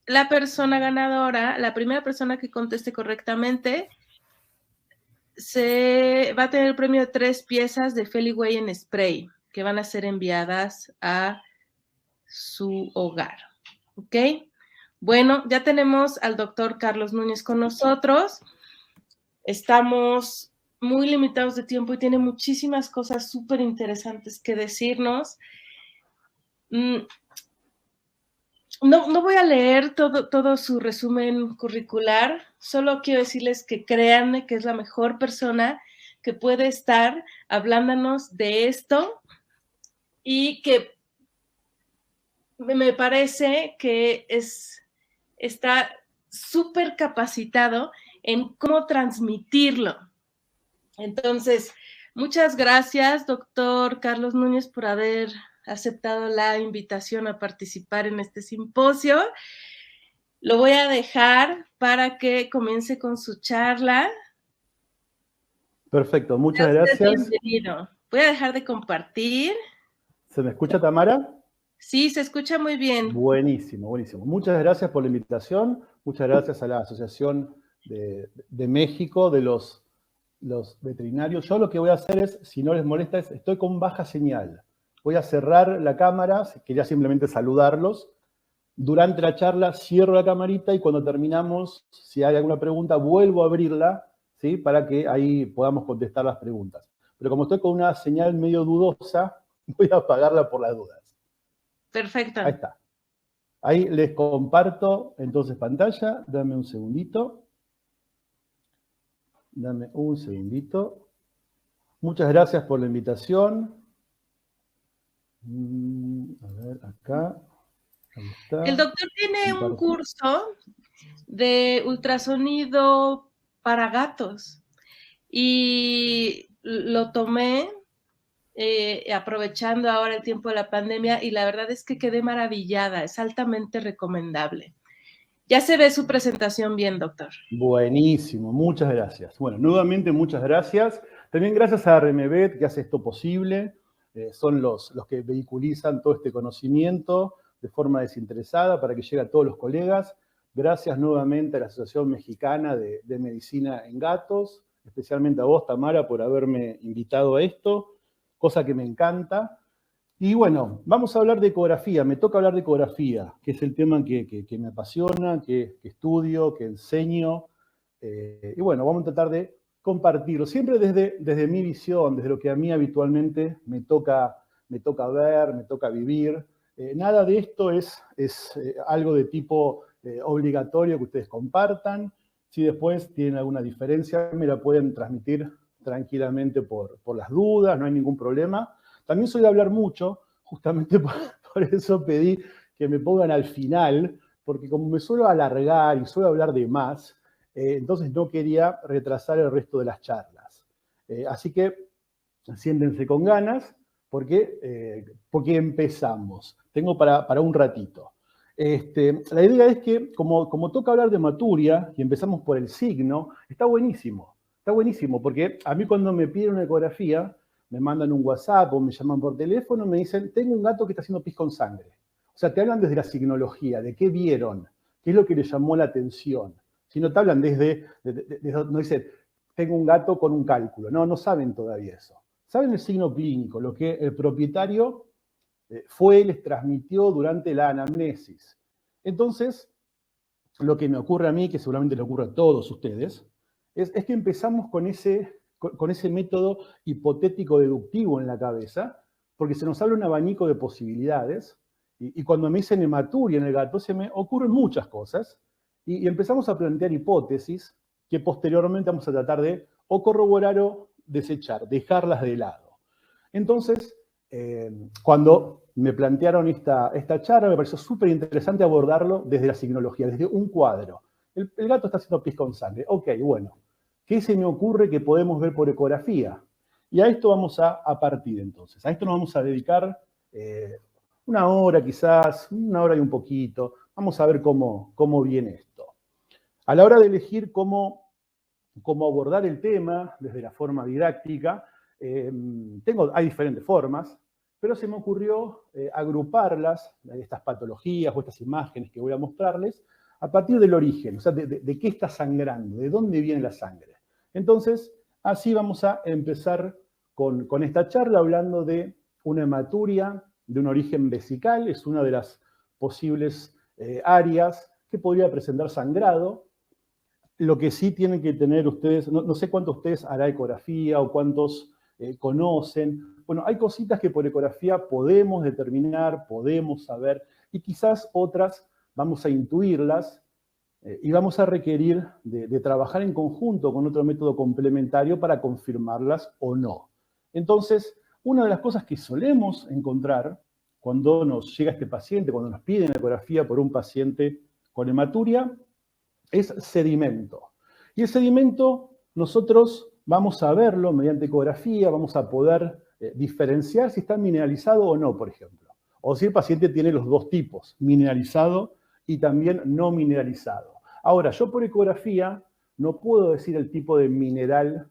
la persona ganadora, la primera persona que conteste correctamente, se va a tener el premio de 3 piezas de Feliway en spray, que van a ser enviadas a su hogar. ¿Ok? Bueno, ya tenemos al doctor Carlos Núñez con nosotros. Estamos muy limitados de tiempo y tiene muchísimas cosas súper interesantes que decirnos. No voy a leer todo su resumen curricular, solo quiero decirles que créanme que es la mejor persona que puede estar hablándonos de esto y que me parece que está súper capacitado en cómo transmitirlo. Entonces, muchas gracias, doctor Carlos Núñez, por haber aceptado la invitación a participar en este simposio. Lo voy a dejar para que comience con su charla. Perfecto, muchas gracias. Bienvenido. Voy a dejar de compartir. ¿Se me escucha, Tamara? Sí, se escucha muy bien. Buenísimo, buenísimo. Muchas gracias por la invitación. Muchas gracias a la Asociación de México de los veterinarios. Yo lo que voy a hacer es, si no les molesta, estoy con baja señal. Voy a cerrar la cámara, quería simplemente saludarlos. Durante la charla cierro la camarita y cuando terminamos, si hay alguna pregunta, vuelvo a abrirla, ¿sí? Para que ahí podamos contestar las preguntas. Pero como estoy con una señal medio dudosa, voy a apagarla por las dudas. Perfecto. Ahí está. Ahí les comparto entonces pantalla. Dame un segundito. Dame un segundito. Muchas gracias por la invitación. A ver, acá. Ahí está. El doctor tiene un curso de ultrasonido para gatos y lo tomé aprovechando ahora el tiempo de la pandemia y la verdad es que quedé maravillada, es altamente recomendable. Ya se ve su presentación bien, doctor. Buenísimo, muchas gracias. Bueno, nuevamente muchas gracias. También gracias a RMBet que hace esto posible. Son los que vehiculizan todo este conocimiento de forma desinteresada para que llegue a todos los colegas. Gracias nuevamente a la Asociación Mexicana de Medicina en Gatos, especialmente a vos, Tamara, por haberme invitado a esto, cosa que me encanta. Y bueno, vamos a hablar de ecografía. Me toca hablar de ecografía, que es el tema que me apasiona, que estudio, que enseño. Y bueno, vamos a tratar de compartirlo, siempre desde mi visión, desde lo que a mí habitualmente me toca ver, me toca vivir. Nada de esto es algo de tipo obligatorio que ustedes compartan. Si después tienen alguna diferencia, me la pueden transmitir tranquilamente por las dudas, no hay ningún problema. También soy de hablar mucho, justamente por eso pedí que me pongan al final, porque como me suelo alargar y suelo hablar de más, entonces no quería retrasar el resto de las charlas. Así que siéntense con ganas, porque empezamos. Tengo para un ratito. La idea es que, como toca hablar de hematuria, y empezamos por el signo, está buenísimo. Está buenísimo, porque a mí cuando me piden una ecografía, me mandan un WhatsApp o me llaman por teléfono, me dicen, tengo un gato que está haciendo pis con sangre. O sea, te hablan desde la signología, de qué vieron, qué es lo que les llamó la atención. Si no te hablan no dicen, tengo un gato con un cálculo. No saben todavía eso. Saben el signo clínico, lo que el propietario les transmitió durante la anamnesis. Entonces, lo que me ocurre a mí, que seguramente le ocurre a todos ustedes, es que empezamos con ese método hipotético deductivo en la cabeza, porque se nos abre un abanico de posibilidades, y cuando me dicen hematuria en el gato, se me ocurren muchas cosas, y empezamos a plantear hipótesis que posteriormente vamos a tratar de o corroborar o desechar, dejarlas de lado. Entonces, cuando me plantearon esta charla, me pareció súper interesante abordarlo desde la signología, desde un cuadro. El gato está haciendo pis con sangre. Ok, bueno. ¿Qué se me ocurre que podemos ver por ecografía? Y a esto vamos a partir entonces. A esto nos vamos a dedicar una hora quizás, una hora y un poquito. Vamos a ver cómo viene esto. A la hora de elegir cómo abordar el tema desde la forma didáctica, hay diferentes formas, pero se me ocurrió agruparlas, estas patologías o estas imágenes que voy a mostrarles, a partir del origen, o sea, de qué está sangrando, de dónde viene la sangre. Entonces, así vamos a empezar con esta charla hablando de una hematuria de un origen vesical, es una de las posibles áreas que podría presentar sangrado. Lo que sí tienen que tener ustedes, no sé cuántos de ustedes hará ecografía o cuántos conocen. Bueno, hay cositas que por ecografía podemos determinar, podemos saber, y quizás otras vamos a intuirlas y vamos a requerir de trabajar en conjunto con otro método complementario para confirmarlas o no. Entonces, una de las cosas que solemos encontrar cuando nos llega este paciente, cuando nos piden ecografía por un paciente con hematuria, es sedimento. Y el sedimento nosotros vamos a verlo mediante ecografía, vamos a poder diferenciar si está mineralizado o no, por ejemplo. O si el paciente tiene los dos tipos, mineralizado y también no mineralizado. Ahora, yo por ecografía no puedo decir el tipo de mineral